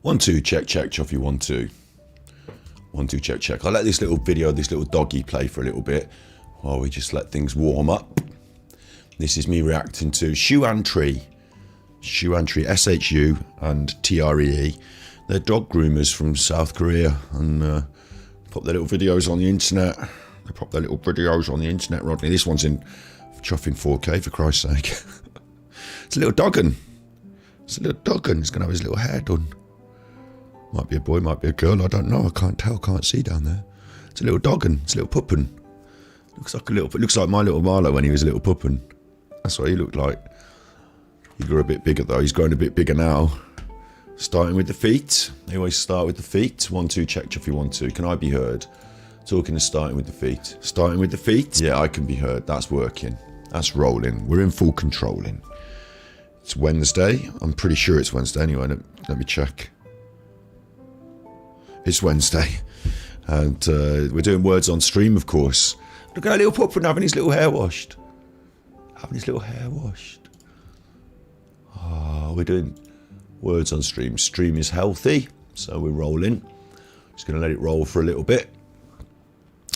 1, 2, check, check, Chuffy, 1, 2. 1, 2, check, check. I'll let this little video, this little doggy play for a little bit while we just let things warm up. This is me reacting to Shuantree. Shuantree, S-H-U and T-R-E-E. They're dog groomers from South Korea, and pop their little videos on the internet. They pop their little videos on the internet, Rodney. This one's in chuffing 4K, for Christ's sake. It's a little doggin. It's a little doggin. He's going to have his little hair done. Might be a boy, might be a girl, I don't know. I can't tell, can't see down there. It's a little doggin. It's a little puppin. Looks like a little, it looks like my little Marlow when he was a little puppin. That's what he looked like. He grew a bit bigger though. He's grown a bit bigger now. Starting with the feet. They always start with the feet. 1, 2, check, Chuffy, 1, 2. Can I be heard? Talking and starting with the feet. Starting with the feet. Yeah, I can be heard. That's working. That's rolling. We're in full controlling. It's Wednesday. I'm pretty sure it's Wednesday anyway. Let me check. It's Wednesday. And we're doing words on stream, of course. Look at that little puppet having his little hair washed. Having his little hair washed. Oh, we're doing words on stream. Stream is healthy, so we're rolling. Just going to let it roll for a little bit.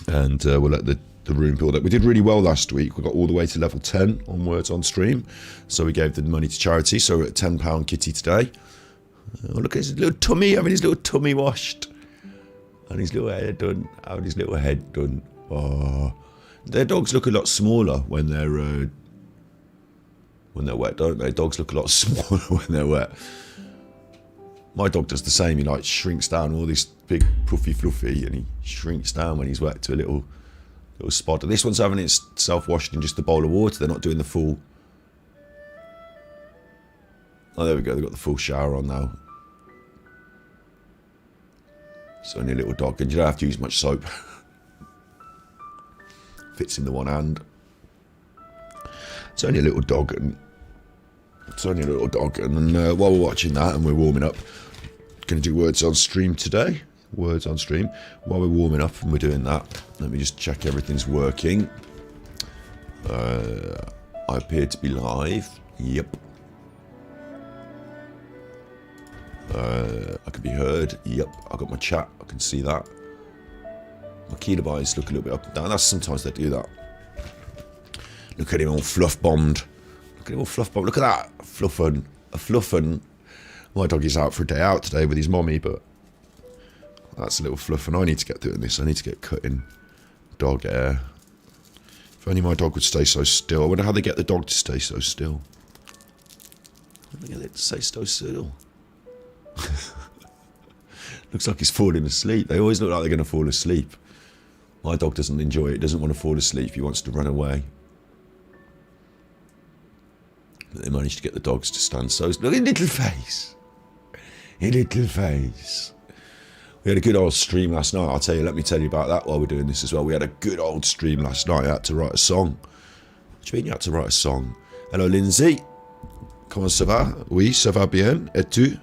And we'll let the room build up. We did really well last week. We got all the way to level 10 on words on stream. So we gave the money to charity. So we're at £10 kitty today. Oh, look at his little tummy, having his little tummy washed. And his little hair done. Having his little head done. Oh. Their dogs look a lot smaller when they're wet, don't they? Dogs look a lot smaller when they're wet. My dog does the same. He like shrinks down, all this big puffy fluffy, and he shrinks down when he's wet to a little spot. And this one's having itself washed in just a bowl of water. They're not doing the full. Oh, there we go. They've got the full shower on now. It's only a little dog, and you don't have to use much soap. Fits in the one hand. It's only a little dog, and it's only a little dog. And while we're watching that and we're warming up, going to do words on stream today. Words on stream. While we're warming up and we're doing that, let me just check everything's working. I appear to be live. Yep. I can be heard. Yep. I got my chat. I can see that. My kilobytes look a little bit up and down. That's sometimes they do that. Look at him all fluff bombed. Look at him all fluff bombed. Look at that. Fluffin. A fluffin. My dog is out for a day out today with his mommy, but that's a little fluffin. I need to get doing this. I need to get cutting dog hair. If only my dog would stay so still. I wonder how they get the dog to stay so still. How do they get it to stay so still? Looks like he's falling asleep. They always look like they're going to fall asleep. My dog doesn't enjoy it. He doesn't want to fall asleep. He wants to run away. But they managed to get the dogs to stand so... Look at little face. A little face. We had a good old stream last night. I'll tell you, let me tell you about that while we're doing this as well. We had a good old stream last night. I had to write a song. What do you mean you had to write a song? Hello, Lindsay. Comment ça va? Oui, ça va bien. Et tu?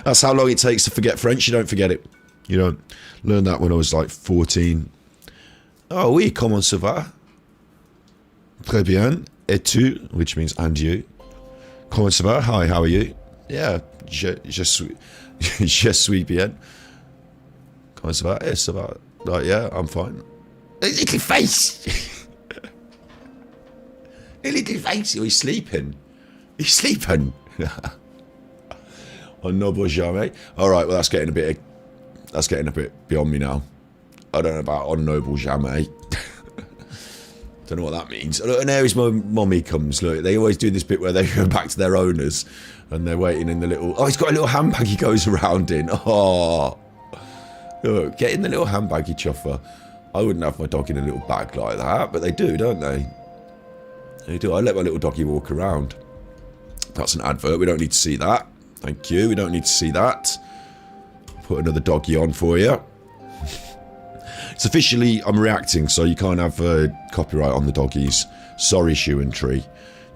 That's how long it takes to forget French. You don't forget it. You don't. Learned that when I was like 14. Oh oui, comment ça va? Très bien. Et tu? Which means and you. Comment ça va? Hi, how are you? Yeah, je suis bien. Comment ça va? Eh, ça va. Like, yeah, I'm fine. A little face. A little face. Oh, he's sleeping. He's sleeping. On noble jamais. All right, well that's getting a bit beyond me now. I don't know about on noble jamais. Don't know what that means. Look, and there his mommy comes. Look, they always do this bit where they go back to their owners, and they're waiting in the little. Oh, he's got a little handbag he goes around in. Oh, look, get in the little handbag, you chuffer. I wouldn't have my dog in a little bag like that, but they do, don't they? They do. I let my little doggy walk around. That's an advert. We don't need to see that. Thank you. We don't need to see that. Put another doggy on for you. It's officially, I'm reacting, so you can't have copyright on the doggies. Sorry, Shuantree.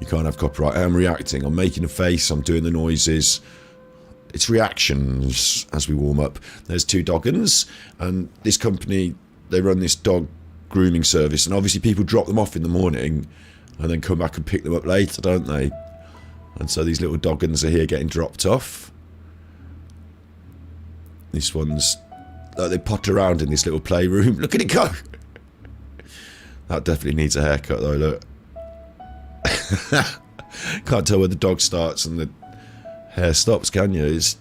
You can't have copyright. I'm reacting. I'm making a face. I'm doing the noises. It's reactions as we warm up. There's two doggins, and this company, they run this dog grooming service, and obviously people drop them off in the morning and then come back and pick them up later, don't they? And so these little doggins are here getting dropped off. This one's, like, they potter around in this little playroom. Look at it go! That definitely needs a haircut though, look. Can't tell where the dog starts and the hair stops, can you? It's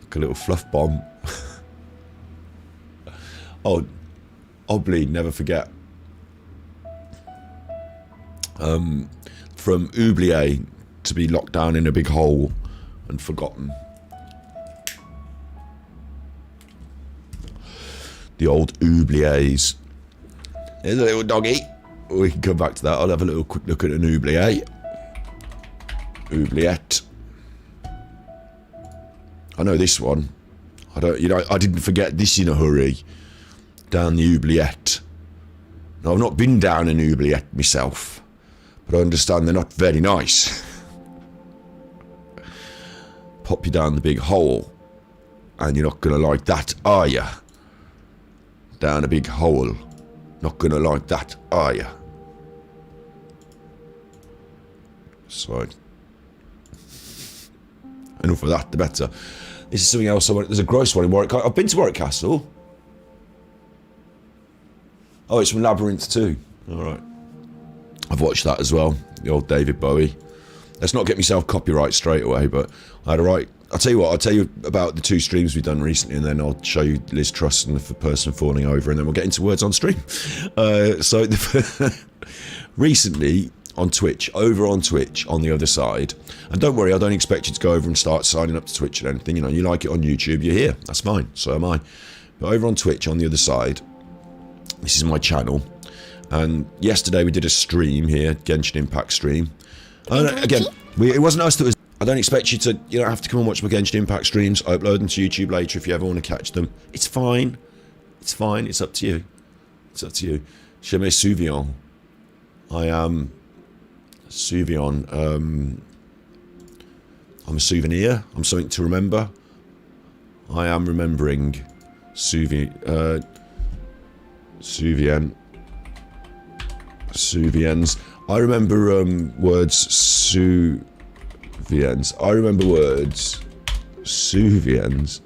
like a little fluff bomb. Oh, oddly, never forget. From oublier, to be locked down in a big hole and forgotten. The old oubliers. There's a little doggy. We can come back to that. I'll have a little quick look at an oublier. Oubliette. I know this one. I don't. You know, I didn't forget this in a hurry. Down the oubliette. Now, I've not been down an oubliette myself, but I understand they're not very nice. Pop you down the big hole, and you're not gonna like that, are ya? Down a big hole. Not gonna like that, are ya? So, enough of that, the better. This is something else I want. There's a gross one in Warwick. I've been to Warwick Castle. Oh, it's from Labyrinth 2. Alright. I've watched that as well. The old David Bowie. Let's not get myself copyright straight away, but I had a right. I'll tell you what, I'll tell you about the 2 streams we've done recently, and then I'll show you Liz Truss and the person falling over, and then we'll get into words on stream. Recently, on Twitch, over on Twitch, on the other side, and don't worry, I don't expect you to go over and start signing up to Twitch or anything, you know, you like it on YouTube, you're here, that's fine, so am I. But over on Twitch, on the other side, this is my channel, and yesterday we did a stream here, Genshin Impact stream. Again, it wasn't us that was. I don't expect you to. You don't have to come and watch my Genshin Impact streams. I upload them to YouTube later if you ever want to catch them. It's fine. It's fine. It's up to you. It's up to you. Je me souviens. I am souviens. I'm a souvenir. I'm something to remember. I am remembering. Souviens. I remember words souviens. I remember words souviens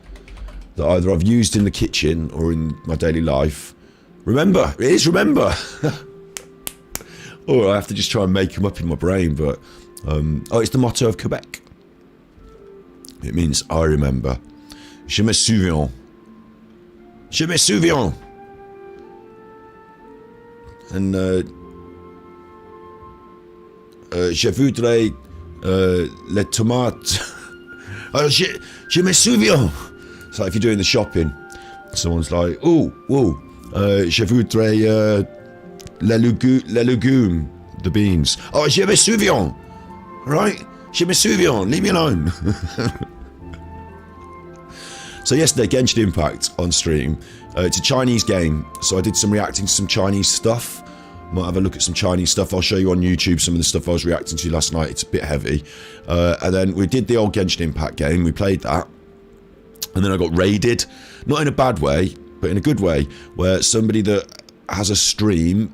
that either I've used in the kitchen or in my daily life. Remember, it is remember. Or I have to just try and make them up in my brain. But oh, it's the motto of Quebec. It means I remember. Je me souviens. Je me souviens. And je voudrais les tomates. Je me souviens. It's like if you're doing the shopping, someone's like, oh, whoa, je voudrais les légumes, the beans. Oh, je me souviens. Right? Je me souviens. Leave me alone. So yesterday, Genshin Impact on stream. It's a Chinese game, so I did some reacting to some Chinese stuff. Might have a look at some Chinese stuff. I'll show you on YouTube some of the stuff I was reacting to last night. It's a bit heavy. And then we did the old Genshin Impact game. We played that. And then I got raided. Not in a bad way, but in a good way. Where somebody that has a stream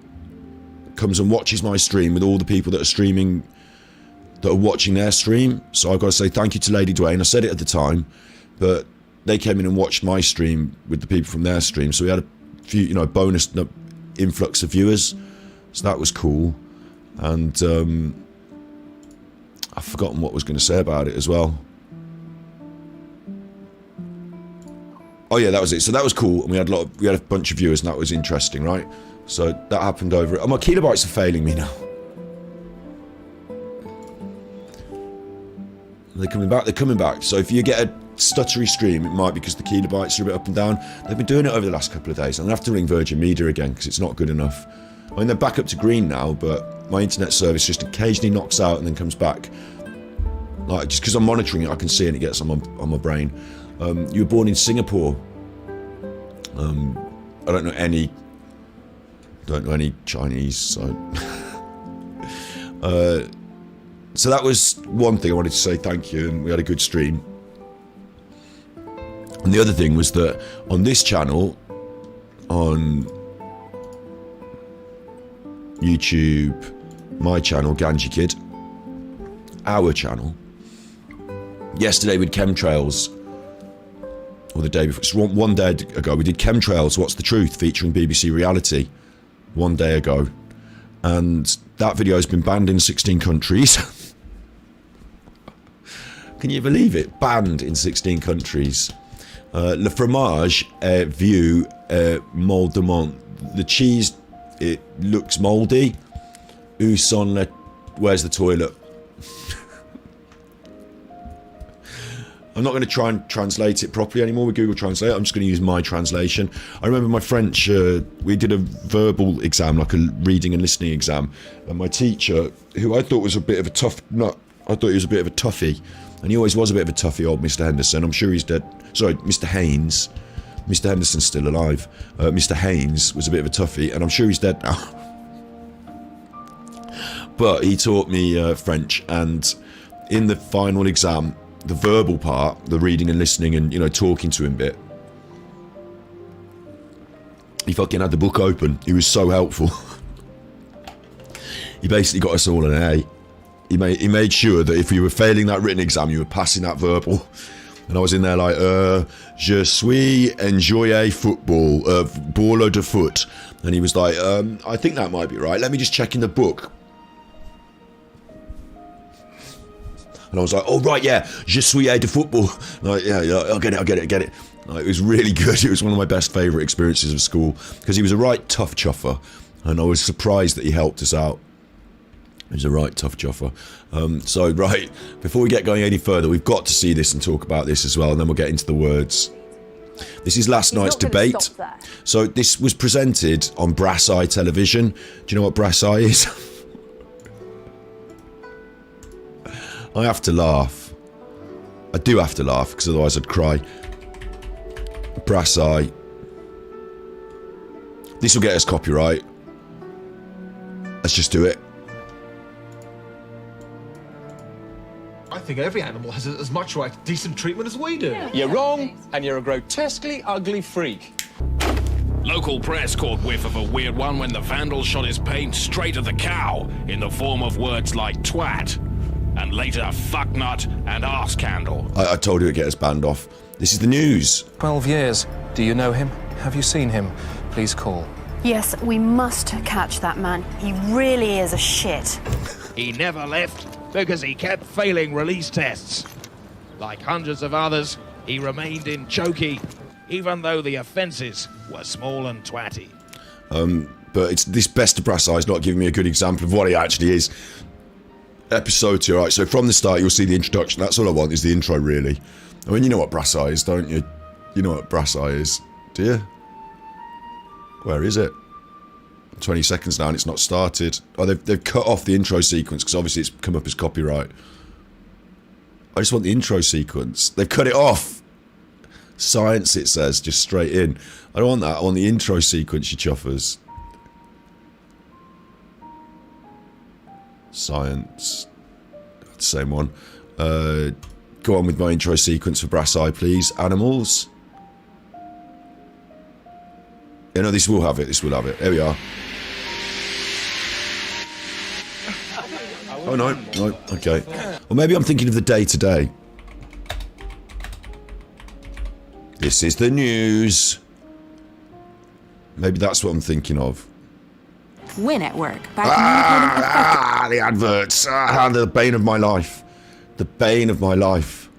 comes and watches my stream with all the people that are streaming, that are watching their stream. So I've got to say thank you to Lady Dwayne. I said it at the time, but they came in and watched my stream with the people from their stream. So we had a few, you know, bonus influx of viewers. So that was cool. And I've forgotten what I was going to say about it as well. Oh yeah, that was it. So that was cool, and we had a bunch of viewers, and that was interesting, right? So that happened over. Oh, my kilobytes are failing me now. They're coming back. They're coming back. So if you get a stuttery stream, it might be because the kilobytes are a bit up and down. They've been doing it over the last couple of days. I'm gonna have to ring Virgin Media again because it's not good enough. I mean, they're back up to green now, but my internet service just occasionally knocks out and then comes back. Like, just because I'm monitoring it, I can see it and it gets on my brain. You were born in Singapore. I don't know any Chinese, so... so that was one thing I wanted to say thank you, and we had a good stream. And the other thing was that on this channel, on YouTube, my channel, Ganji Kid, our channel. Yesterday with chemtrails, or the day before, it's one day ago, we did chemtrails, What's the Truth, featuring BBC Reality, one day ago. And that video has been banned in 16 countries. Can you believe it? Banned in 16 countries. Le fromage vieux moldement. The cheese, it looks mouldy. Où sont les... Where's the toilet? I'm not going to try and translate it properly anymore with Google Translate. I'm just going to use my translation. I remember my French, we did a verbal exam, like a reading and listening exam. And my teacher, who I thought was a bit of a tough nut, I thought he was a bit of a toughie. And he always was a bit of a toughie, old Mr. Henderson. I'm sure he's dead. Sorry, Mr. Haynes. Mr. Henderson's still alive. Mr. Haynes was a bit of a toughie, and I'm sure he's dead now. But he taught me French, and in the final exam, the verbal part, the reading and listening and, you know, talking to him bit, he fucking had the book open. He was so helpful. He basically got us all an A. He made sure that if you were failing that written exam, you were passing that verbal. And I was in there like, je suis enjoyer football, baller de foot. And he was like, I think that might be right. Let me just check in the book. And I was like, oh, right, yeah, je suis de football. Like, yeah, I'll get it. Like, it was really good. It was one of my best favourite experiences of school, because he was a right tough chuffer, and I was surprised that he helped us out. He was a right tough chuffer. So, right, before we get going any further, we've got to see this and talk about this as well, and then we'll get into the words. This is last night's debate. So this was presented on Brass Eye Television. Do you know what Brass Eye is? I have to laugh. I do have to laugh, because otherwise I'd cry. Brass Eye. This will get us copyright. Let's just do it. I think every animal has as much right to decent treatment as we do. Yeah. You're wrong, and you're a grotesquely ugly freak. Local press caught whiff of a weird one when the vandal shot his paint straight at the cow in the form of words like twat, and later fucknut and arse candle. I told you it'd get us banned off. This is the news. 12 years. Do you know him? Have you seen him? Please call. Yes, we must catch that man. He really is a shit. He never left because he kept failing release tests. Like hundreds of others, he remained in chokey, even though the offences were small and twatty. But it's this best of Brass Eye is not giving me a good example of what he actually is. Episode 2, alright, so from the start you'll see the introduction. That's all I want, is the intro, really. I mean, you know what Brass Eye is, don't you? You know what Brass Eye is, do you? Where is it? 20 seconds now and it's not started. Oh, they've cut off the intro sequence, because obviously it's come up as copyright. I just want the intro sequence. They've cut it off. Science, it says, just straight in. I don't want that. I want the intro sequence, you chuffers. Science. That's the same one. Go on with my intro sequence for Brass Eye, please. Animals. Yeah, no, this will have it. This will have it. There we are. Oh, no. No. Okay. Well, maybe I'm thinking of the day today. This is the news. Maybe that's what I'm thinking of. We're Network. Back the adverts. The bane of my life. The bane of my life.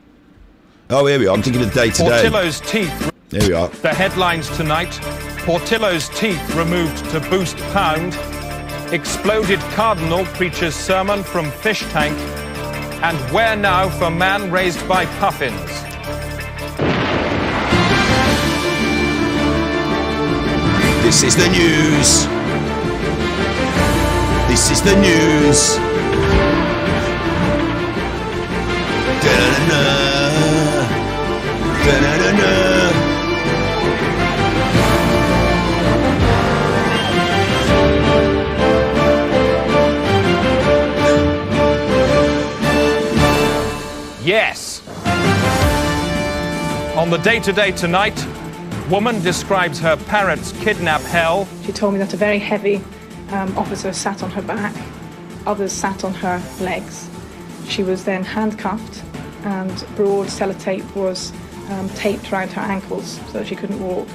Oh, here we are. I'm thinking of the day today. Portillo's teeth. Here we are. The headlines tonight. Portillo's teeth removed to boost pound. Exploded cardinal preaches sermon from fish tank. And where now for man raised by puffins? This is the news. This is the news. Da-da-da-da. Da-da-da-da. Yes. On the day-to-day tonight, woman describes her parents' kidnap hell. She told me that a very heavy officer sat on her back, others sat on her legs, She was then handcuffed and broad sellotape was taped around her ankles so that she couldn't walk.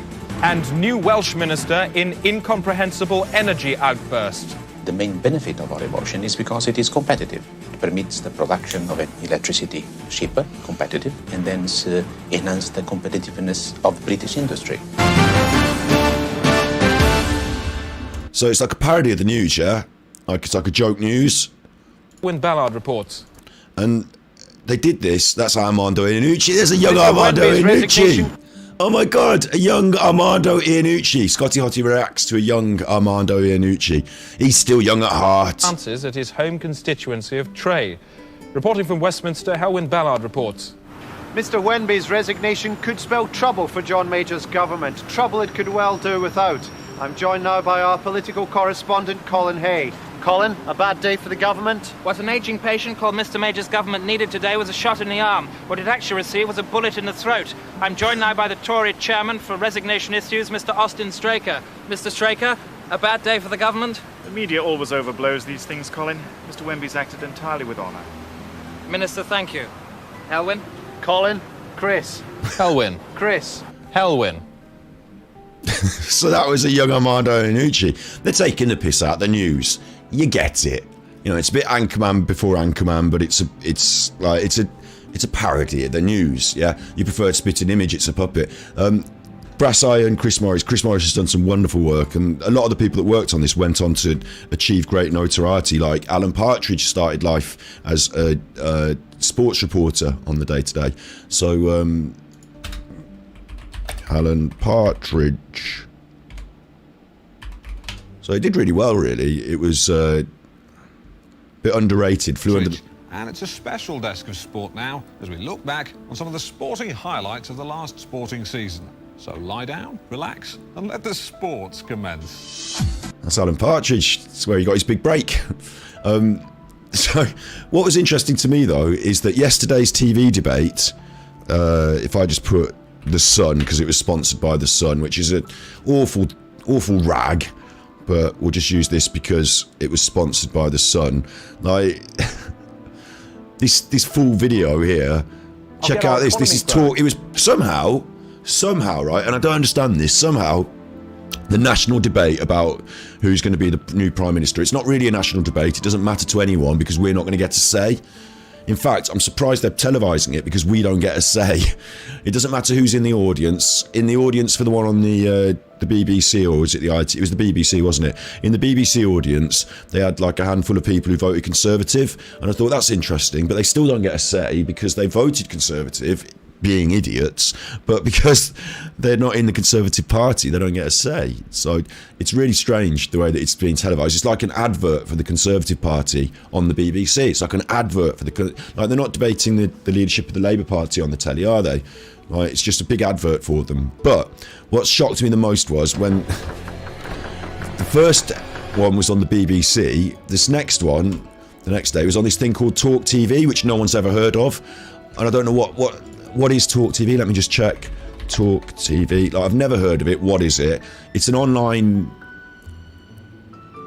And new Welsh minister in incomprehensible energy outburst. The main benefit of our emotion is because it is competitive. It permits the production of electricity cheaper, competitive, and then enhance the competitiveness of British industry. So it's like a parody of the news, yeah? Like it's like a joke news. When Ballard reports. And they did this. That's Armando Iannucci. There's a young Mr. Armando Wendy's Iannucci. resignation. Oh my God, a young Armando Iannucci. Scotty Hottie reacts to a young Armando Iannucci. He's still young at heart. Answers at his home constituency of Tray. Reporting from Westminster, Helwyn Ballard reports. Mr Wenby's resignation could spell trouble for John Major's government. Trouble it could well do without. I'm joined now by our political correspondent, Colin Hay. Colin, a bad day for the government? What an ageing patient called Mr Major's government needed today was a shot in the arm. What it actually received was a bullet in the throat. I'm joined now by the Tory chairman for resignation issues, Mr Austin Straker. Mr Straker, a bad day for the government? The media always overblows these things, Colin. Mr Wenby's acted entirely with honour. Minister, thank you. Helwyn? Colin? Chris? Helwyn. Chris? Helwyn. So that was a young Armando Iannucci. They're taking the piss out of the news. You get it. You know, it's a bit Anchorman before Anchorman, but it's a parody of the news. Yeah, you prefer Spitting Image. It's a puppet. Brass Eye and Chris Morris. Chris Morris has done some wonderful work, and a lot of the people that worked on this went on to achieve great notoriety. Like Alan Partridge started life as a sports reporter on the Day Today. So Alan Partridge. So it did really well, really. It was a bit underrated. Flew under the... And it's a special desk of sport now as we look back on some of the sporting highlights of the last sporting season. So lie down, relax, and let the sports commence. That's Alan Partridge. That's where he got his big break. So what was interesting to me, though, is that yesterday's TV debate, if I just put The Sun, because it was sponsored by The Sun, which is an awful rag, but we'll just use this because it was sponsored by The Sun. Like, this full video here, check out this. This is talk. It was somehow, right? And I don't understand this. Somehow, the national debate about who's going to be the new Prime Minister. It's not really a national debate. It doesn't matter to anyone because we're not going to get to say. In fact, I'm surprised they're televising it because we don't get a say. It doesn't matter who's in the audience. In the audience for the one on the BBC, or was it the IT? It was the BBC, wasn't it? In the BBC audience, they had like a handful of people who voted Conservative, and I thought that's interesting, but they still don't get a say because they voted Conservative, being idiots, but because they're not in the Conservative Party, they don't get a say. So it's really strange the way that it's being televised. It's like an advert for the Conservative Party on the BBC. It's like an advert for like they're not debating the leadership of the Labour Party on the telly, are they? Right, it's just a big advert for them. But what shocked me the most was when the first one was on the BBC, this next one, the next day, was on this thing called Talk TV, which no one's ever heard of. And I don't know what is Talk TV? Let me just check. Talk TV. Like, I've never heard of it. What is it? It's an online...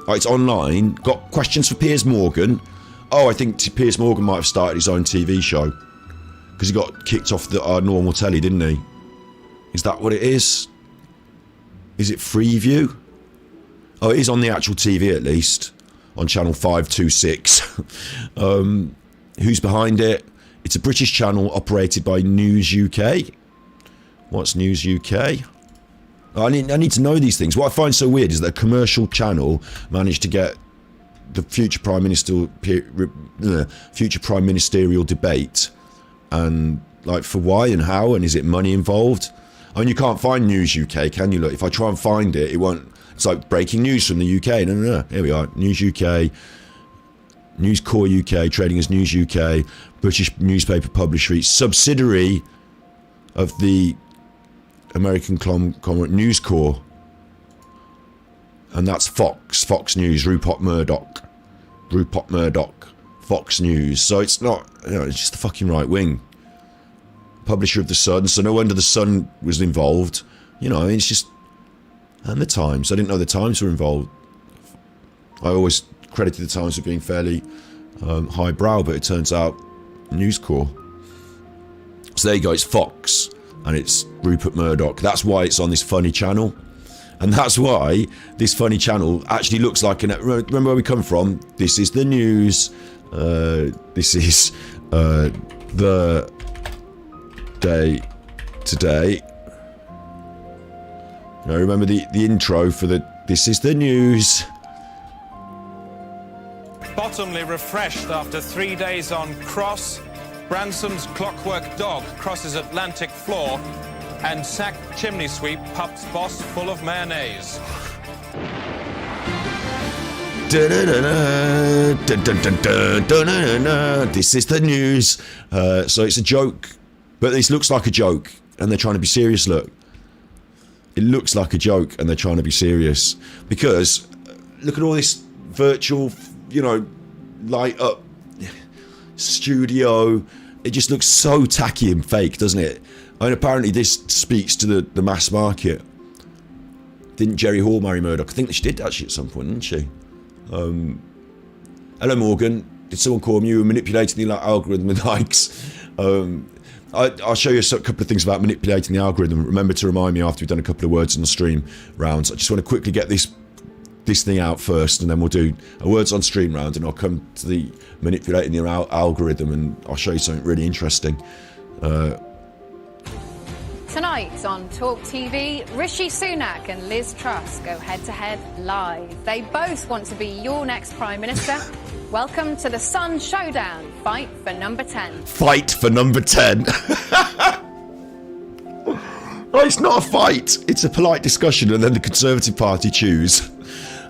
Oh, it's online. Got questions for Piers Morgan. Oh, I think Piers Morgan might have started his own TV show. Because he got kicked off our normal telly, didn't he? Is that what it is? Is it Freeview? Oh, it is on the actual TV at least. On channel 526. Who's behind it? It's a British channel operated by News UK. What's News UK? I need to know these things. What I find so weird is that a commercial channel managed to get the future prime ministerial debate, and like for why and how, and is it money involved? I mean, you can't find News UK, can you? Look, if I try and find it, it won't. It's like breaking news from the UK. No. Here we are. News UK. News Corp UK, trading as News UK, British newspaper publisher, subsidiary of the American conglomerate News Corp, and that's Fox News, Rupert Murdoch, Fox News. So it's not, it's just the fucking right wing. Publisher of the Sun, so no wonder the Sun was involved. It's just, and the Times. I didn't know the Times were involved. I always credited the Times for being fairly highbrow, but it turns out News Corps. So there you go, it's Fox, and it's Rupert Murdoch. That's why it's on this funny channel. And that's why this funny channel actually looks like remember where we come from? This is the news. This is the day today. Now remember the intro for this is the news. Bottomly refreshed after 3 days on cross, Bransom's clockwork dog crosses Atlantic floor, and sacked chimney sweep pups boss full of mayonnaise. This is the news. So it's a joke, but this looks like a joke, and they're trying to be serious. Look, it looks like a joke, and they're trying to be serious because look at all this virtual, light up studio. It just looks so tacky and fake, doesn't it? And apparently this speaks to the mass market. Didn't Jerry Hall marry Murdoch? I think she did actually at some point, didn't she? Hello Morgan, did someone call me? You were manipulating the algorithm with likes. I'll show you a couple of things about manipulating the algorithm. Remember to remind me after we've done a couple of words on the stream rounds. I just want to quickly get this thing out first, and then we'll do a words on stream round, and I'll come to the manipulating the algorithm, and I'll show you something really interesting. Tonight on Talk TV, Rishi Sunak and Liz Truss go head-to-head live. They both want to be your next Prime Minister. Welcome to the Sun Showdown. Fight for number 10. Fight for number 10. Oh, it's not a fight. It's a polite discussion, and then the Conservative Party choose.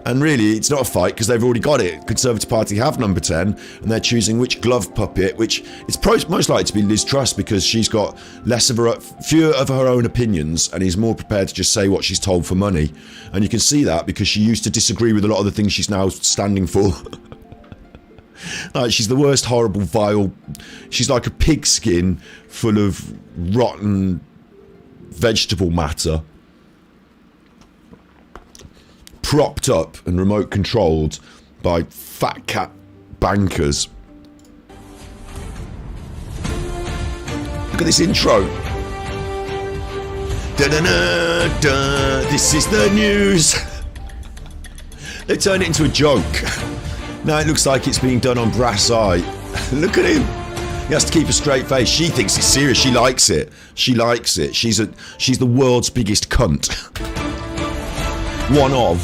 And really, it's not a fight because they've already got it. Conservative Party have number 10, and they're choosing which glove puppet, which it's most likely to be Liz Truss because she's got fewer of her own opinions and is more prepared to just say what she's told for money. And you can see that because she used to disagree with a lot of the things she's now standing for. She's the worst, horrible, vile. She's like a pigskin full of rotten vegetable matter, propped up and remote controlled by fat cat bankers. Look at this intro. Da-da-da-da. This is the news. They turned it into a joke. Now it looks like it's being done on brass eye. Look at him. He has to keep a straight face. She thinks it's serious. She likes it. She likes it. She's the world's biggest cunt. One of.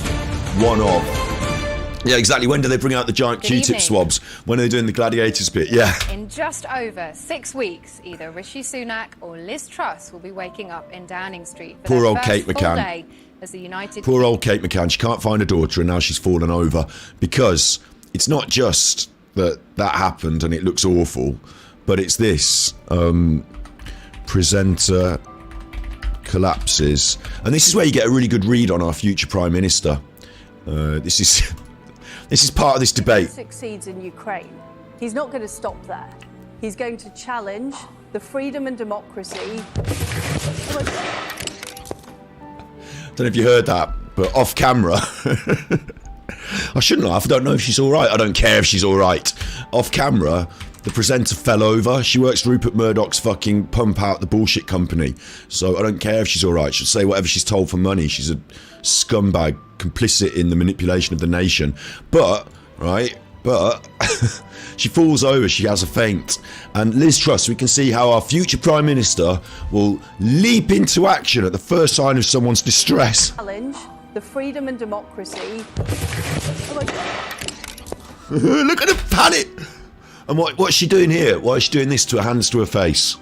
Yeah, exactly. When do they bring out the giant Q-tip swabs? When are they doing the gladiators bit? Yeah. In just over 6 weeks, either Rishi Sunak or Liz Truss will be waking up in Downing Street for Poor their old first Kate full McCann. day as the United Poor old Kate McCann. She can't find a daughter, and now she's fallen over because it's not just that happened and it looks awful, but it's this. Presenter collapses. And this is where you get a really good read on our future Prime Minister. This is part of this debate. Succeeds in Ukraine, he's not going to stop there. He's going to challenge the freedom and democracy. Don't know if you heard that, but off camera. I shouldn't laugh. I don't know if she's all right. I don't care if she's all right. Off camera, the presenter fell over. She works for Rupert Murdoch's fucking pump out the bullshit company. So I don't care if she's all right. She'll say whatever she's told for money. She's a scumbag, complicit in the manipulation of the nation. But she falls over. She has a faint. And Liz Truss, we can see how our future Prime Minister will leap into action at the first sign of someone's distress. Challenge the freedom and democracy. Look at her panic. And what's she doing here? Why is she doing this to her hands to her face?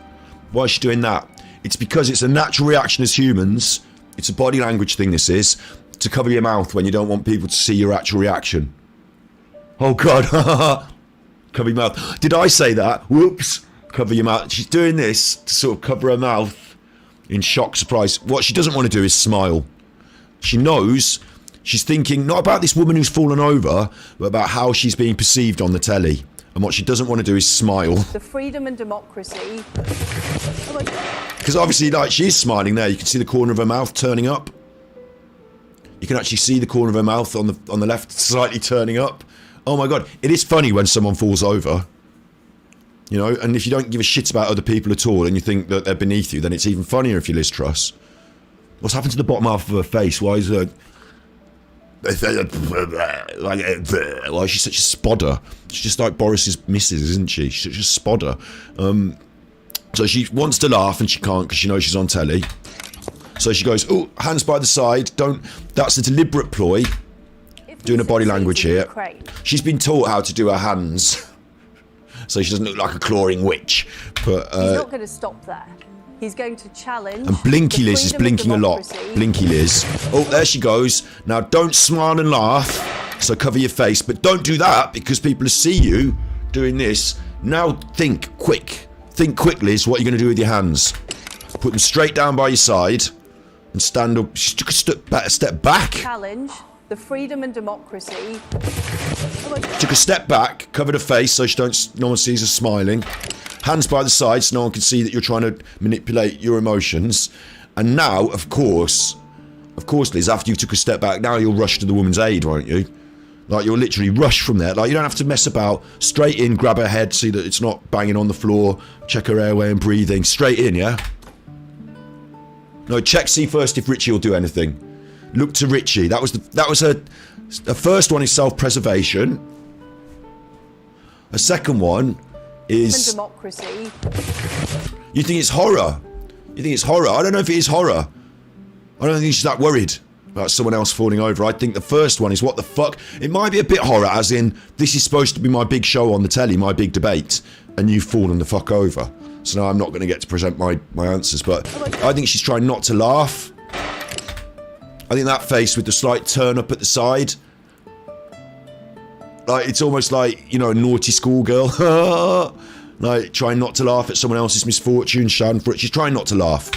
Why is she doing that? It's because it's a natural reaction as humans. It's a body language thing, this is, to cover your mouth when you don't want people to see your actual reaction. Oh God, cover your mouth. Did I say that? Whoops, cover your mouth. She's doing this to sort of cover her mouth in shock, surprise. What she doesn't want to do is smile. She knows, she's thinking not about this woman who's fallen over, but about how she's being perceived on the telly. And what she doesn't want to do is smile. The freedom and democracy. Because obviously, like, she is smiling there. You can see the corner of her mouth turning up. You can actually see the corner of her mouth on the left slightly turning up. Oh my God, it is funny when someone falls over. You know, and if you don't give a shit about other people at all and you think that they're beneath you, then it's even funnier if you're Liz Truss. What's happened to the bottom half of her face? Why is her... Why is she such a spodder? She's just like Boris's missus, isn't she? She's such a spodder. So she wants to laugh and she can't because she knows she's on telly. So she goes, oh, hands by the side. Don't... That's a deliberate ploy. Doing a body language here. She's been taught how to do her hands. So she doesn't look like a clawing witch. But he's not going to stop there. He's going to challenge. And Blinky Liz is blinking a lot. Blinky Liz. Oh, there she goes. Now don't smile and laugh. So cover your face. But don't do that because people will see you doing this. Now think quick. Think quick, Liz, what are you going to do with your hands? Put them straight down by your side and stand up. She took a step back. Challenge the freedom and democracy. Took a step back, covered her face so no one sees her smiling. Hands by the side so no one can see that you're trying to manipulate your emotions. And now, of course, Liz, after you took a step back, now you'll rush to the woman's aid, won't you? Like, you'll literally rush from there. Like, you don't have to mess about. Straight in, grab her head, see that it's not banging on the floor, check her airway and breathing. Straight in, yeah? No, see first if Richie will do anything. Look to Richie. That was her first one is self-preservation. A second one is democracy. You think it's horror? You think it's horror? I don't know if it is horror. I don't think she's that worried about someone else falling over. I think the first one is what the fuck. It might be a bit horror, as in this is supposed to be my big show on the telly, my big debate, and you've fallen the fuck over. So now I'm not going to get to present my answers, but I think she's trying not to laugh. I think that face with the slight turn up at the side, like it's almost like, you know, a naughty schoolgirl. Like trying not to laugh at someone else's misfortune, shouting for it. She's trying not to laugh.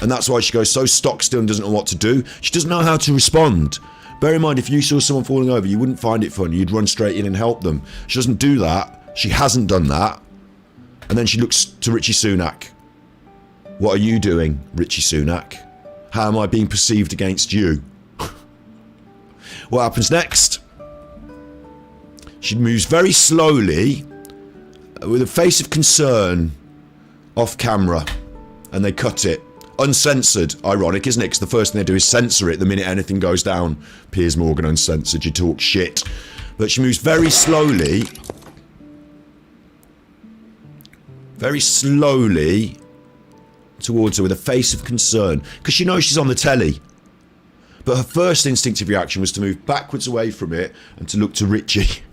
And that's why she goes so stock still and doesn't know what to do. She doesn't know how to respond. Bear in mind, if you saw someone falling over, you wouldn't find it funny. You'd run straight in and help them. She doesn't do that. She hasn't done that. And then she looks to Richie Sunak. What are you doing, Richie Sunak? How am I being perceived against you? What happens next? She moves very slowly, with a face of concern, off camera. And they cut it. Uncensored. Ironic, isn't it? Because the first thing they do is censor it the minute anything goes down. Piers Morgan uncensored, you talk shit. But she moves very slowly. Very slowly towards her with a face of concern. Because she knows she's on the telly. But her first instinctive reaction was to move backwards away from it and to look to Richie.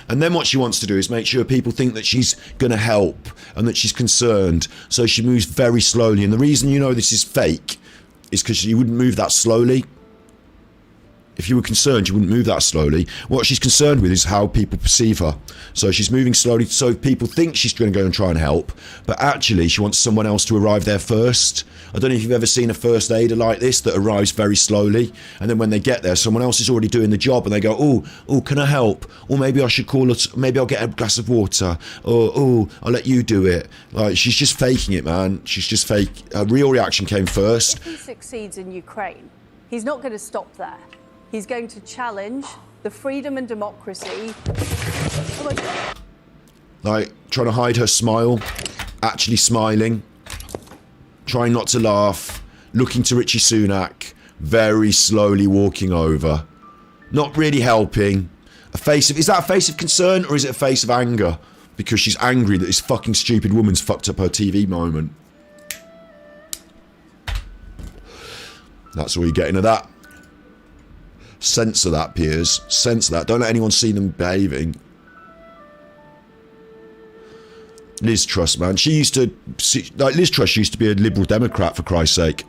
And then what she wants to do is make sure people think that she's going to help and that she's concerned. So she moves very slowly. And the reason you know this is fake is because you wouldn't move that slowly. If you were concerned, you wouldn't move that slowly. What she's concerned with is how people perceive her. So she's moving slowly so people think she's going to go and try and help. But actually, she wants someone else to arrive there first. I don't know if you've ever seen a first aider like this that arrives very slowly. And then when they get there, someone else is already doing the job. And they go, oh, can I help? Or maybe I should call it. Maybe I'll get a glass of water. Or, I'll let you do it. Like, she's just faking it, man. She's just fake. Her real reaction came first. If he succeeds in Ukraine, he's not going to stop there. He's going to challenge the freedom and democracy. Like, trying to hide her smile, actually smiling, trying not to laugh, looking to Richie Sunak, very slowly walking over. Not really helping. Is that a face of concern or is it a face of anger? Because she's angry that this fucking stupid woman's fucked up her TV moment. That's all you're getting of that. Censor that, Piers. Censor that. Don't let anyone see them behaving. Liz Truss, man. Liz Truss used to be a Liberal Democrat, for Christ's sake.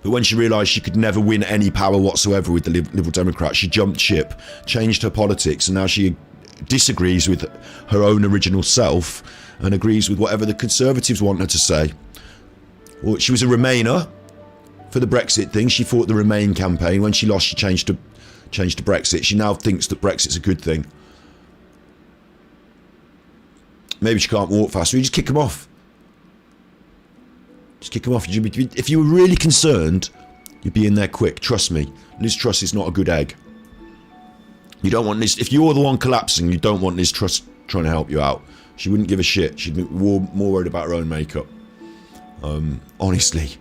But when she realised she could never win any power whatsoever with the Liberal Democrats, she jumped ship, changed her politics, and now she disagrees with her own original self and agrees with whatever the Conservatives want her to say. Well, she was a Remainer. For the Brexit thing, she fought the Remain campaign. When she lost, she changed to Brexit. She now thinks that Brexit's a good thing. Maybe she can't walk fast. So you just kick them off. Just kick them off. If you were really concerned, you'd be in there quick. Trust me. Liz Truss is not a good egg. You don't want Liz... If you're the one collapsing, you don't want Liz Truss trying to help you out. She wouldn't give a shit. She'd be more worried about her own makeup. Honestly.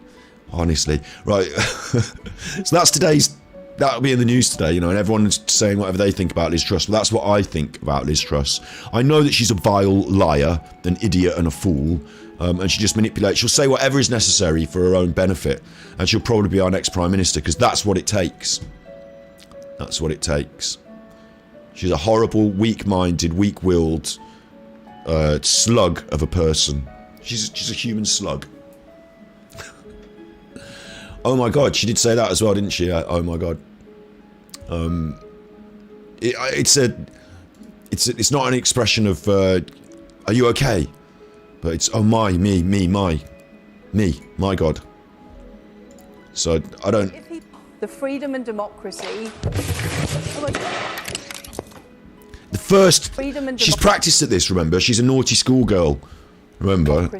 Right. So that's today's... That'll be in the news today, you know, and everyone's saying whatever they think about Liz Truss. Well, that's what I think about Liz Truss. I know that she's a vile liar, an idiot and a fool, and she just manipulates. She'll say whatever is necessary for her own benefit, and she'll probably be our next Prime Minister, because that's what it takes. That's what it takes. She's a horrible, weak-minded, weak-willed slug of a person. She's a human slug. Oh my god, she did say that as well, didn't she? Oh my god. It's not an expression of are you okay? But it's oh my god. So I don't. The freedom and democracy. The first. She's practiced at this. Remember, she's a naughty schoolgirl. Remember,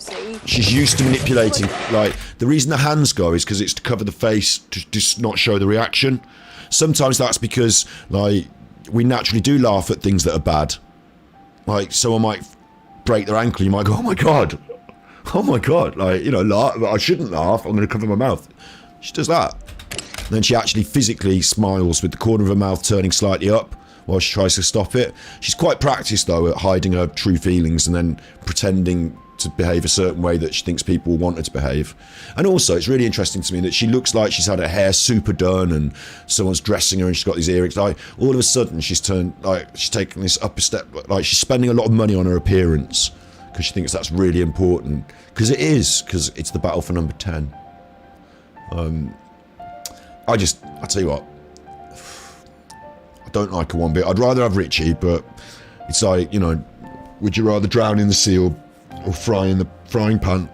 she's used to manipulating. Like, the reason the hands go is because it's to cover the face, to just not show the reaction. Sometimes that's because, like, we naturally do laugh at things that are bad. Like, someone might break their ankle, you might go, oh my god, like, you know, laugh, but I shouldn't laugh, I'm going to cover my mouth. She does that. And then she actually physically smiles with the corner of her mouth turning slightly up while she tries to stop it. She's quite practiced, though, at hiding her true feelings and then pretending to behave a certain way that she thinks people will want her to behave. And also, it's really interesting to me that she looks like she's had her hair super done and someone's dressing her and she's got these earrings. Like, all of a sudden, she's turned, like, she's taken this upper step, like, she's spending a lot of money on her appearance because she thinks that's really important. Because it is, because it's the battle for number 10. I'll tell you what, I don't like her one bit. I'd rather have Richie, but it's like, you know, would you rather drown in the sea or fry in the frying pan?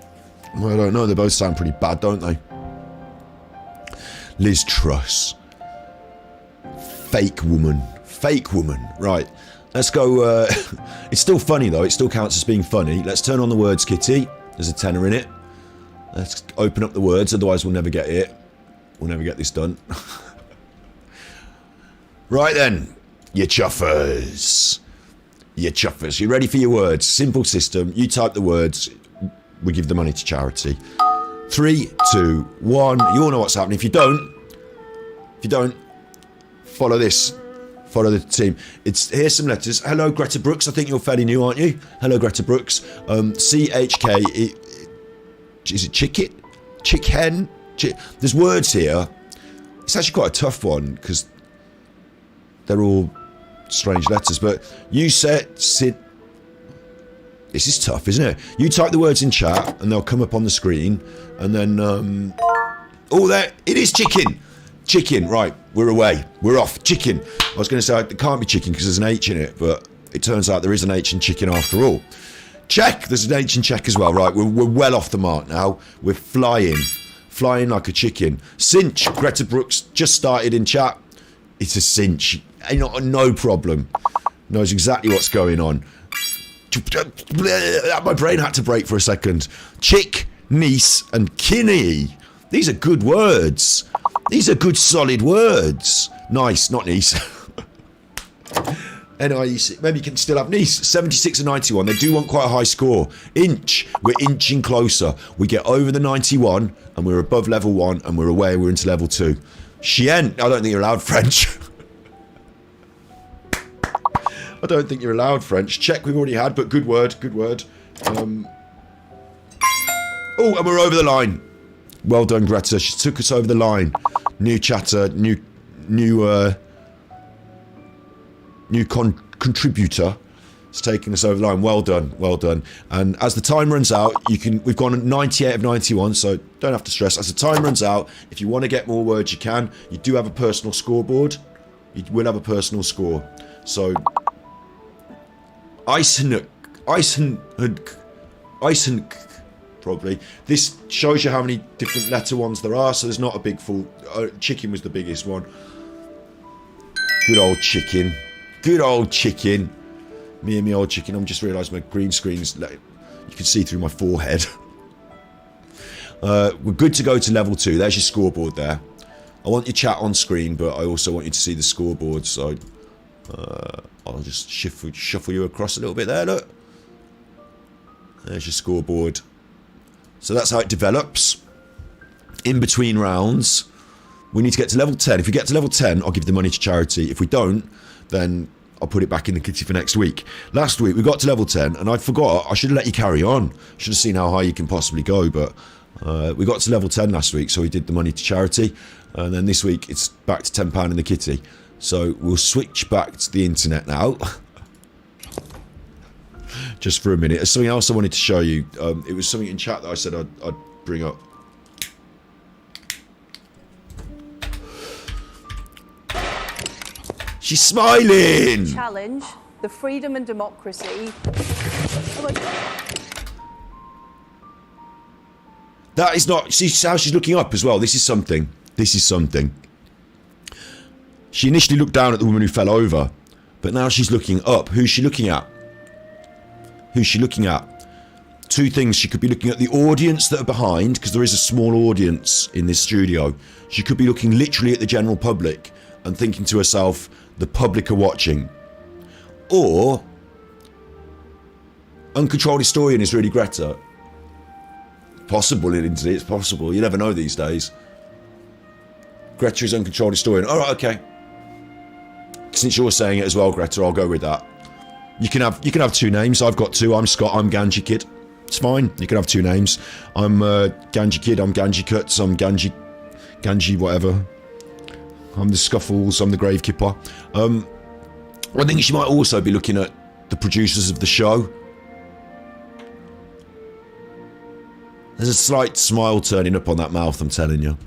Well, I don't know, they both sound pretty bad, don't they? Liz Truss. Fake woman. Right, let's go. It's still funny though, it still counts as being funny. Let's turn on the words, Kitty. There's a tenner in it. Let's open up the words, otherwise we'll never get it. We'll never get this done. Right then, you chuffers. You ready for your words? Simple system. You type the words, we give the money to charity. 3, 2, 1. You all know what's happening. If you don't, follow this. Follow the team. Here's some letters. Hello, Greta Brooks. I think you're fairly new, aren't you? Hello, Greta Brooks. CHK. Is it chicket? Chick hen? There's words here. It's actually quite a tough one because they're all strange letters, but you said Sid. This is tough, isn't it? You type the words in chat and they'll come up on the screen, and then oh, there it is. Chicken. Right, we're away. We're off. Chicken. I was going to say it can't be chicken because there's an H in it, but it turns out there is an H in chicken after all. Check. There's an H in check as well. Right, we're well off the mark now. We're flying like a chicken. Cinch. Greta Brooks just started in chat. It's a cinch. No problem. Knows exactly what's going on. My brain had to break for a second. Chick, niece, and kinney. These are good words. These are good, solid words. Nice, not niece. NIEC. Maybe you can still have niece. 76 and 91. They do want quite a high score. Inch. We're inching closer. We get over the 91, and we're above level 1, and we're away. We're into level 2. Chien. I don't think you're allowed French. I don't think you're allowed French. Check we've already had, but good word. Oh, and we're over the line. Well done, Greta. She took us over the line. New chatter, new contributor. It's taking us over the line. Well done. And as the time runs out, we've gone 98 of 91, so don't have to stress. As the time runs out, if you want to get more words, you can. You do have a personal scoreboard. You will have a personal score. So Eisenhook, probably. This shows you how many different letter ones there are, so there's not a big full... chicken was the biggest one. Good old chicken. Me and me old chicken. I'm just realised my green screen's... You can see through my forehead. We're good to go to level 2. There's your scoreboard there. I want your chat on screen, but I also want you to see the scoreboard, so I'll just shuffle you across a little bit there, look. There's your scoreboard. So that's how it develops. In between rounds, we need to get to level 10. If we get to level 10, I'll give the money to charity. If we don't, then I'll put it back in the kitty for next week. Last week, we got to level 10, and I forgot. I should have let you carry on. Should have seen how high you can possibly go, but we got to level 10 last week, so we did the money to charity. And then this week, it's back to £10 in the kitty. So we'll switch back to the internet now. Just for a minute. There's something else I wanted to show you. It was something in chat that I said I'd bring up. She's smiling! Challenge the freedom and democracy. Oh my God. That is not... See how she's looking up as well. This is something. This is something. She initially looked down at the woman who fell over, but now she's looking up. Who's she looking at? Who's she looking at? Two things. She could be looking at the audience that are behind, because there is a small audience in this studio. She could be looking literally at the general public and thinking to herself, the public are watching. Or, uncontrolled historian is really Greta. Possible, isn't it? It's possible. You never know these days. Greta is uncontrolled historian. All right, okay. Since you're saying it as well, Greta, I'll go with that. You can have two names. I've got two. I'm Scott. I'm Ganji Kid. It's fine. You can have two names. I'm Ganji Kid. I'm Ganji Cuts. I'm Ganji whatever. I'm the Scuffles. I'm the Grave Kipper. I think she might also be looking at the producers of the show. There's a slight smile turning up on that mouth, I'm telling you.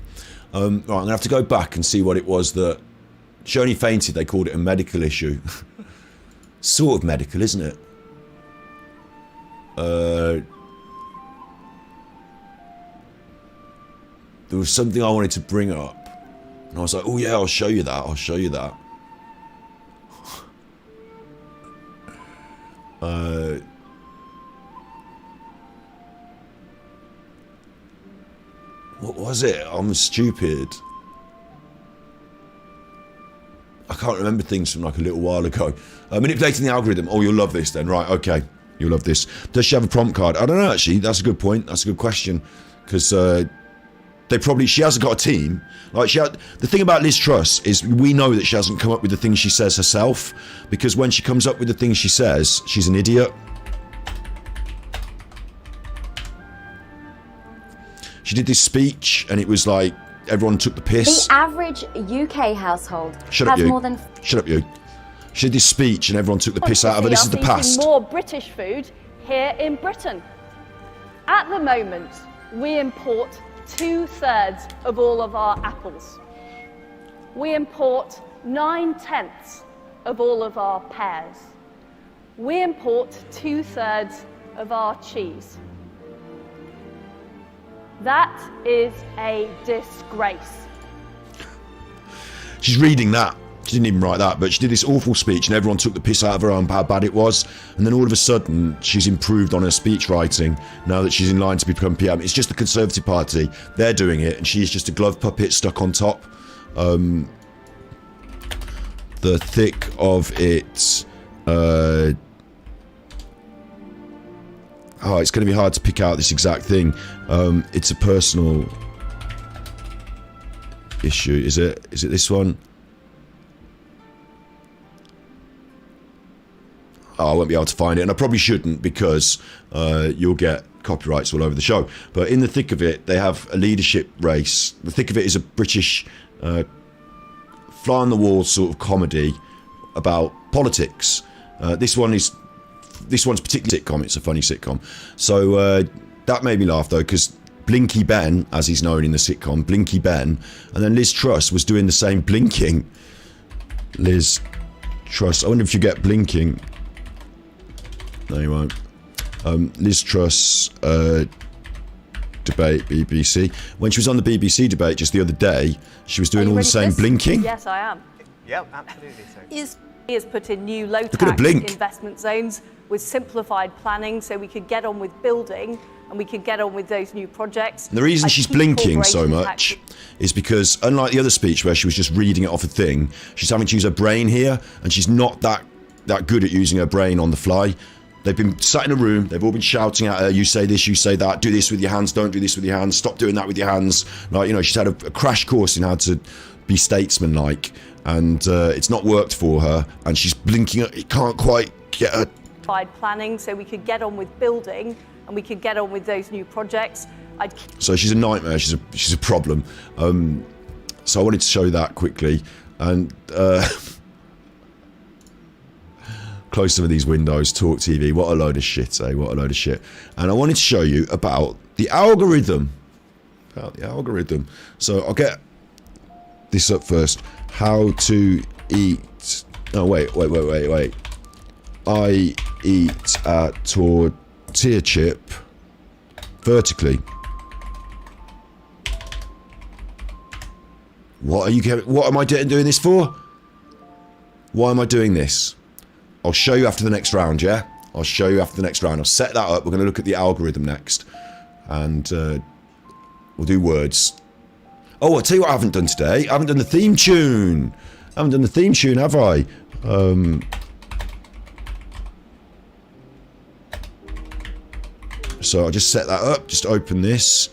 Right, I'm going to have to go back and see what it was that... She only fainted, they called it a medical issue. Sort of medical, isn't it? There was something I wanted to bring up. And I was like, oh yeah, I'll show you that, I'll show you that. What was it? I'm stupid. I can't remember things from like a little while ago. Manipulating the algorithm. Oh, you'll love this then. Right, okay. You'll love this. Does she have a prompt card? I don't know, actually. That's a good point. That's a good question. Because she hasn't got a team. Like the thing about Liz Truss is we know that she hasn't come up with the things she says herself. Because when she comes up with the things she says, she's an idiot. She did this speech and it was like everyone took the piss. The average UK household Shut has up, you. more than... Shut up, you. She did this speech and everyone took the piss out of her. This is the past. More British food here in Britain. At the moment, we import 2/3 of all of our apples. We import 9/10 of all of our pears. We import 2/3 of our cheese. That is a disgrace. She's reading that. She didn't even write that, but she did this awful speech and everyone took the piss out of her on how bad it was. And then all of a sudden, she's improved on her speech writing now that she's in line to become PM. It's just the Conservative Party. They're doing it and she's just a glove puppet stuck on top. The thick of it... Oh, it's going to be hard to pick out this exact thing. It's a personal issue. Is it this one? Oh, I won't be able to find it, and I probably shouldn't because you'll get copyrights all over the show. But in the thick of it, they have a leadership race. The thick of it is a British fly-on-the-wall sort of comedy about politics. This one's particularly sitcom. It's a funny sitcom. So that made me laugh though, because Blinky Ben, as he's known in the sitcom, Blinky Ben, and then Liz Truss was doing the same blinking. Liz Truss. I wonder if you get blinking. No, you won't. Liz Truss debate BBC. When she was on the BBC debate just the other day, she was doing all the same blinking. Yes, I am. Yep, absolutely so. He has put in new at her low-tax blink. investment zones with simplified planning so we could get on with building and we could get on with those new projects. And the reason she's keep blinking so corporations much is because, unlike the other speech where she was just reading it off a thing, she's having to use her brain here, and she's not that good at using her brain on the fly. They've been sat in a room, they've all been shouting at her, you say this, you say that, do this with your hands, don't do this with your hands, stop doing that with your hands. Like, you know, she's had a crash course in how to be statesman-like, and it's not worked for her, and she's blinking, it can't quite get her. Planning so we could get on with building and we could get on with those new projects. So she's a nightmare, she's a problem. So I wanted to show that quickly, and close some of these windows, Talk TV, what a load of shit, eh? What a load of shit. And I wanted to show you about the algorithm. So I'll get this up first. How to eat... Oh, wait. I eat a tortilla chip vertically. What am I doing this for? Why am I doing this? I'll show you after the next round, yeah? I'll show you after the next round. I'll set that up. We're going to look at the algorithm next. And we'll do words. Oh, I'll tell you what I haven't done today. I haven't done the theme tune. I haven't done the theme tune, have I? So I'll just set that up. Just open this.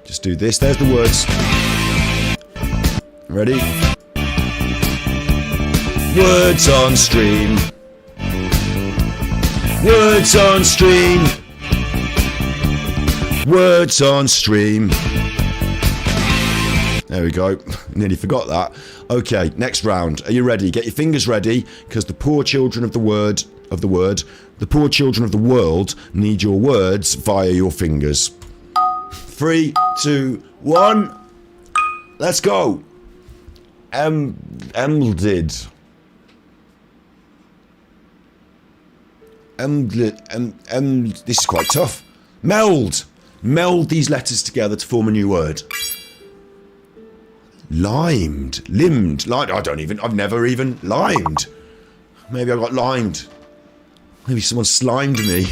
Just do this. There's the words. Ready? Words on stream. Words on stream. Words on stream. There we go. Nearly forgot that. Okay, next round. Are you ready? Get your fingers ready, because the poor children of the the poor children of the world need your words via your fingers. 3, 2, 1. Let's go. This is quite tough. Meld these letters together to form a new word. Limed. I've never even limed. Maybe I got limed. Maybe someone slimed me.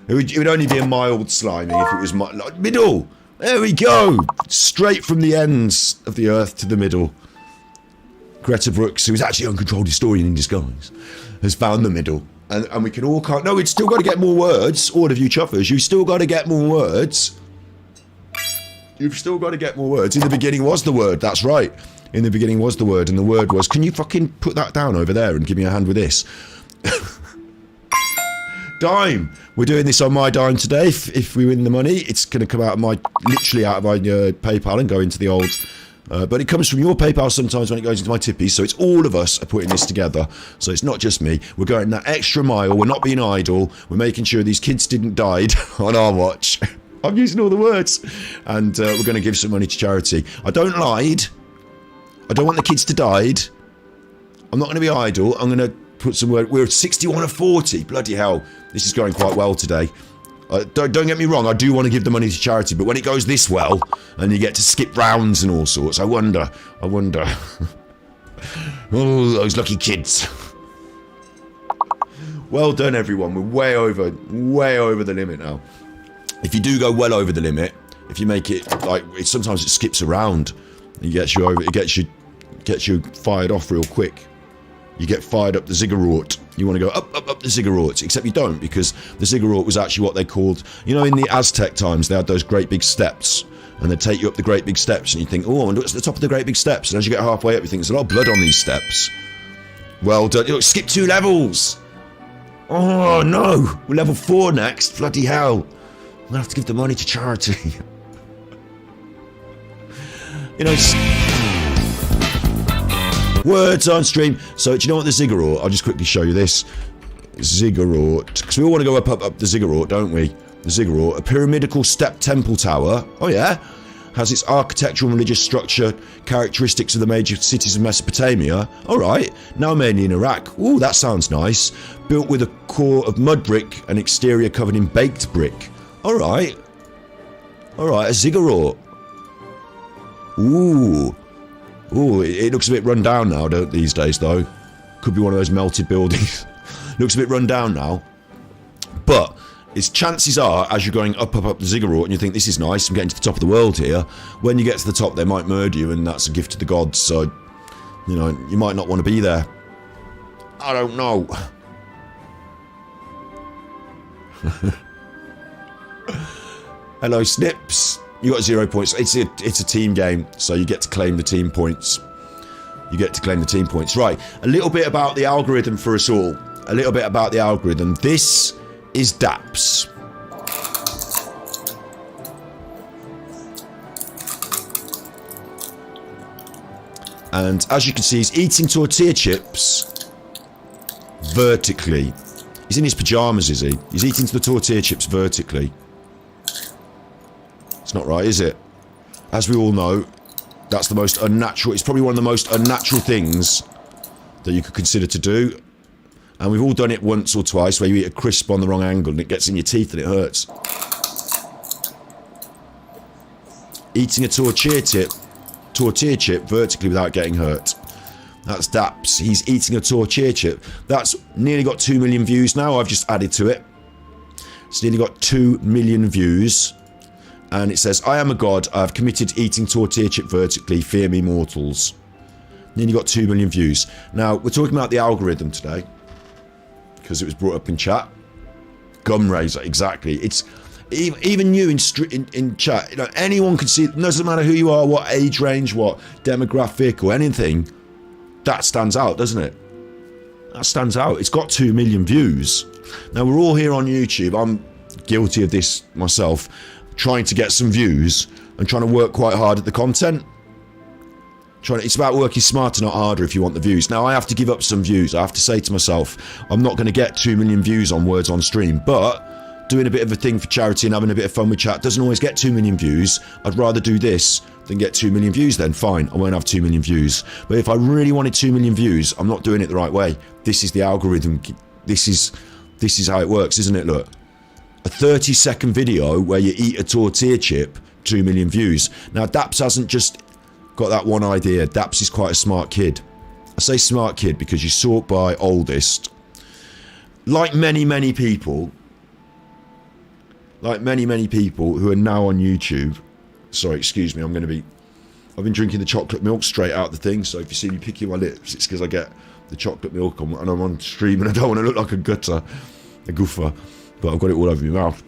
It would only be a mild sliming if it was middle. There we go. Straight from the ends of the earth to the middle. Greta Brooks, who is actually an uncontrolled historian in disguise, has found the middle. And we can all count. No, we've still got to get more words. All of you chuffers, you've still got to get more words. You've still got to get more words. In the beginning was the word. That's right. In the beginning was the word, and the word was... Can you fucking put that down over there and give me a hand with this? Dime. We're doing this on my dime today. If we win the money, it's going to come out of my... Literally out of my PayPal and go into the old... but it comes from your PayPal sometimes when it goes into my tippies, so it's all of us are putting this together. So it's not just me. We're going that extra mile. We're not being idle. We're making sure these kids didn't die on our watch. I'm using all the words. And we're going to give some money to charity. I don't lied. I don't want the kids to die. I'm not going to be idle. I'm going to put some word. We're at 61 of 40. Bloody hell. This is going quite well today. Don't get me wrong, I do want to give the money to charity, but when it goes this well, and you get to skip rounds and all sorts, I wonder. Oh, those lucky kids. Well done, everyone. We're way over the limit now. If you do go well over the limit, if you make it, like, sometimes it skips around. It gets you fired off real quick. You get fired up the ziggurat. You want to go up the ziggurat, except you don't, because the ziggurat was actually what they called, you know, in the Aztec times, they had those great big steps, and they'd take you up the great big steps, and you think, oh, and what's at the top of the great big steps? And as you get halfway up, you think, there's a lot of blood on these steps. Well done. Look, skip 2 levels. Oh, no. We're level 4 next. Bloody hell. I'm going to have to give the money to charity. You know, words on stream. So, do you know what the ziggurat? I'll just quickly show you this. Ziggurat. Because we all want to go up the ziggurat, don't we? The ziggurat. A pyramidical step temple tower. Oh, yeah. Has its architectural and religious structure characteristics of the major cities of Mesopotamia. All right. Now mainly in Iraq. Ooh, that sounds nice. Built with a core of mud brick and exterior covered in baked brick. All right. All right, a ziggurat. Ooh. Ooh, it looks a bit run down now these days, though. Could be one of those melted buildings. Looks a bit run down now. But its chances are, as you're going up the ziggurat and you think, this is nice, I'm getting to the top of the world here, when you get to the top, they might murder you, and that's a gift to the gods. So, you know, you might not want to be there. I don't know. Hello, Snips. You got 0 points. It's a team game, so you get to claim the team points. You get to claim the team points. Right, a little bit about the algorithm for us all. A little bit about the algorithm. This is Daps. And as you can see, he's eating tortilla chips vertically. He's in his pajamas, is he? He's eating the tortilla chips vertically. It's not right, is it? As we all know, that's the most unnatural. It's probably one of the most unnatural things that you could consider to do. And we've all done it once or twice, where you eat a crisp on the wrong angle and it gets in your teeth and it hurts. Eating a tortilla chip vertically without getting hurt. That's Daps. He's eating a tortilla chip. That's nearly got 2 million views now. I've just added to it. It's nearly got 2 million views. And it says, I am a god. I have committed eating tortilla chip vertically. Fear me, mortals. Nearly got 2 million views. Now, we're talking about the algorithm today, because it was brought up in chat. Gum raiser, exactly. It's even you in chat. You know, anyone can see. It doesn't matter who you are, what age range, what demographic, or anything. That stands out, doesn't it? That stands out. It's got 2 million views. Now, we're all here on YouTube. I'm guilty of this myself. Trying to get some views and trying to work quite hard at the content. It's about working smarter, not harder, if you want the views. Now, I have to give up some views. I have to say to myself, I'm not going to get 2 million views on Words on Stream, but doing a bit of a thing for charity and having a bit of fun with chat doesn't always get 2 million views. I'd rather do this than get 2 million views then. Fine, I won't have 2 million views. But if I really wanted 2 million views, I'm not doing it the right way. This is the algorithm. This is how it works, isn't it? Look. A 30-second video where you eat a tortilla chip, 2 million views. Now, Daps hasn't just got that one idea. Daps is quite a smart kid. I say smart kid because you sort by oldest. Like many people who are now on YouTube. Sorry, excuse me, I've been drinking the chocolate milk straight out the thing, so if you see me picking my lips, it's because I get the chocolate milk on, and I'm on stream and I don't want to look like a goofer. But I've got it all over my mouth.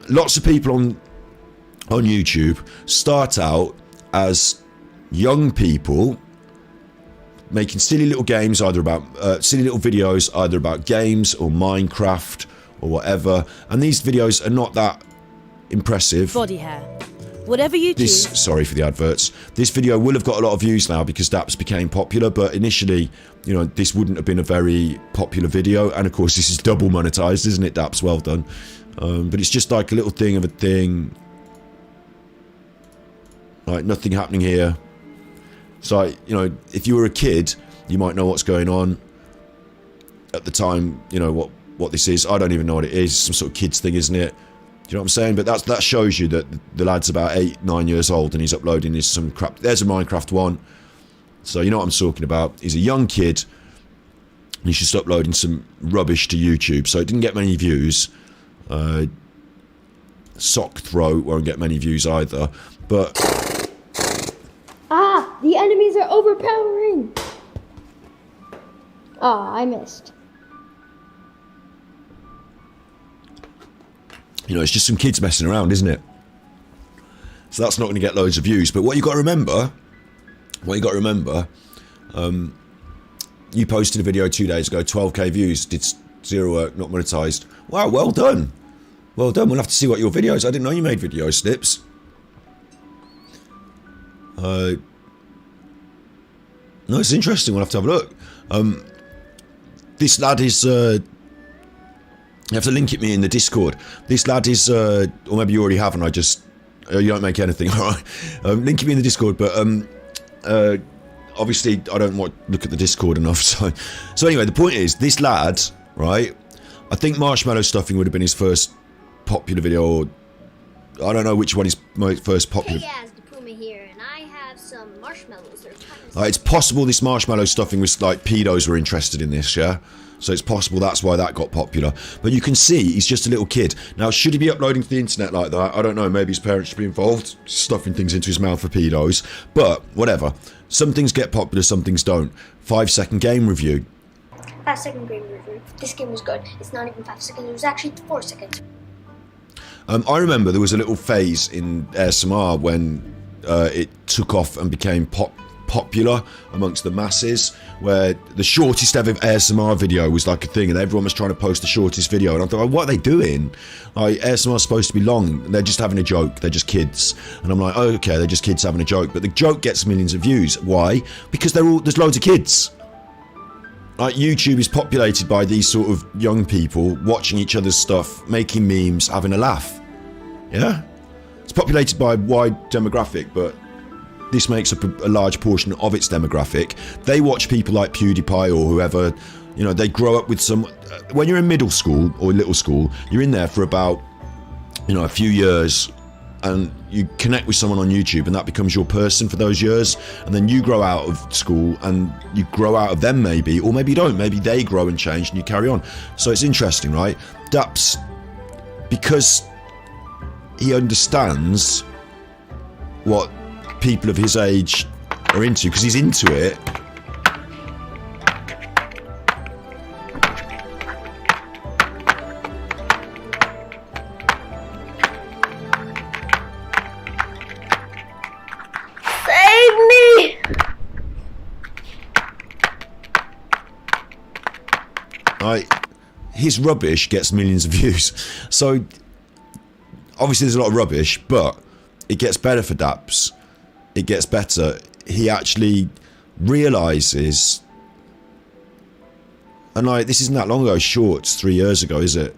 Lots of people on YouTube start out as young people making silly little games, either about silly little videos, either about games or Minecraft or whatever. And these videos are not that impressive. Body hair. Whatever you choose. Sorry for the adverts. This video will have got a lot of views now because Daps became popular, but initially, you know, this wouldn't have been a very popular video. And of course, this is double monetized, isn't it, Daps? Well done. But it's just like a little thing of a thing. Like, nothing happening here. So, you know, if you were a kid, you might know what's going on. At the time, you know, what this is. I don't even know what it is. Some sort of kids thing, isn't it? Do you know what I'm saying? But that shows you that the lad's about 8-9 years old and he's uploading some crap. There's a Minecraft one. So you know what I'm talking about. He's a young kid and he's just uploading some rubbish to YouTube. So it didn't get many views. Sock throw won't get many views either. But... Ah! The enemies are overpowering! Ah, I missed. You know, it's just some kids messing around, isn't it? So that's not going to get loads of views. But what you got to remember, you posted a video 2 days ago, 12k views, did 0 work, not monetized. Wow, well done. Well done. We'll have to see what your videos. I didn't know you made video Snips. No, it's interesting. We'll have to have a look. This lad is... you have to link it me in the Discord. This lad is, or maybe you already have, and you don't make anything, alright? Link it me in the Discord, but obviously I don't look at the Discord enough, so anyway, the point is, this lad, right, I think marshmallow stuffing would have been his first popular video, or I don't know which one his first popular... Hey guys, the Puma here, and I have some marshmallow It's possible this marshmallow stuffing was like pedos were interested in this, yeah? So it's possible that's why that got popular. But you can see he's just a little kid. Now, should he be uploading to the internet like that? I don't know. Maybe his parents should be involved, stuffing things into his mouth for pedos. But whatever. Some things get popular, some things don't. 5-second game review. 5-second game review. This game was good. It's not even 5 seconds. It was actually 4 seconds. I remember there was a little phase in ASMR when it took off and became popular amongst the masses, where the shortest ever ASMR video was like a thing, and everyone was trying to post the shortest video. And I thought, what are they doing? Like, ASMR is supposed to be long, and they're just having a joke. They're just kids. And I'm like, oh, okay, they're just kids having a joke. But the joke gets millions of views. Why? Because there's loads of kids. Like, YouTube is populated by these sort of young people watching each other's stuff, making memes, having a laugh. Yeah? It's populated by a wide demographic, but this makes up a large portion of its demographic. They watch people like PewDiePie or whoever, you know, they grow up with some... When you're in middle school or little school, you're in there for about, you know, a few years, and you connect with someone on YouTube and that becomes your person for those years, and then you grow out of school and you grow out of them maybe, or maybe you don't, maybe they grow and change and you carry on. So it's interesting, right? Daps, because he understands what people of his age are into, because he's into it. Save me! His rubbish gets millions of views. So obviously there's a lot of rubbish, but it gets better for Daps. It gets better. He actually realises, and like, this isn't that long ago, shorts, 3 years ago, is it?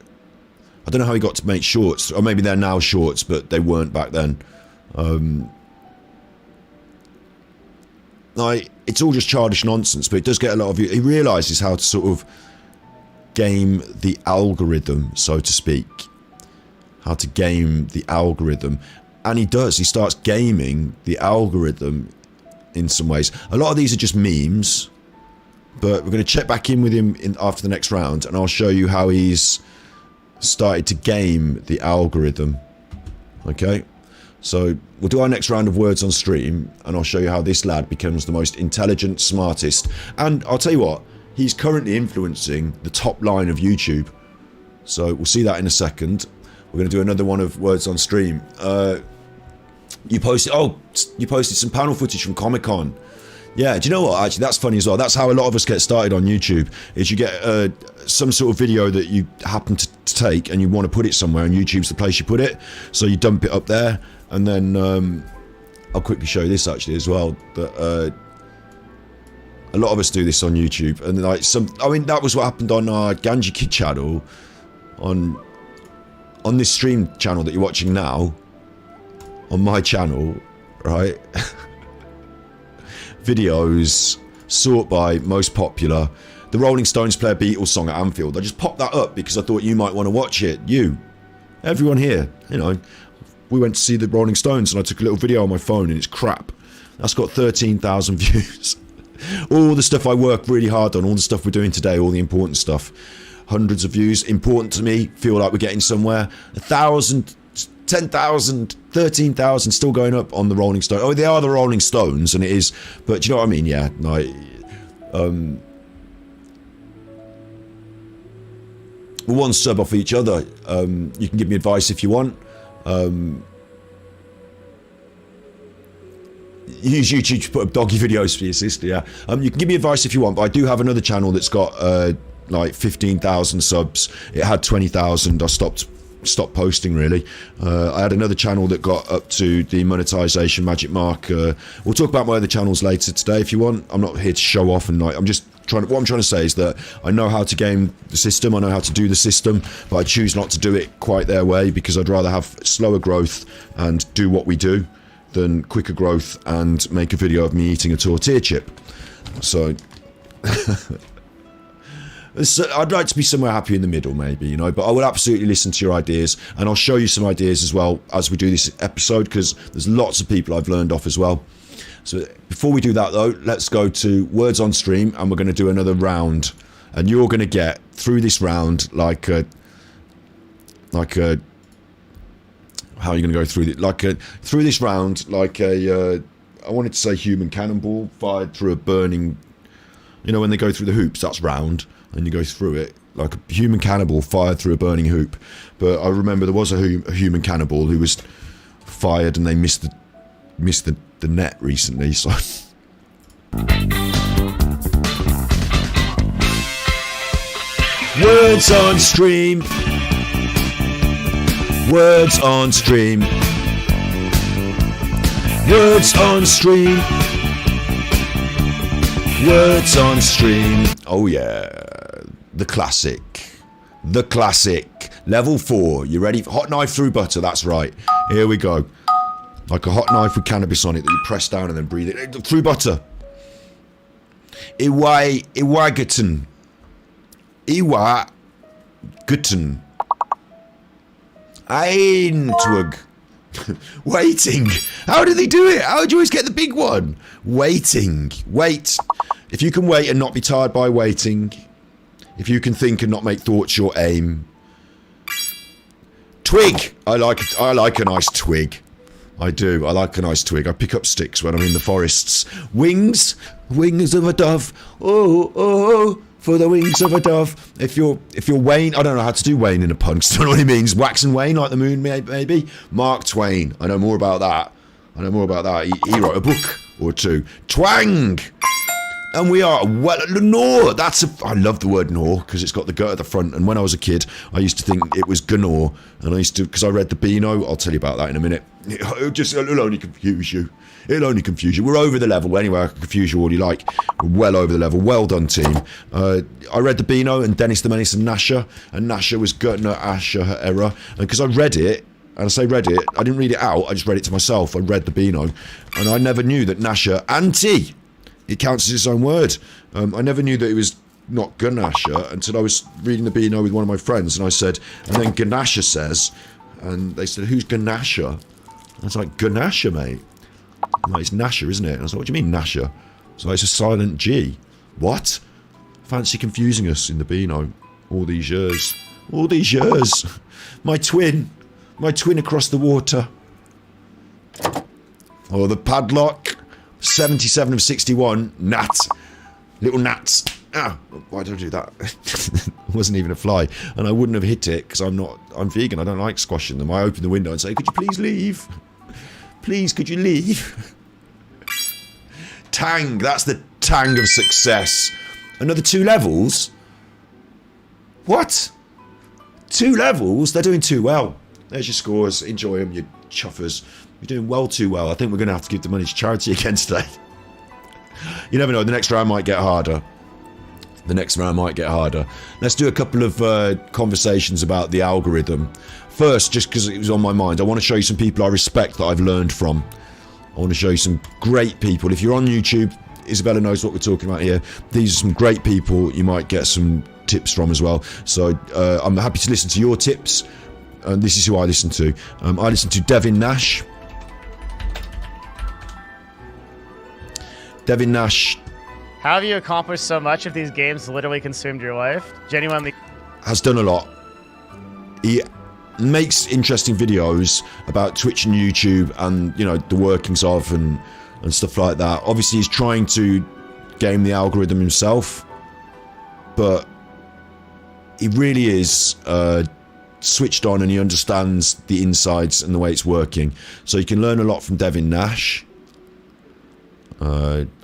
I don't know how he got to make shorts, or maybe they're now shorts, but they weren't back then. Like, it's all just childish nonsense, but it does get a lot of views. He realises how to sort of game the algorithm, so to speak. How to game the algorithm. And he does. He starts gaming the algorithm in some ways. A lot of these are just memes, but we're going to check back in with him after the next round, and I'll show you how he's started to game the algorithm. Okay? So we'll do our next round of words on stream, and I'll show you how this lad becomes the most intelligent, smartest. And I'll tell you what, he's currently influencing the top line of YouTube. So we'll see that in a second. We're going to do another one of words on stream. You posted some panel footage from Comic-Con. Yeah, do you know what? Actually, that's funny as well. That's how a lot of us get started on YouTube. Is you get some sort of video that you happen to take and you want to put it somewhere, and YouTube's the place you put it. So you dump it up there, and then I'll quickly show you this actually as well. That a lot of us do this on YouTube, and like that was what happened on our Ganji Kid channel, on this stream channel that you're watching now, on my channel, right? Videos, sort by most popular. The Rolling Stones play a Beatles song at Anfield. I just popped that up because I thought you might want to watch it. Everyone here, you know, we went to see the Rolling Stones and I took a little video on my phone and it's crap. That's got 13,000 views. All the stuff I work really hard on, all the stuff we're doing today, all the important stuff. Hundreds of views, important to me, feel like we're getting somewhere. 1,000, 10,000, 13,000 still going up on the Rolling Stones. Oh, they are the Rolling Stones, and it is, but do you know what I mean? Yeah, like, we're one sub off each other. You can give me advice if you want. Use YouTube to put up doggy videos for your sister, yeah. You can give me advice if you want, but I do have another channel that's got like 15,000 subs. It had 20,000. I stopped posting really. I had another channel that got up to the monetization magic mark. We'll talk about my other channels later today if you want. I'm not here to show off, and like, what I'm trying to say is that I know how to game the system, I know how to do the system, but I choose not to do it quite their way, because I'd rather have slower growth and do what we do than quicker growth and make a video of me eating a tortilla chip. So I'd like to be somewhere happy in the middle, maybe, you know, but I will absolutely listen to your ideas, and I'll show you some ideas as well as we do this episode, because there's lots of people I've learned off as well. So before we do that though, let's go to words on stream, and we're going to do another round, and you're going to get through this round like a how are you going to go through it? Through this round like a I wanted to say human cannonball fired through a burning, you know, when they go through the hoops, that's round, and you go through it like a human cannonball fired through a burning hoop. But I remember there was a human cannonball who was fired and they missed the net recently, so words on stream. Words on stream. Words on stream. Words on stream. Oh yeah. The classic. The classic. Level 4. You ready? Hot knife through butter. That's right. Here we go. Like a hot knife with cannabis on it that you press down and then breathe it through butter. Iwaguten. Iwaguten. Eintwug. Waiting. How do they do it? How do you always get the big one? Waiting. Wait. If you can wait and not be tired by waiting. If you can think and not make thoughts your aim. Twig. I like a nice twig. I do. I like a nice twig. I pick up sticks when I'm in the forests. Wings. Wings of a dove. Oh, oh, for the wings of a dove. If you're Wayne, I don't know how to do Wayne in a pun. I don't know what he means. Wax and Wayne, like the moon, maybe. Mark Twain. I know more about that. He wrote a book or two. Twang. And we are, well, Gnaw. I love the word gnaw because it's got the gut at the front. And when I was a kid, I used to think it was gnaw. And I used to, because I read the Beano, I'll tell you about that in a minute. It'll only confuse you. We're over the level. Anyway, I can confuse you all you like. We're well over the level. Well done, team. I read the Beano and Dennis the Menace and Nasher. And Nasher was Gutner, Asher, her error. And because I read it, and I say read it, I didn't read it out. I just read it to myself. I read the Beano. And I never knew that Nasher, anti, it counts as its own word. I never knew that it was not Ganasha until I was reading the Beano with one of my friends, and I said, and then Ganasha says, and they said, who's Ganasha? I was like, Ganasha, mate. I'm like, it's Nasha, isn't it? And I was like, what do you mean Nasha? So it's a silent G. What? Fancy confusing us in the Beano all these years. All these years. My twin across the water. Oh, the padlock. 77 of 61. Nat. Little gnats. Ah, why did I do that? It wasn't even a fly. And I wouldn't have hit it because I'm vegan. I don't like squashing them. I open the window and say, could you please leave? Please, could you leave? Tang. That's the tang of success. Another 2 levels? What? 2 levels? They're doing too well. There's your scores. Enjoy them, you chuffers. You're doing well too well. I think we're going to have to give the money to charity again today. You never know. The next round might get harder. Let's do a couple of conversations about the algorithm. First, just because it was on my mind, I want to show you some people I respect that I've learned from. I want to show you some great people. If you're on YouTube, Isabella knows what we're talking about here. These are some great people you might get some tips from as well. So I'm happy to listen to your tips. And this is who I listen to. I listen to Devin Nash. Devin Nash. How have you accomplished so much if these games literally consumed your life? Genuinely. Has done a lot. He makes interesting videos about Twitch and YouTube and, you know, the workings of and stuff like that. Obviously, he's trying to game the algorithm himself, but he really is switched on and he understands the insides and the way it's working. So you can learn a lot from Devin Nash.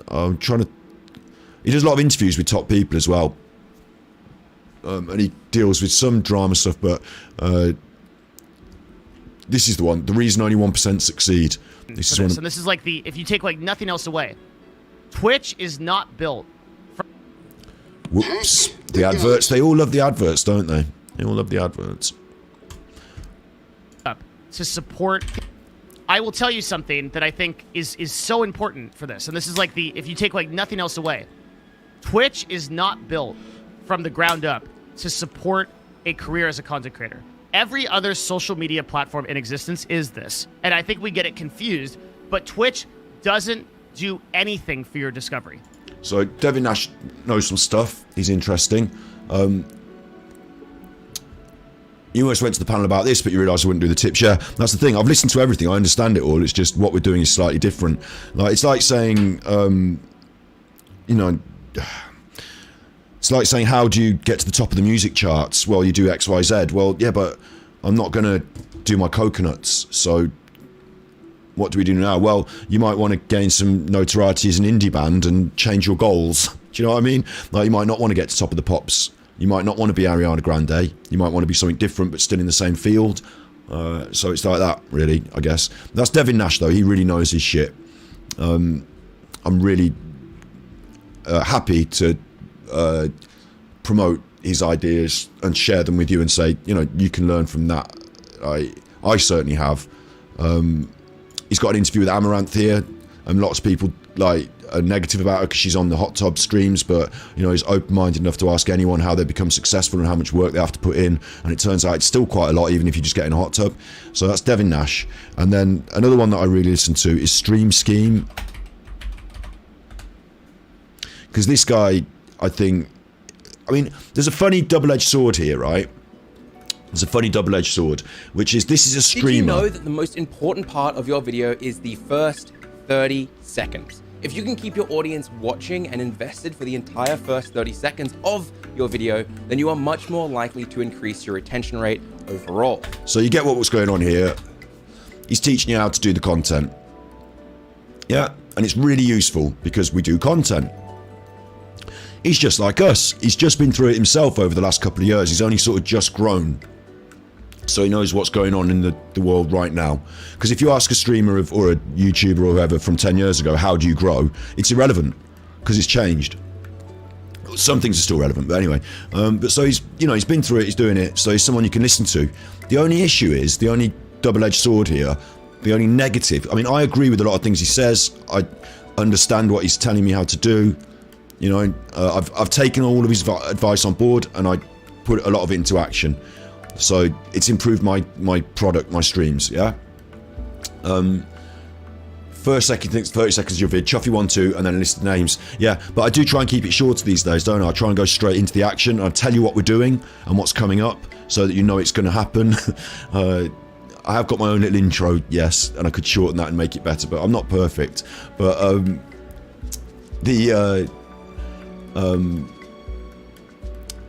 I'm trying to... He does a lot of interviews with top people as well. And he deals with some drama stuff, but this is the one. The reason only 1% succeed. This is one. And this is like the... If you take like nothing else away, Twitch is not built for... Whoops. The adverts. They all love the adverts, don't they? They all love the adverts. To support... I will tell you something that I think is so important for this. And this is like the... If you take like nothing else away, Twitch is not built from the ground up to support a career as a content creator. Every other social media platform in existence is this. And I think we get it confused, but Twitch doesn't do anything for your discovery. So Devin Nash knows some stuff. He's interesting. You almost went to the panel about this, but you realised I wouldn't do the tips. Yeah, that's the thing. I've listened to everything. I understand it all. It's just what we're doing is slightly different. Like it's like saying, you know, it's like saying, how do you get to the top of the music charts? Well, you do X, Y, Z. Well, yeah, but I'm not going to do my coconuts. So what do we do now? Well, you might want to gain some notoriety as an indie band and change your goals. Do you know what I mean? Like you might not want to get to top of the pops. You might not want to be Ariana Grande. You might want to be something different, but still in the same field. So it's like that, really, I guess. That's Devin Nash, though. He really knows his shit. I'm really happy to promote his ideas and share them with you and say, you know, you can learn from that. I certainly have. He's got an interview with Amaranth here, and lots of people are negative about her because she's on the hot tub streams, but you know, he's open-minded enough to ask anyone how they become successful and how much work they have to put in, and it turns out it's still quite a lot, even if you just get in a hot tub. So that's Devin Nash. And then another one that I really listen to is Stream Scheme, because this guy, I mean, there's a funny double-edged sword here, right? There's a funny double-edged sword, which is, this is a streamer. Did you know that the most important part of your video is the first 30 seconds? If you can keep your audience watching and invested for the entire first 30 seconds of your video, then you are much more likely to increase your retention rate overall. So you get what's going on here. He's teaching you how to do the content. Yeah, and it's really useful because we do content. He's just like us. He's just been through it himself over the last couple of years. He's only sort of just grown. So he knows what's going on in the world right now. Because if you ask a streamer or a YouTuber or whoever from 10 years ago, how do you grow? It's irrelevant because it's changed. Some things are still relevant, but anyway. But so he's been through it, he's doing it. So he's someone you can listen to. The only issue is, the only double-edged sword here, the only negative. I mean, I agree with a lot of things he says. I understand what he's telling me how to do. You know, I've taken all of his advice on board and I put a lot of it into action. So it's improved my product, my streams, yeah? First, 30 seconds of your vid, chuff you 1, 2, and then list the names. Yeah, but I do try and keep it short these days, don't I? I try and go straight into the action. I tell you what we're doing and what's coming up so that you know it's going to happen. I have got my own little intro, yes, and I could shorten that and make it better, but I'm not perfect. But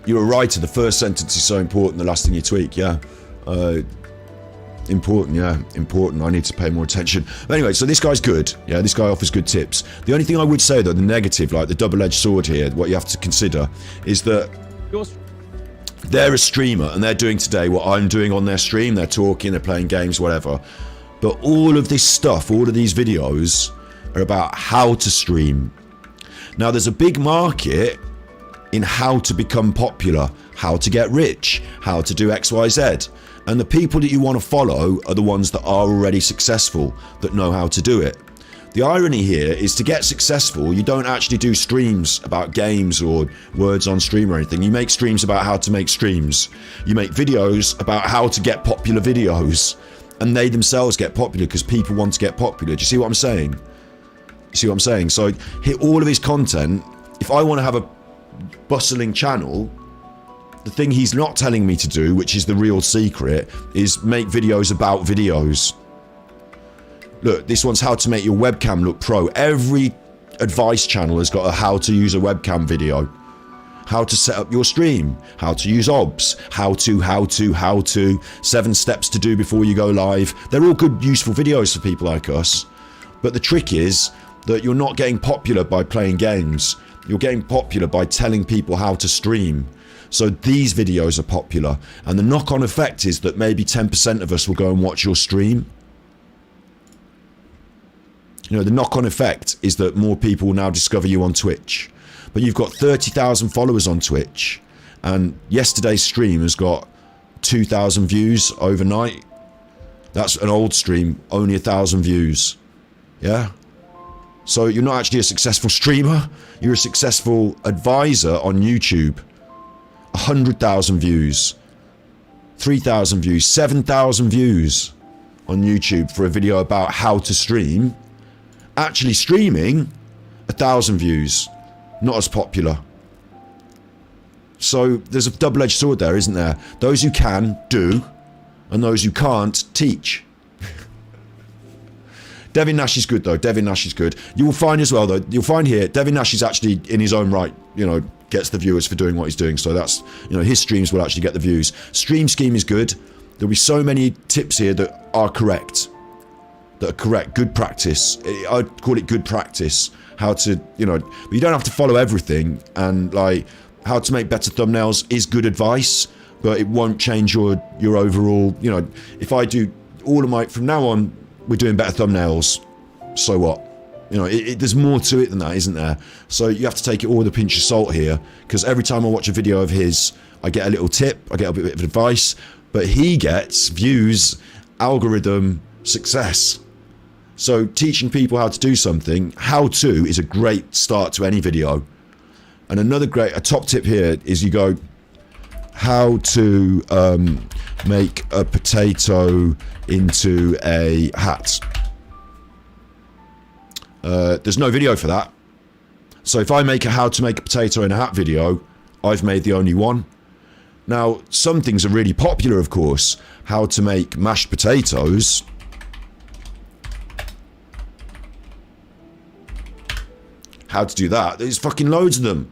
you're a writer. The first sentence is so important. The last thing you tweak, yeah. Important, yeah, important. I need to pay more attention. But anyway, so this guy's good. Yeah, this guy offers good tips. The only thing I would say, though, the negative, like the double-edged sword here, what you have to consider is that they're a streamer and they're doing today what I'm doing on their stream. They're talking, they're playing games, whatever. But all of this stuff, all of these videos are about how to stream. Now, there's a big market in how to become popular, how to get rich, how to do X, Y, Z. And the people that you want to follow are the ones that are already successful, that know how to do it. The irony here is, to get successful, you don't actually do streams about games or words on stream or anything. You make streams about how to make streams. You make videos about how to get popular videos. And they themselves get popular because people want to get popular. Do you see what I'm saying? You see what I'm saying? So hit all of his content. If I want to have a bustling channel, the thing he's not telling me to do, which is the real secret, is make videos about videos. Look, this one's how to make your webcam look pro. Every advice channel has got a how to use a webcam video. How to set up your stream, how to use OBS, how to, 7 steps to do before you go live. They're all good, useful videos for people like us. But the trick is that you're not getting popular by playing games. You're getting popular by telling people how to stream. So these videos are popular, and the knock-on effect is that maybe 10% of us will go and watch your stream. You know, the knock-on effect is that more people will now discover you on Twitch. But you've got 30,000 followers on Twitch, and yesterday's stream has got 2,000 views overnight. That's an old stream, only 1,000 views. Yeah? So you're not actually a successful streamer, you're a successful advisor on YouTube. 100,000 views, 3,000 views, 7,000 views on YouTube for a video about how to stream, Actually streaming, 1,000 views, not as popular. So there's a double-edged sword there, isn't there? Those who can, do, and those who can't, teach. Devin Nash is good, though. Devin Nash is good. You will find as well, though, you'll find here, Devin Nash is actually, in his own right, you know, gets the viewers for doing what he's doing. So that's, you know, his streams will actually get the views. Stream scheme is good. There'll be so many tips here that are correct. That are correct. Good practice. I'd call it good practice. How to, you know, but you don't have to follow everything. And, like, how to make better thumbnails is good advice, but it won't change your overall, you know, if I do all of my, from now on, we're doing better thumbnails, so what? You know, there's more to it than that, isn't there? So you have to take it all with a pinch of salt here, because every time I watch a video of his, I get a little tip, I get a bit of advice, but he gets views, algorithm, success. So teaching people how to do something, how to is a great start to any video. And a top tip here is you go, how to make a potato into a hat. There's no video for that. So if I make a how to make a potato in a hat video, I've made the only one. Now, some things are really popular, of course. How to make mashed potatoes. How to do that. There's fucking loads of them.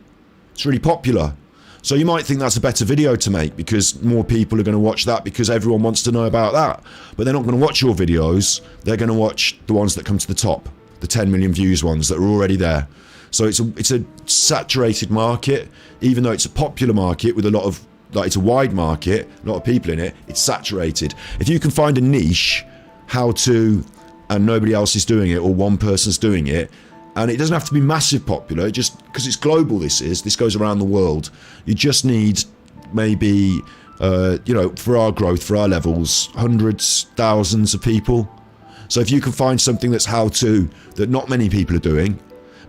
It's really popular. So you might think that's a better video to make because more people are going to watch that because everyone wants to know about that. But they're not going to watch your videos. They're going to watch the ones that come to the top. The 10 million views ones that are already there. So it's a saturated market. Even though it's a popular market with a lot of, like, it's a wide market, a lot of people in it, it's saturated. If you can find a niche, how to, and nobody else is doing it, or one person's doing it, and it doesn't have to be massive popular, just because it's global, this goes around the world. You just need maybe, you know, for our growth, for our levels, hundreds, thousands of people. So if you can find something that's how to, that not many people are doing,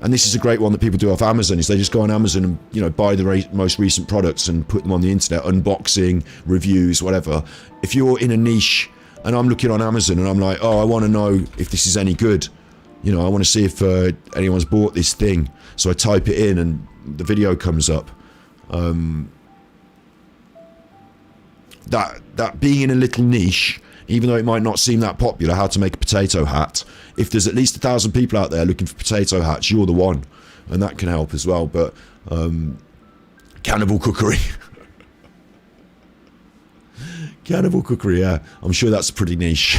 and this is a great one that people do off Amazon, is they just go on Amazon and, you know, buy the most recent products and put them on the internet, unboxing, reviews, whatever. If you're in a niche, and I'm looking on Amazon and I'm like, oh, I want to know if this is any good. You know, I want to see if anyone's bought this thing. So I type it in and the video comes up. That being in a little niche, even though it might not seem that popular, how to make a potato hat. If there's at least 1,000 people out there looking for potato hats, you're the one. And that can help as well. But cannibal cookery. Cannibal cookery, yeah. I'm sure that's pretty niche.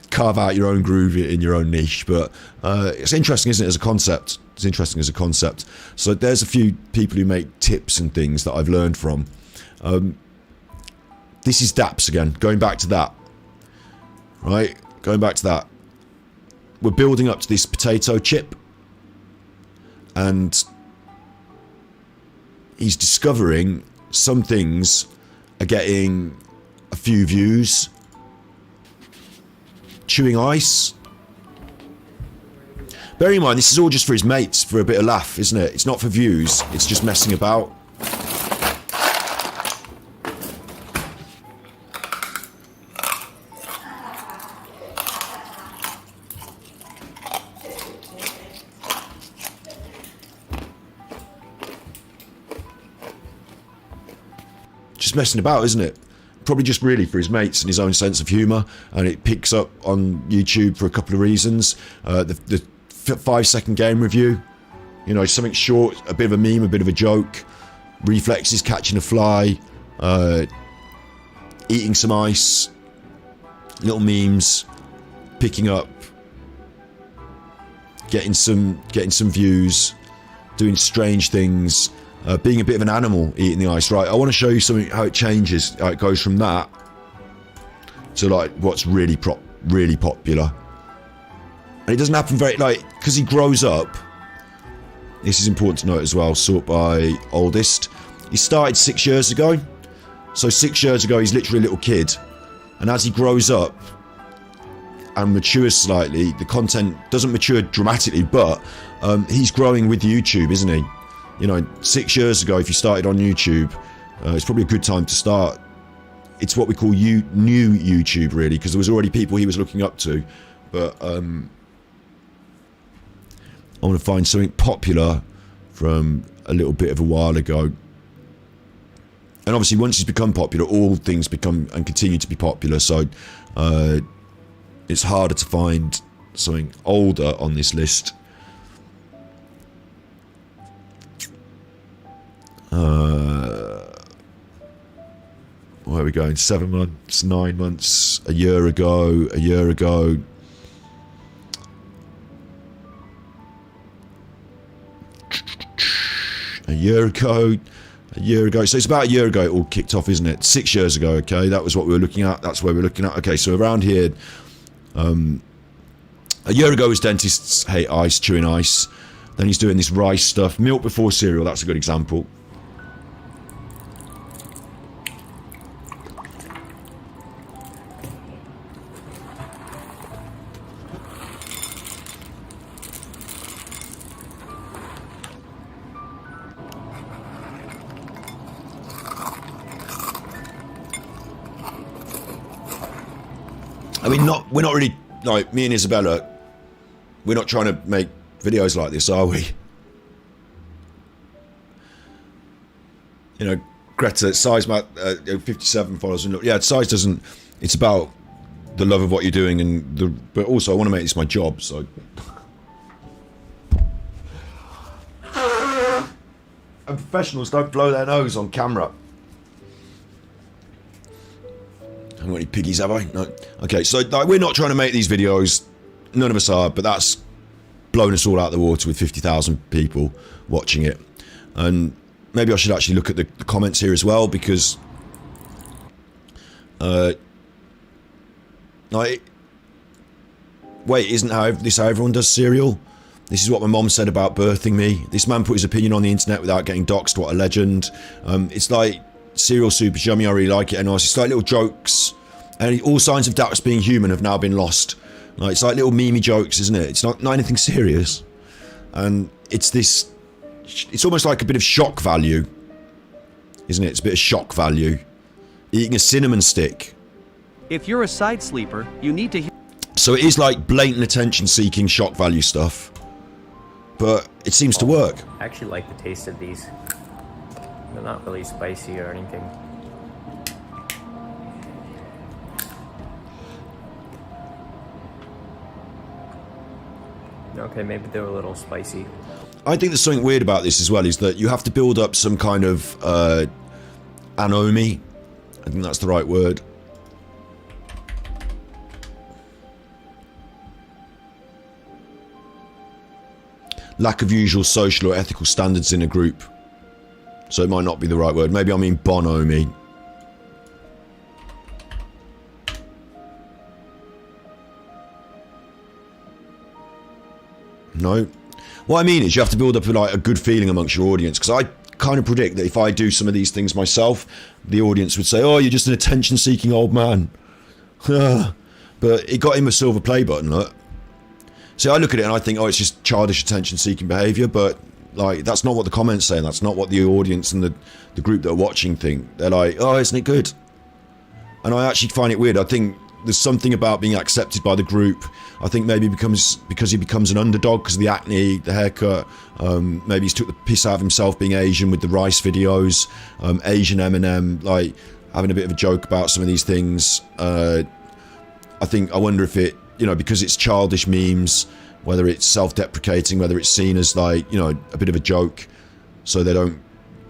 Carve out your own groove in your own niche, but it's interesting, isn't it, as a concept? It's interesting as a concept. So there's a few people who make tips and things that I've learned from. This is DAPS again, going back to that. Right? Going back to that. We're building up to this potato chip, and he's discovering some things are getting a few views. Chewing ice. Bearing in mind, this is all just for his mates, for a bit of laugh, isn't it? It's not for views, it's just messing about. Just messing about, isn't it? Probably just really for his mates and his own sense of humour, and it picks up on YouTube for a couple of reasons. The 5-second game review, you know, something short, a bit of a meme, a bit of a joke, reflexes, catching a fly, eating some ice, little memes, picking up, getting some views, doing strange things. Being a bit of an animal eating the ice, right? I want to show you something, how it changes, how it goes from that to like what's really popular. And it doesn't happen very, like, because he grows up. This is important to note as well, sort by oldest. He started 6 years ago. So 6 years ago, he's literally a little kid. And as he grows up and matures slightly, the content doesn't mature dramatically, but he's growing with YouTube, isn't he? You know, 6 years ago, if you started on YouTube, it's probably a good time to start. It's what we call new YouTube, really, because there was already people he was looking up to. But I want to find something popular from a little bit of a while ago. And obviously, once he's become popular, all things become and continue to be popular. So it's harder to find something older on this list. Where are we going? 7 months, 9 months, a year ago, a year ago. A year ago. So it's about a year ago it all kicked off, isn't it? 6 years ago, okay? That was what we were looking at. That's where we're looking at. Okay, so around here, a year ago his dentists hate ice, chewing ice. Then he's doing this rice stuff. Milk before cereal, that's a good example. I mean, we're not really, like, me and Isabella, we're not trying to make videos like this, are we? You know, Greta, size 57 followers, and yeah, size doesn't, it's about the love of what you're doing, and but also I want to make this my job, so. And professionals don't blow their nose on camera. I haven't got any piggies, have I? No. Okay, so like, we're not trying to make these videos. None of us are, but that's blown us all out of the water with 50,000 people watching it. And maybe I should actually look at the comments here as well, because like, wait, isn't this how everyone does cereal? This is what my mom said about birthing me. This man put his opinion on the internet without getting doxxed. What a legend. It's like, cereal soup is yummy, I really like it, and it's like little jokes, and all signs of Dax being human have now been lost. Like, it's like little memey jokes, isn't it? It's not anything serious, and it's almost like a bit of shock value, isn't it? It's a bit of shock value. Eating a cinnamon stick. If you're a side sleeper, you need to. So it is like blatant attention-seeking shock value stuff, but it seems to work. I actually like the taste of these. They're not really spicy or anything. Okay, maybe they're a little spicy. I think there's something weird about this as well, is that you have to build up some kind of anomie. I think that's the right word. Lack of usual social or ethical standards in a group. So it might not be the right word. Maybe I mean bonhomie. No. What I mean is you have to build up like a good feeling amongst your audience, because I kind of predict that if I do some of these things myself, the audience would say, oh, you're just an attention-seeking old man. But it got him a silver play button, look. See, I look at it and I think, oh, it's just childish attention-seeking behaviour, but like, that's not what the comments say, and that's not what the audience and the group that are watching think. They're like, oh, isn't it good? And I actually find it weird. I think there's something about being accepted by the group. I think maybe because he becomes an underdog because of the acne, the haircut. Maybe he's took the piss out of himself being Asian with the rice videos. Asian Eminem, like, having a bit of a joke about some of these things. I wonder if it, you know, because it's childish memes, whether it's self-deprecating, whether it's seen as like, you know, a bit of a joke, so they don't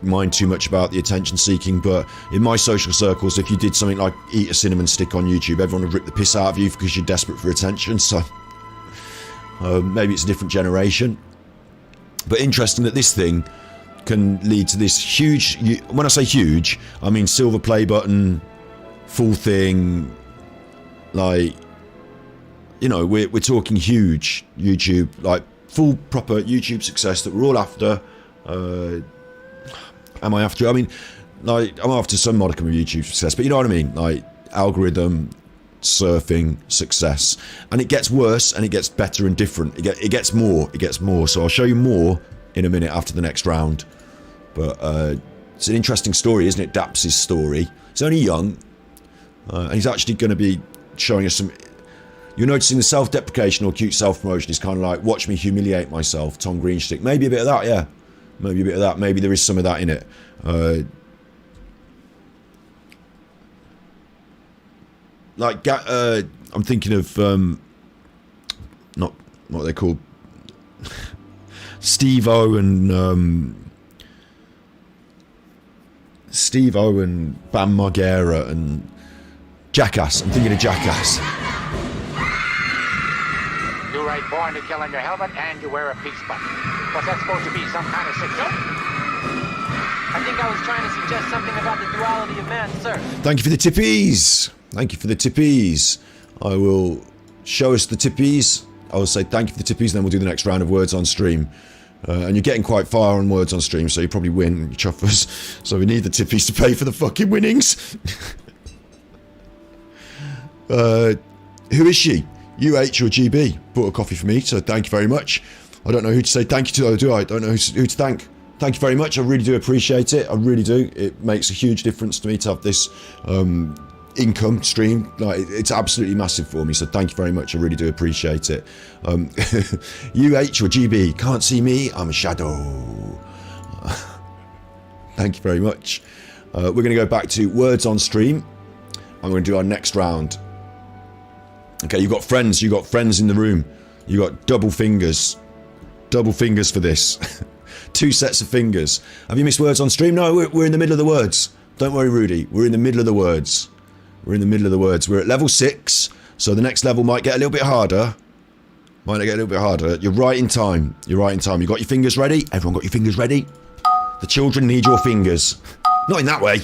mind too much about the attention seeking. But in my social circles, if you did something like eat a cinnamon stick on YouTube, everyone would rip the piss out of you because you're desperate for attention. So maybe it's a different generation. But interesting that this thing can lead to this huge, when I say huge, I mean silver play button, full thing, like, you know, we're talking huge YouTube, like full proper YouTube success that we're all after. Am I after? I mean, like, I'm after some modicum of YouTube success, but you know what I mean? Like, algorithm, surfing, success. And it gets worse and it gets better and different. It gets more. So I'll show you more in a minute after the next round. But it's an interesting story, isn't it? Daps' story. He's only young. And he's actually going to be showing us some You're noticing the self-deprecation or cute self-promotion is kind of like, watch me humiliate myself, Tom Greenstick. Maybe a bit of that, yeah. Maybe a bit of that. Maybe there is some of that in it. I'm thinking of, not what they're called, Steve-O and Bam Margera and Jackass. I'm thinking of Jackass. You write born to kill on your helmet and you wear a peace button. What's that supposed to be, some kind of sick joke? I think I was trying to suggest something about the duality of man, sir. Thank you for the tippies. Thank you for the tippies. I will show us the tippies. I will say thank you for the tippies, then we'll do the next round of words on stream. And you're getting quite far on words on stream, so you probably win, you chuffers. So we need the tippies to pay for the fucking winnings. Who is she? UH or GB? Bought a coffee for me, so thank you very much. I don't know who to say thank you to, though, do I? I don't know who to thank. Thank you very much. I really do appreciate it. I really do. It makes a huge difference to me to have this income stream. Like, it's absolutely massive for me, so thank you very much. I really do appreciate it. UH or GB? Can't see me? I'm a shadow. Thank you very much. We're going to go back to words on stream. I'm going to do our next round. Okay, you got friends. You got friends in the room. You got double fingers. Double fingers for this. 2 sets of fingers. Have you missed words on stream? No, we're in the middle of the words. Don't worry, Rudy. We're in the middle of the words. We're in the middle of the words. We're at level 6, so the next level might get a little bit harder. Might get a little bit harder. You're right in time. You're right in time. You got your fingers ready? Everyone got your fingers ready? The children need your fingers. Not in that way.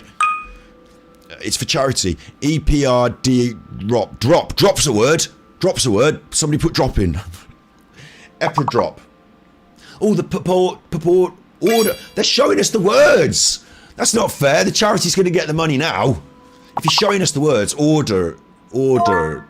It's for charity. EPRD drop. Drop's a word. Drop's a word. Somebody put drop in. Epidrop. Oh, the purport order. They're showing us the words. That's not fair. The charity's going to get the money now. If you're showing us the words, order,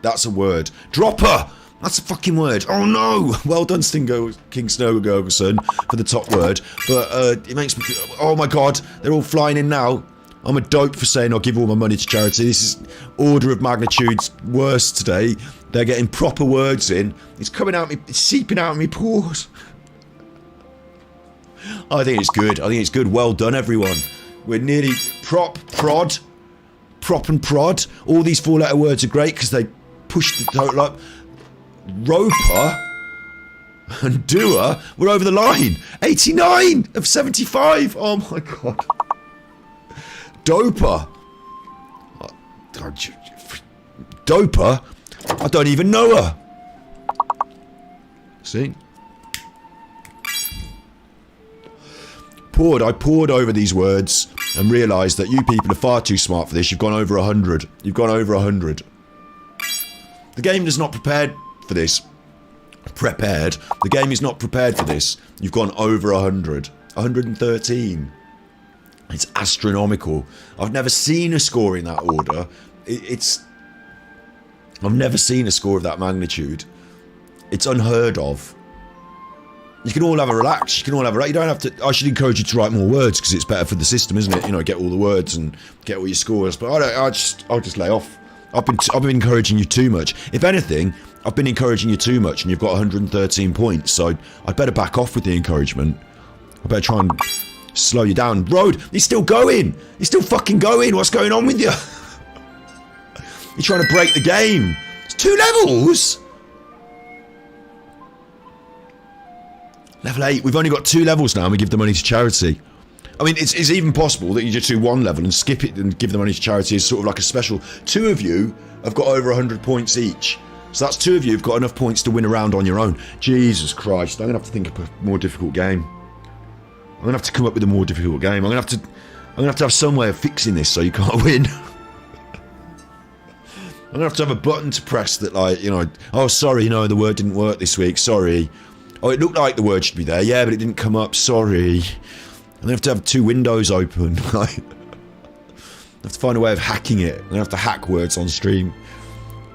that's a word. Dropper, that's a fucking word. Oh no! Well done, King Snowgerson, for the top word. But it makes me feel, oh my god, they're all flying in now. I'm a dope for saying I'll give all my money to charity. This is order of magnitudes worse today. They're getting proper words in. It's coming out me, it's seeping out of me pores. I think it's good. I think it's good. Well done, everyone. We're nearly prop and prod. All these 4-letter words are great because they push the total up. Roper and doer, we're over the line. 89 of 75. Oh my god. Doper. Doper? I don't even know her. See? I poured over these words and realised that you people are far too smart for this. You've gone over 100. You've gone over 100. The game is not prepared for this. Prepared. The game is not prepared for this. You've gone over 100. 113. It's astronomical. I've never seen a score in that order. I've never seen a score of that magnitude. It's unheard of. You can all have a relax. You can all have a. You don't have to. I should encourage you to write more words because it's better for the system, isn't it? You know, get all the words and get all your scores. But I'll just lay off. I've been encouraging you too much. If anything, I've been encouraging you too much, and you've got 113 points. So I'd better back off with the encouragement. I better try and slow you down. Road, he's still going. He's still fucking going. What's going on with you? You're trying to break the game. It's 2 levels. Level 8. We've only got 2 levels now and we give the money to charity. I mean, it's even possible that you just do 1 level and skip it and give the money to charity as sort of like a special. 2 of you have got over 100 points each. So that's 2 of you who've got enough points to win a round on your own. Jesus Christ. I'm going to have to think of a more difficult game. I'm going to have to come up with a more difficult game. I'm going to have to have some way of fixing this so you can't win. I'm going to have a button to press that, like, you know, oh, sorry, you know, the word didn't work this week. Sorry. Oh, it looked like the word should be there. Yeah, but it didn't come up. Sorry. I'm going to have 2 windows open. I have to find a way of hacking it. I'm going to have to hack words on stream.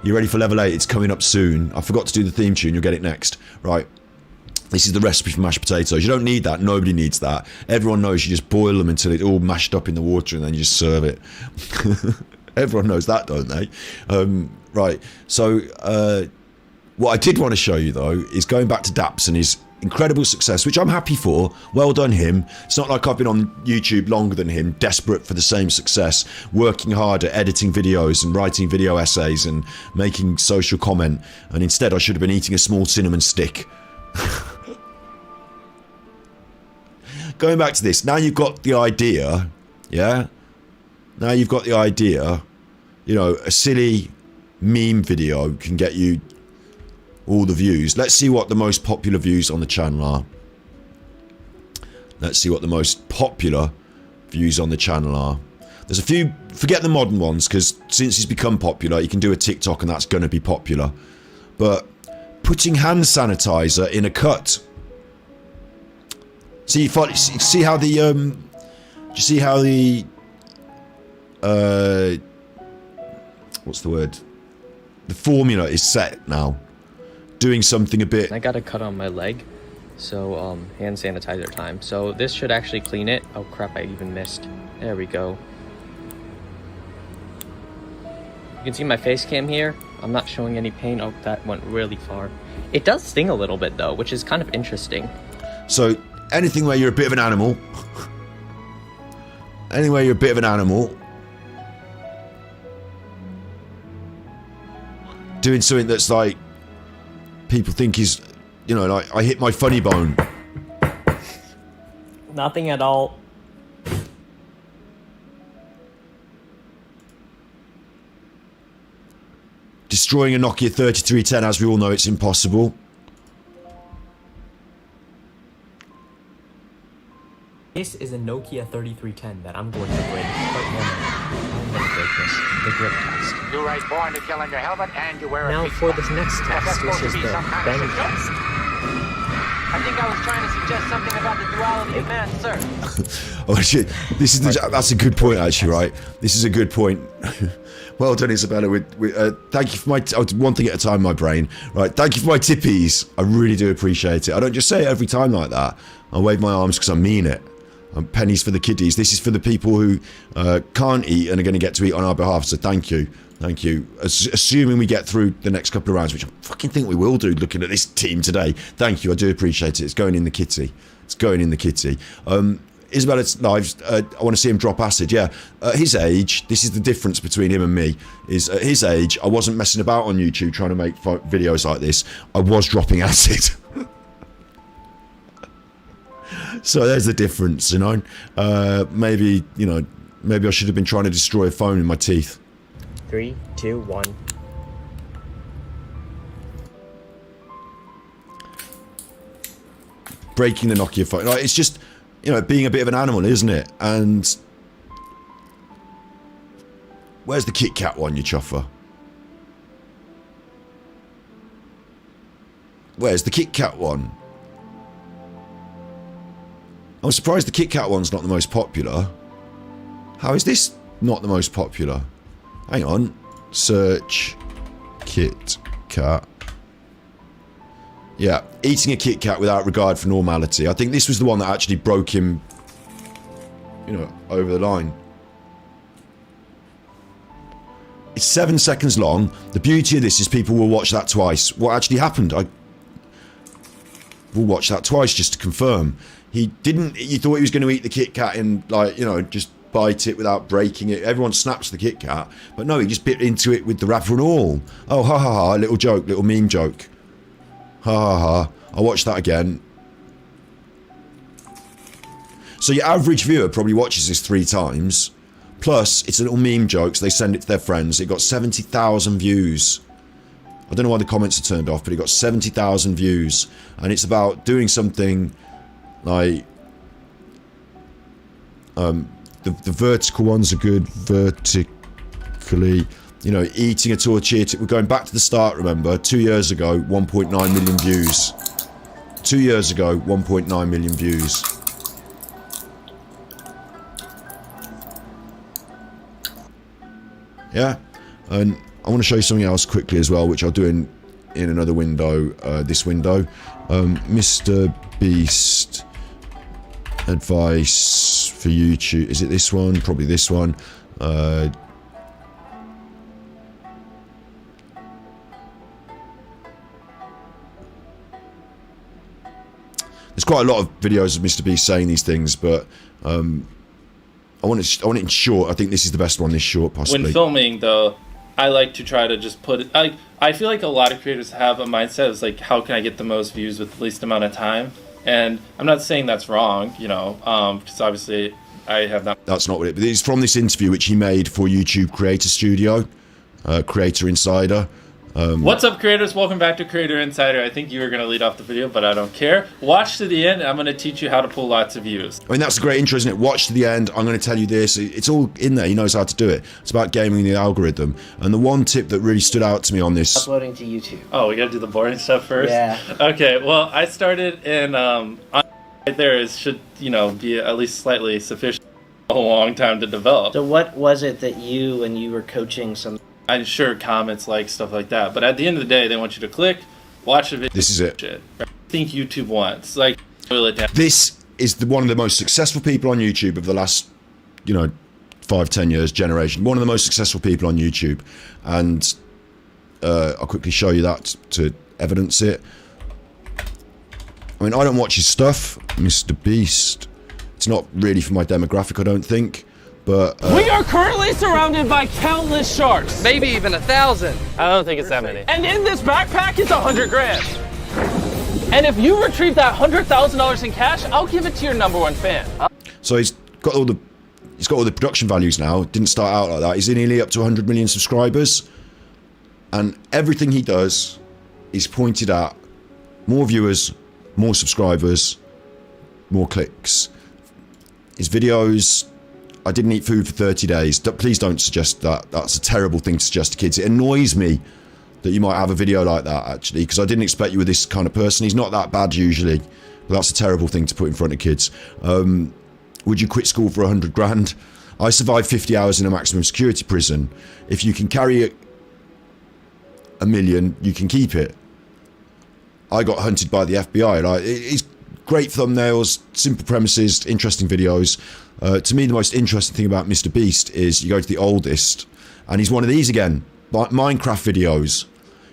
You ready for level 8? It's coming up soon. I forgot to do the theme tune. You'll get it next. Right. This is the recipe for mashed potatoes. You don't need that. Nobody needs that. Everyone knows you just boil them until it's all mashed up in the water and then you just serve it. Everyone knows that, don't they? Right. So, What I did want to show you, though, is going back to Daps and his incredible success, which I'm happy for. Well done, him. It's not like I've been on YouTube longer than him, desperate for the same success, working harder, editing videos and writing video essays and making social comment. And instead, I should have been eating a small cinnamon stick. Going back to this, now you've got the idea, yeah? Now you've got the idea, you know, a silly meme video can get you all the views. Let's see what the most popular views on the channel are. Let's see what the most popular views on the channel are. There's a few, forget the modern ones, because since he's become popular, you can do a TikTok and that's going to be popular. But putting hand sanitizer in a cut. See how the do you see how the what's the word? The formula is set now. Doing something a bit. I got a cut on my leg, so hand sanitizer time. So this should actually clean it. Oh crap! I even missed. There we go. You can see my face cam here. I'm not showing any pain. Oh, that went really far. It does sting a little bit though, which is kind of interesting. So anything where you're a bit of an animal. Anywhere you're a bit of an animal. Doing something that's like people think is, you know, like I hit my funny bone. Nothing at all. Destroying a Nokia 3310, as we all know, it's impossible. This is a Nokia 3310 that I'm going to break. I'm going to break this. The grip test. You're right, born to kill on your helmet, and you wear a Now peach for button. this next test, which is the bend test. I think I was trying to suggest something about the duality of man, sir. Oh shit! This is that's a good point, actually. Right, this is a good point. Well done, Isabella. Thank you for my one thing at a time, my brain. Right, thank you for my tippies. I really do appreciate it. I don't just say it every time like that. I wave my arms because I mean it. Pennies for the kiddies. This is for the people who can't eat and are going to get to eat on our behalf. So thank you. Thank you. Assuming we get through the next couple of rounds, which I fucking think we will do looking at this team today. Thank you. I do appreciate it. It's going in the kitty. It's going in the kitty. Isabella's lives, I want to see him drop acid. Yeah. At his age, this is the difference between him and me, is at his age, I wasn't messing about on YouTube trying to make videos like this. I was dropping acid. So there's the difference, you know. Maybe I should have been trying to destroy a phone in my teeth. 3, 2, 1. Breaking the Nokia phone. Like, it's just, you know, being a bit of an animal, isn't it? And where's the Kit Kat one, you chuffer? Where's the Kit Kat one? I'm surprised the Kit Kat one's not the most popular. How is this not the most popular? Hang on. Search Kit Kat. Yeah, eating a Kit Kat without regard for normality. I think this was the one that actually broke him, you know, over the line. It's 7 seconds long. The beauty of this is people will watch that twice. What actually happened? I will watch that twice just to confirm. He didn't. You thought he was going to eat the Kit Kat and, like, you know, just bite it without breaking it. Everyone snaps the Kit Kat, but no, he just bit into it with the wrapper and all. Oh, ha ha ha! Little joke, little meme joke. Ha ha ha! I'll watch that again. So your average viewer probably watches this 3 times. Plus, it's a little meme joke, so they send it to their friends. It got 70,000 views. I don't know why the comments are turned off, but it got 70,000 views, and it's about doing something. Like, the vertical ones are good, vertically, you know, eating a tortilla. We're going back to the start, remember, 2 years ago, 1.9 million views. 2 years ago, 1.9 million views. Yeah, and I want to show you something else quickly as well, which I'll do in another window, this window. Mr. Beast advice for YouTube. Is it this one? Probably this one. There's quite a lot of videos of Mr. Beast saying these things, but I want it in short. I think this is the best one, this short, possibly. When filming, though, I like to try to just put it... I feel like a lot of creators have a mindset of like, how can I get the most views with the least amount of time? And I'm not saying that's wrong, you know, because obviously I have not... That's not what it... It's from this interview which he made for YouTube Creator Studio, Creator Insider. What's up, creators? Welcome back to Creator Insider. I think you were going to lead off the video, but I don't care. Watch to the end, and I'm going to teach you how to pull lots of views. I mean, that's a great intro, isn't it? Watch to the end. I'm going to tell you this. It's all in there. He knows how to do it. It's about gaming the algorithm. And the one tip that really stood out to me on this... Uploading to YouTube. Oh, we got to do the boring stuff first? Yeah. Okay, well, I started in... right there is, should, you know, be at least slightly sufficient. A long time to develop. So what was it that you, when you were coaching some... I'm sure comments, like, stuff like that. But at the end of the day, they want you to click, watch the video. This is it. Shit. I think YouTube wants. Like, this is one of the most successful people on YouTube of the last, 5-10 years, generation. One of the most successful people on YouTube. And I'll quickly show you that to evidence it. I mean, I don't watch his stuff, Mr. Beast. It's not really for my demographic, I don't think. But we are currently surrounded by countless sharks. Maybe even 1,000. I don't think it's that many. And in this backpack is 100 grand. And if you retrieve that $100,000 in cash, I'll give it to your #1 fan. So he's got all the production values now. Didn't start out like that. He's nearly up to 100 million subscribers, and everything he does is pointed at more viewers, more subscribers, more clicks. His videos. I didn't eat food for 30 days. Please don't suggest that. That's a terrible thing to suggest to kids. It annoys me that you might have a video like that, actually, because I didn't expect you were this kind of person. He's not that bad usually, but that's a terrible thing to put in front of kids. Would you quit school for 100 grand? I survived 50 hours in a maximum security prison. If you can carry a million, you can keep it. I got hunted by the FBI. Like, it's great thumbnails, simple premises, interesting videos. To me, the most interesting thing about Mr. Beast is you go to the oldest, and he's one of these again, Minecraft videos.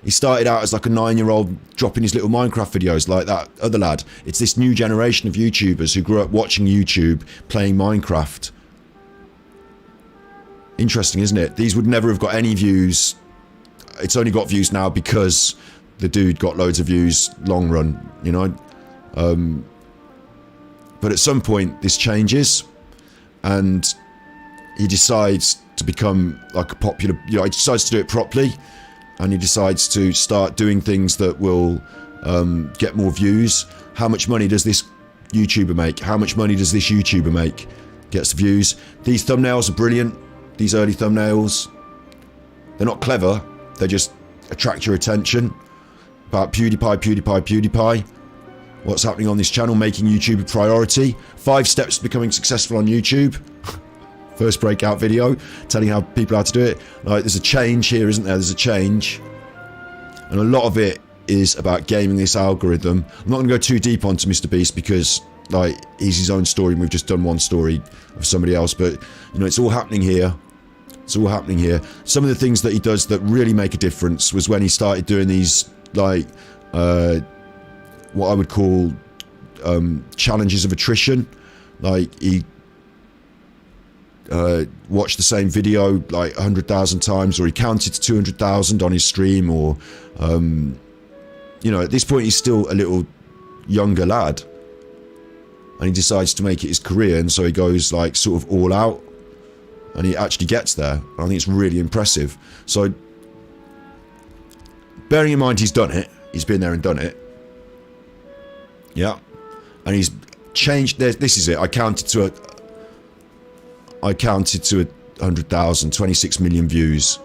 He started out as like a 9-year-old dropping his little Minecraft videos like that other lad. It's this new generation of YouTubers who grew up watching YouTube, playing Minecraft. Interesting, isn't it? These would never have got any views. It's only got views now because the dude got loads of views long run, you know? But at some point, this changes, and he decides to become like a popular, he decides to do it properly, and he decides to start doing things that will get more views. How much money does this YouTuber make? How much money does this YouTuber make? Gets the views. These thumbnails are brilliant. These early thumbnails. They're not clever. They just attract your attention. About PewDiePie. What's happening on this channel, making YouTube a priority. 5 steps to becoming successful on YouTube. First breakout video, telling how people how to do it. Like, there's a change here, isn't there? There's a change. And a lot of it is about gaming this algorithm. I'm not going to go too deep onto Mr. Beast because, like, he's his own story and we've just done one story of somebody else. But, it's all happening here. It's all happening here. Some of the things that he does that really make a difference was when he started doing these, like, what I would call challenges of attrition. Like, he watched the same video like 100,000 times, or he counted to 200,000 on his stream, or at this point he's still a little younger lad, and he decides to make it his career, and so he goes like sort of all out, and he actually gets there. I think it's really impressive. So bearing in mind he's done it, he's been there and done it. Yeah, and he's changed. This is it. I counted to 100,000, 26 million views.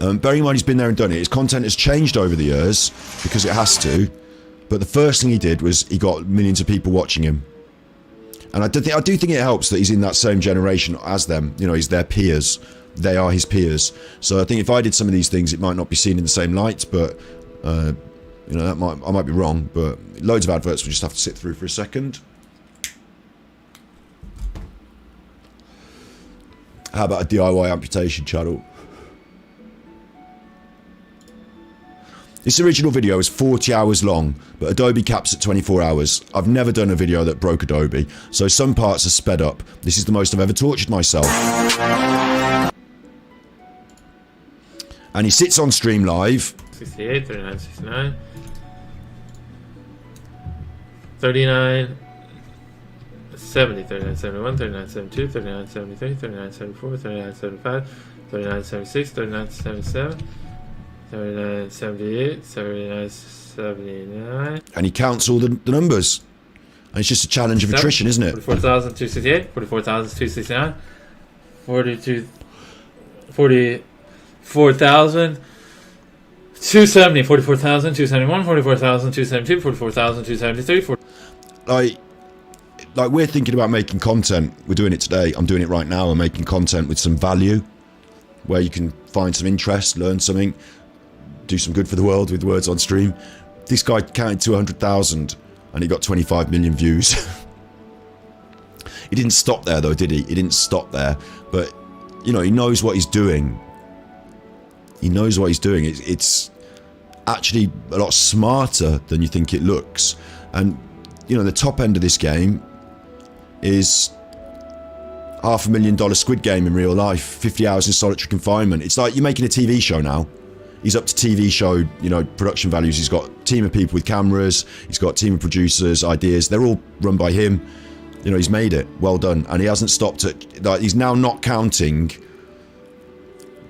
Bearing in mind he's been there and done it, his content has changed over the years because it has to. But the first thing he did was he got millions of people watching him, and I do think it helps that he's in that same generation as them. He's their peers. They are his peers. So I think if I did some of these things, it might not be seen in the same light, but. I might be wrong, but loads of adverts we just have to sit through for a second. How about a DIY amputation channel? This original video is 40 hours long, but Adobe caps at 24 hours. I've never done a video that broke Adobe, so some parts are sped up. This is the most I've ever tortured myself. And he sits on stream live. 68, 39, 69. 39, 70, 39, 71, 39, 72, 39, 73, 39, 74, 39, 75, 39, 76, 39, 77, 39, 78, 39, 79. And he counts all the numbers. And it's just a challenge of attrition, isn't it? 44,268, 44,269, 44,270, 44,271, 44,272, 44,273. Like we're thinking about making content. We're doing it today. I'm doing it right now. I'm making content with some value, where you can find some interest, learn something, do some good for the world with words on stream. This guy counted to 100,000 and he got 25 million views. He didn't stop there though, did he? He didn't stop there. But, you know, he knows what he's doing. He knows what he's doing. It's actually a lot smarter than you think it looks. And, you know, the top end of this game is $500,000 Squid Game in real life, 50 hours in solitary confinement. It's like you're making a TV show now. He's up to TV show, you know, production values. He's got a team of people with cameras. He's got a team of producers, ideas. They're all run by him. You know, he's made it. Well done. And he hasn't stopped at, like, he's now not counting,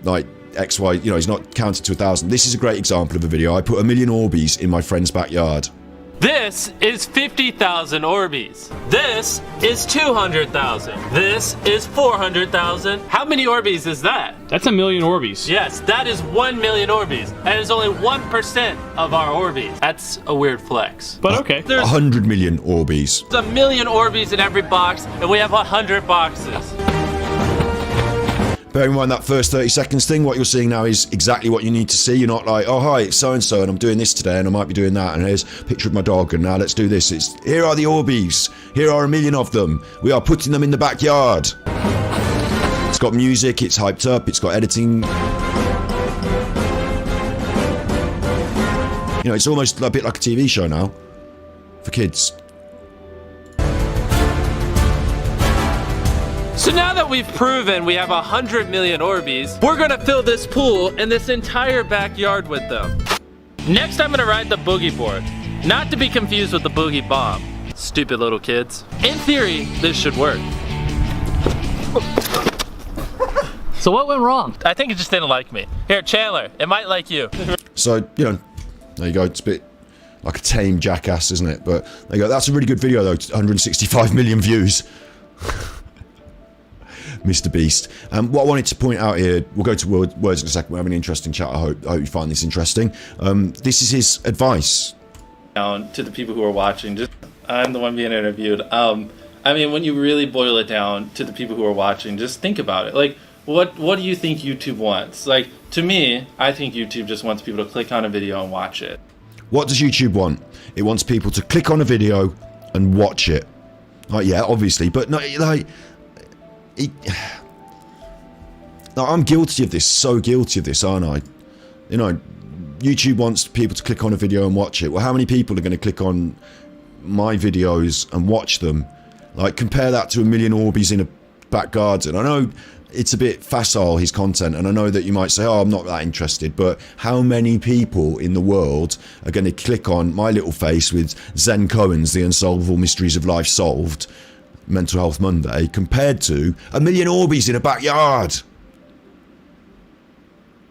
like, XY, you know, he's not counted to 1,000. This is a great example of a video. I put 1 million Orbeez in my friend's backyard. This is 50,000 Orbeez. This is 200,000. This is 400,000. How many Orbeez is that? That's 1 million Orbeez. Yes, that is 1 million Orbeez. And it's only 1% of our Orbeez. That's a weird flex. But okay. There's 100 million Orbeez. 1 million Orbeez in every box, and we have 100 boxes. Bear in mind that first 30 seconds thing, what you're seeing now is exactly what you need to see. You're not like, oh, hi, it's so-and-so, and I'm doing this today, and I might be doing that, and here's a picture of my dog, and now let's do this. It's, here are the Orbeez. Here are 1 million of them. We are putting them in the backyard. It's got music, it's hyped up, it's got editing. You know, it's almost a bit like a TV show now for kids. So now that we've proven we have 100 million Orbeez, we're gonna fill this pool and this entire backyard with them. Next, I'm gonna ride the boogie board. Not to be confused with the boogie bomb. Stupid little kids. In theory, this should work. So what went wrong? I think it just didn't like me. Here, Chandler, it might like you. So, you know, there you go. It's a bit like a tame jackass, isn't it? But there you go. That's a really good video, though. 165 million views. Mr. Beast. What I wanted to point out here, we'll go to words in a second. We're having an interesting chat. I hope you find this interesting. This is his advice. Down to the people who are watching, I'm the one being interviewed. I mean, when you really boil it down to the people who are watching, just think about it. Like, what do you think YouTube wants? Like, to me, I think YouTube just wants people to click on a video and watch it. What does YouTube want? It wants people to click on a video and watch it. Like, yeah, obviously, but no, like... I'm guilty of this, so guilty of this, aren't I? You know, YouTube wants people to click on a video and watch it. Well, how many people are going to click on my videos and watch them? Like, compare that to 1 million Orbeez in a back garden. I know it's a bit facile, his content, and I know that you might say, oh, I'm not that interested, but how many people in the world are going to click on my little face with Zen Cohen's The Unsolvable Mysteries of Life Solved Mental Health Monday compared to 1 million Orbeez in a backyard?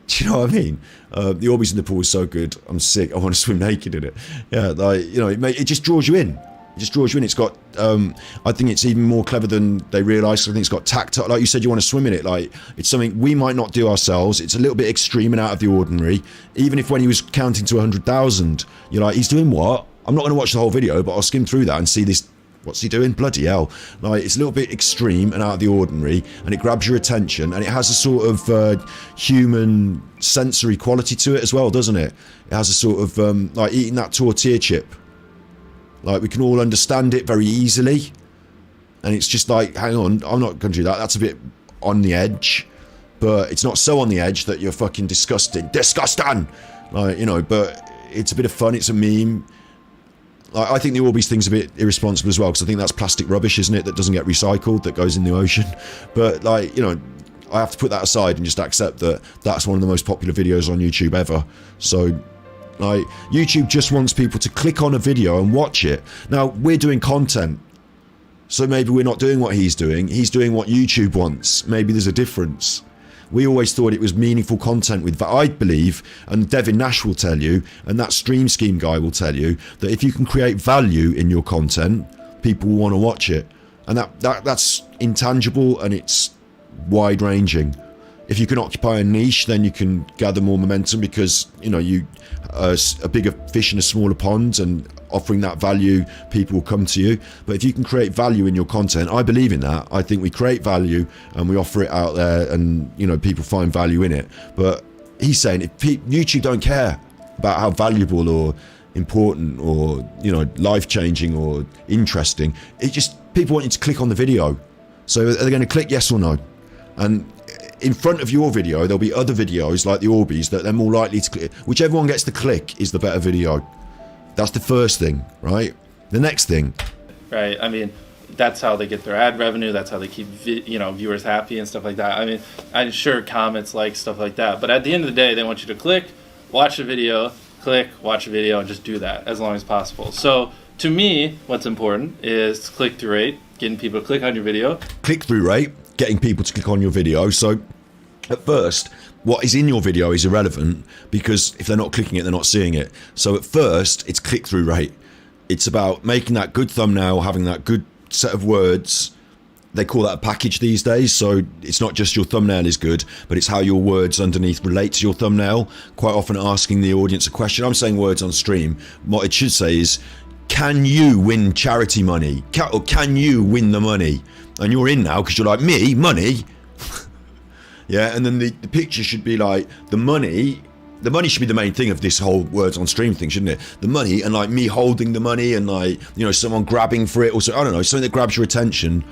Do you know what I mean? The Orbeez in the pool is so good. I'm sick. I want to swim naked in it. Yeah, like, you know, it just draws you in. It just draws you in. It's got, I think it's even more clever than they realise. I think it's got tactile, like you said, you want to swim in it. Like, it's something we might not do ourselves. It's a little bit extreme and out of the ordinary. Even if when he was counting to 100,000, you're like, he's doing what? I'm not going to watch the whole video, but I'll skim through that and see this. What's he doing? Bloody hell. Like, it's a little bit extreme and out of the ordinary, and it grabs your attention, and it has a sort of human sensory quality to it as well, doesn't it? It has a sort of, like eating that tortilla chip. Like, we can all understand it very easily, and it's just like, hang on, I'm not going to do that. That's a bit on the edge, but it's not so on the edge that you're fucking disgusting. Disgusting! Like, you know, but it's a bit of fun. It's a meme. I think the Orbeez thing's a bit irresponsible as well, because I think that's plastic rubbish, isn't it, that doesn't get recycled, that goes in the ocean. But, like, you know, I have to put that aside and just accept that that's one of the most popular videos on YouTube ever. So, like, YouTube just wants people to click on a video and watch it. Now, we're doing content, so maybe we're not doing what he's doing. He's doing what YouTube wants. Maybe there's a difference. We always thought it was meaningful content with, I believe, and Devin Nash will tell you, and that Stream Scheme guy will tell you, that if you can create value in your content, people will want to watch it. And that's intangible, and it's wide-ranging. If you can occupy a niche, then you can gather more momentum, because, you know, you are a bigger fish in a smaller pond, and offering that value, people will come to you. But if you can create value in your content, I believe in that. I think we create value and we offer it out there, and, you know, people find value in it. But he's saying if YouTube don't care about how valuable or important or, you know, life-changing or interesting, it just, people want you to click on the video. So are they going to click yes or no? And in front of your video, there'll be other videos like the Orbeez that they're more likely to click. Whichever one gets the click is the better video. That's the first thing, right? The next thing. Right. I mean, that's how they get their ad revenue. That's how they keep, viewers happy and stuff like that. I mean, I'm sure comments like stuff like that. But at the end of the day, they want you to click, watch a video, click, watch a video, and just do that as long as possible. So to me, what's important is click-through rate, getting people to click on your video. Click-through rate, getting people to click on your video. So at first, what is in your video is irrelevant, because if they're not clicking it, they're not seeing it. So at first, it's click-through rate. It's about making that good thumbnail, having that good set of words. They call that a package these days. So it's not just your thumbnail is good, but it's how your words underneath relate to your thumbnail. Quite often asking the audience a question. I'm saying words on stream. What it should say is, can you win charity money? Or can you win the money? And you're in now because you're like, me? Money? Yeah, and then the picture should be like, the money should be the main thing of this whole words on stream thing, shouldn't it? The money, and like me holding the money, and like, you know, someone grabbing for it, or so, I don't know, something that grabs your attention.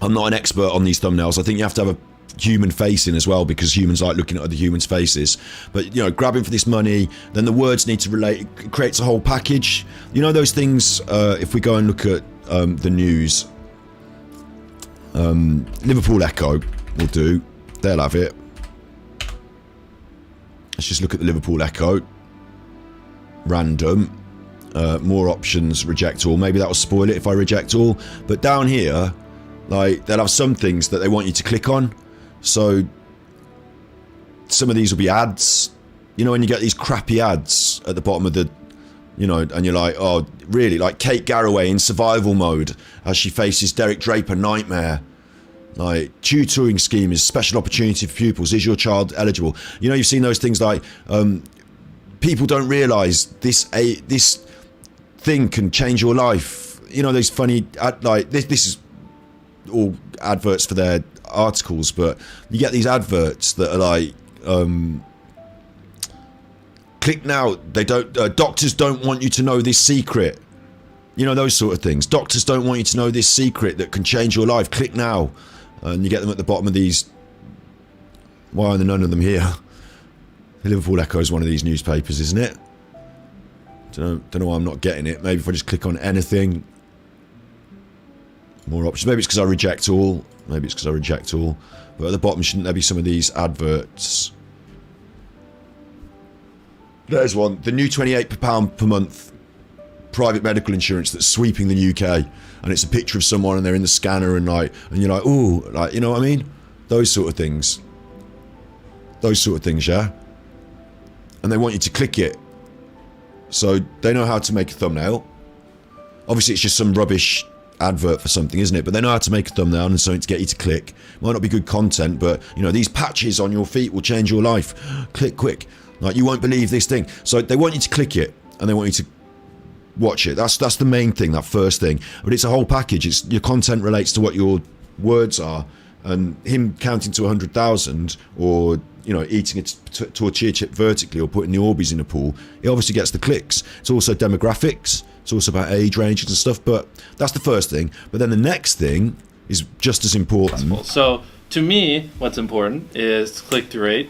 I'm not an expert on these thumbnails. I think you have to have a human face in as well, because humans like looking at other humans' faces. But, you know, grabbing for this money, then the words need to relate. It creates a whole package. You know those things, if we go and look at the news, Liverpool Echo will do. They'll have it. Let's just look at the Liverpool Echo. Random. More options, reject all. Maybe that will spoil it if I reject all. But down here, like, they'll have some things that they want you to click on. So some of these will be ads. You know, when you get these crappy ads at the bottom of the, you know, and you're like, oh, really? Like Kate Garraway in survival mode as she faces Derek Draper nightmare. Like, tutoring scheme is special opportunity for pupils. Is your child eligible? You know, you've seen those things like, people don't realise this thing can change your life. You know, those funny, like, this is all adverts for their articles, but you get these adverts that are like, click now. They don't, doctors don't want you to know this secret. You know, those sort of things. Doctors don't want you to know this secret that can change your life. Click now. And you get them at the bottom of these. Why are there none of them here? The Liverpool Echo is one of these newspapers, isn't it? Don't know why I'm not getting it. Maybe if I just click on anything. More options. Maybe it's because I reject all. Maybe it's because I reject all. But at the bottom, shouldn't there be some of these adverts? There's one. The new £28 per month private medical insurance that's sweeping the UK. And it's a picture of someone and they're in the scanner and like, and you're like, ooh, like, you know what I mean? Those sort of things. Those sort of things, yeah? And they want you to click it. So they know how to make a thumbnail. Obviously it's just some rubbish advert for something, isn't it? But they know how to make a thumbnail and something to get you to click. Might not be good content, but, you know, these patches on your feet will change your life. Click quick. Like, you won't believe this thing. So they want you to click it and they want you to watch it. That's the main thing, that first thing. But it's a whole package. It's your content relates to what your words are, and him counting to 100,000, or, you know, eating a tortilla chip vertically, or putting the Orbeez in a pool, it obviously gets the clicks. It's also demographics. It's also about age ranges and stuff. But that's the first thing. But then the next thing is just as important. So to me, what's important is click-through rate,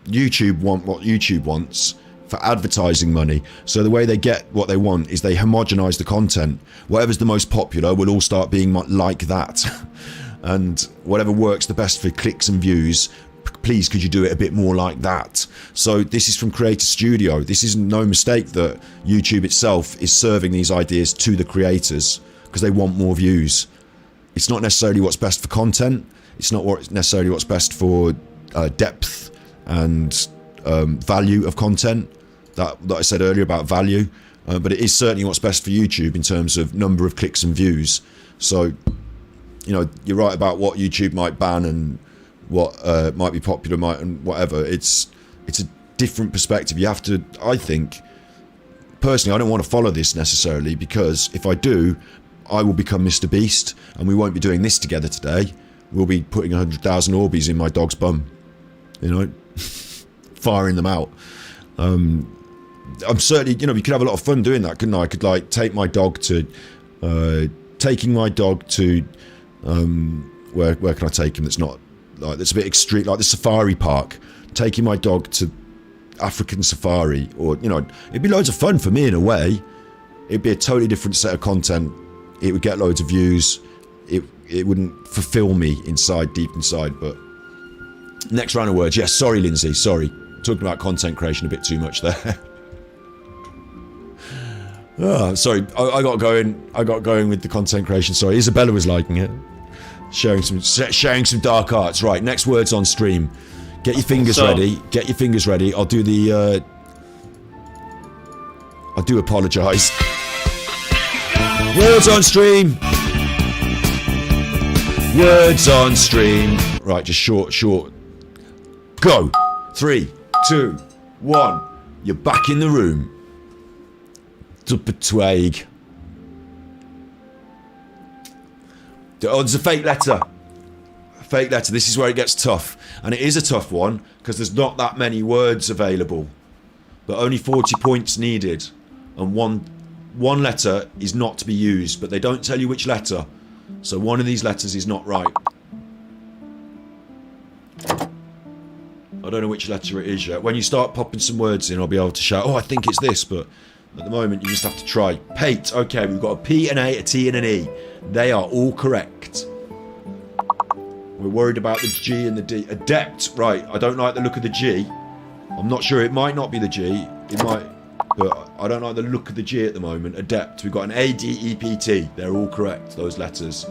YouTube want what YouTube wants for advertising money. So the way they get what they want is they homogenize the content. Whatever's the most popular will all start being like that. And whatever works the best for clicks and views, please could you do it a bit more like that. So this is from Creator Studio. This is no mistake that YouTube itself is serving these ideas to the creators because they want more views. It's not necessarily what's best for content. It's not necessarily what's best for depth and value of content that I said earlier about value, but it is certainly what's best for YouTube in terms of number of clicks and views. So, you know, you're right about what YouTube might ban and what might be popular and whatever. It's a different perspective. You have to, I think, personally, I don't want to follow this necessarily, because if I do, I will become Mr. Beast, and we won't be doing this together today. We'll be putting 100,000 Orbeez in my dog's bum, you know, firing them out. I'm certainly, you know, we could have a lot of fun doing that, couldn't I? I could like take my dog to, taking my dog to, where can I take him? That's not like, that's a bit extreme, like the safari park. Taking my dog to African safari, or, you know, it'd be loads of fun for me in a way. It'd be a totally different set of content. It would get loads of views. It wouldn't fulfill me inside, deep inside. But next round of words. Yes, sorry, Lindsay. Sorry, talking about content creation a bit too much there. Oh, sorry, I got going. I got going with the content creation. Sorry, Isabella was liking it. Sharing some dark arts. Right, next words on stream. Get your fingers ready. Get your fingers ready. I'll do the. I do apologise. Words on stream. Words on stream. Right, just short. Go. 3, 2, 1. You're back in the room. Twag. Oh, there's a fake letter. A fake letter. This is where it gets tough. And it is a tough one because there's not that many words available. But only 40 points needed. And one letter is not to be used, but they don't tell you which letter. So one of these letters is not right. I don't know which letter it is yet. When you start popping some words in, I'll be able to shout, oh, I think it's this, but at the moment you just have to try. Pate, okay, we've got a P, an A, a T and an E. They are all correct. We're worried about the G and the D. Adept, right, I don't like the look of the G. I'm not sure, it might not be the G. It might, but I don't like the look of the G at the moment. Adept, we've got an A, D, E, P, T. They're all correct, those letters.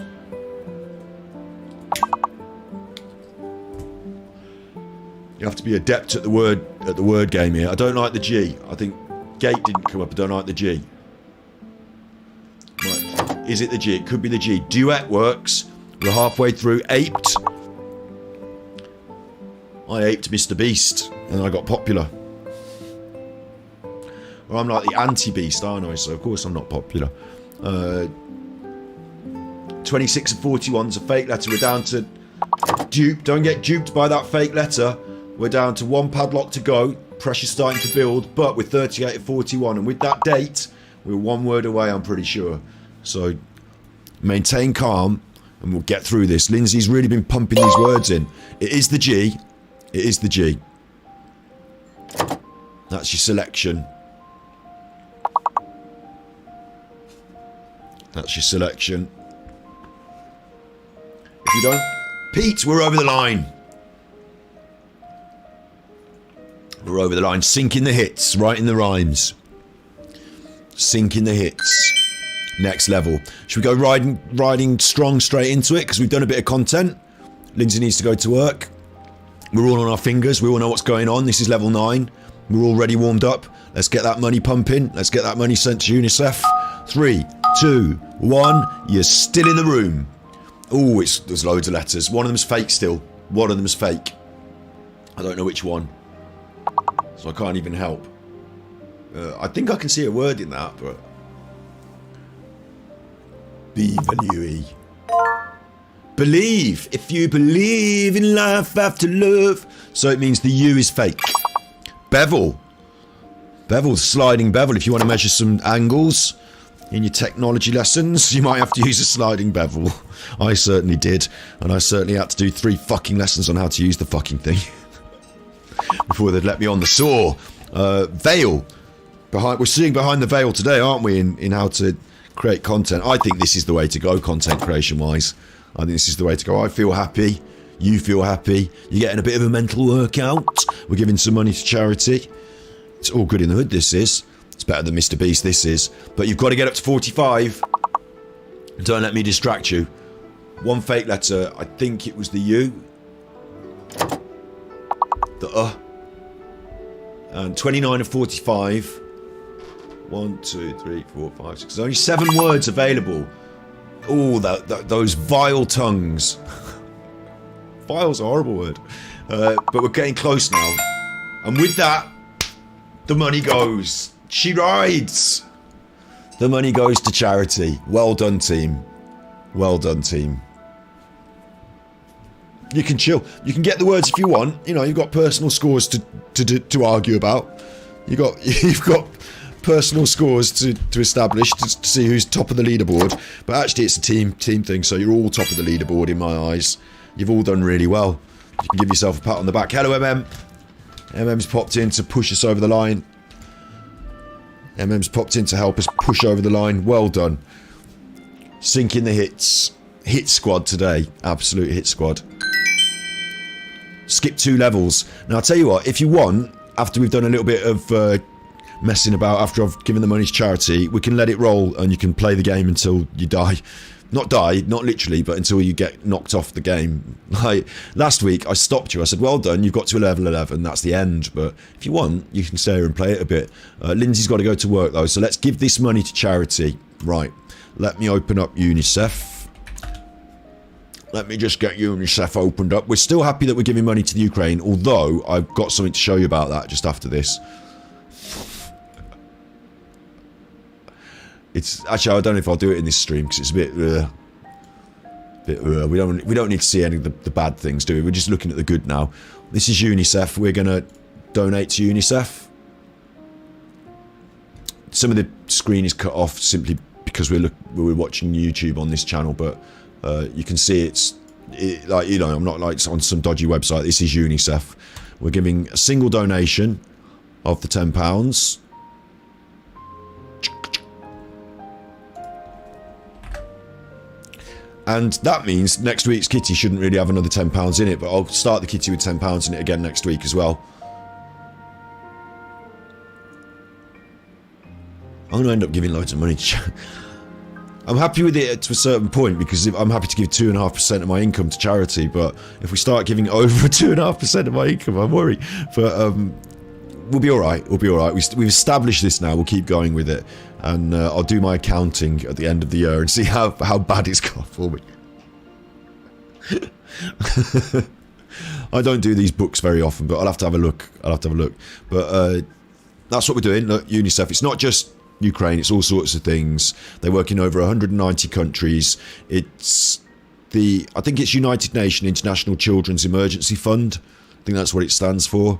You have to be adept at the word game here. I don't like the G. I think gate didn't come up. I don't like the G. Right. Is it the G? It could be the G. Duet works. We're halfway through. Aped. I aped Mr. Beast and I got popular. Well, I'm like the anti-Beast, aren't I? So of course I'm not popular. 26 and 41 is a fake letter. We're down to dupe. Don't get duped by that fake letter. We're down to one padlock to go. Pressure's starting to build, but we're 38 and 41. And with that date, we're one word away, I'm pretty sure. So maintain calm and we'll get through this. Lindsay's really been pumping these words in. It is the G. It is the G. That's your selection. That's your selection. If you don't... Pete, we're over the line. We're over the line. Sinking the hits. Writing the rhymes. Sinking the hits. Next level. Should we go riding strong straight into it? Because we've done a bit of content. Lindsay needs to go to work. We're all on our fingers. We all know what's going on. This is level 9. We're already warmed up. Let's get that money pumping. Let's get that money sent to UNICEF. 3, 2, 1. You're still in the room. Oh, there's loads of letters. One of them's fake still. One of them's fake. I don't know which one. So I can't even help. I think I can see a word in that, but... B-W-E. Believe. If you believe in life after love. So it means the U is fake. Bevel. Bevel, sliding bevel. If you want to measure some angles in your technology lessons, you might have to use a sliding bevel. I certainly did. And I certainly had to do 3 fucking lessons on how to use the fucking thing. before they'd let me on the saw. Veil. We're seeing behind the veil today, aren't we, in how to create content. I think this is the way to go, content creation-wise. I think this is the way to go. I feel happy. You feel happy. You're getting a bit of a mental workout. We're giving some money to charity. It's all good in the hood, this is. It's better than Mr. Beast, this is. But you've got to get up to 45. Don't let me distract you. One fake letter. I think it was the U. The And 29 of 45. 1, 2, 3, 4, 5, 6. There's only 7 words available. Oh, those vile tongues. Vile's a horrible word. But we're getting close now. And with that, the money goes. She rides. The money goes to charity. Well done, team. Well done, team. You can chill. You can get the words if you want. You know, you've got personal scores to argue about. You've got personal scores to establish to see who's top of the leaderboard. But actually, it's a team thing. So you're all top of the leaderboard in my eyes. You've all done really well. You can give yourself a pat on the back. Hello, MM. MM's popped in to push us over the line. MM's popped in to help us push over the line. Well done. Sinking the hits. Hit squad today. Absolute hit squad. Skip 2 levels. Now, I'll tell you what. If you want, after we've done a little bit of messing about, after I've given the money to charity, we can let it roll and you can play the game until you die. Not literally, but until you get knocked off the game. Like, last week, I stopped you. I said, well done, you've got to level 11. That's the end. But if you want, you can stay here and play it a bit. Lindsay's got to go to work, though, so let's give this money to charity. Right. Let me open up UNICEF. Let me just get UNICEF opened up. We're still happy that we're giving money to the Ukraine, although I've got something to show you about that just after this. It's actually, I don't know if I'll do it in this stream because it's a bit we don't need to see any of the bad things, do we? We're just looking at the good now. This is UNICEF. We're gonna donate to UNICEF. Some of the screen is cut off simply because we're watching YouTube on this channel, but you can see like, you know, I'm not like on some dodgy website. This is UNICEF. We're giving a single donation of the £10. And that means next week's kitty shouldn't really have another £10 in it, but I'll start the kitty with £10 in it again next week as well. I'm going to end up giving loads of money to I'm happy with it to a certain point because I'm happy to give 2.5% of my income to charity, but if we start giving over 2.5% of my income, I'm worried. But we'll be alright, we'll be alright. We've established this now, we'll keep going with it. And I'll do my accounting at the end of the year and see how bad it's got for me. I don't do these books very often, but I'll have to have a look. But that's what we're doing. Look, UNICEF, it's not just Ukraine, it's all sorts of things. They work in over 190 countries. I think it's United Nations International Children's Emergency Fund. I think that's what it stands for.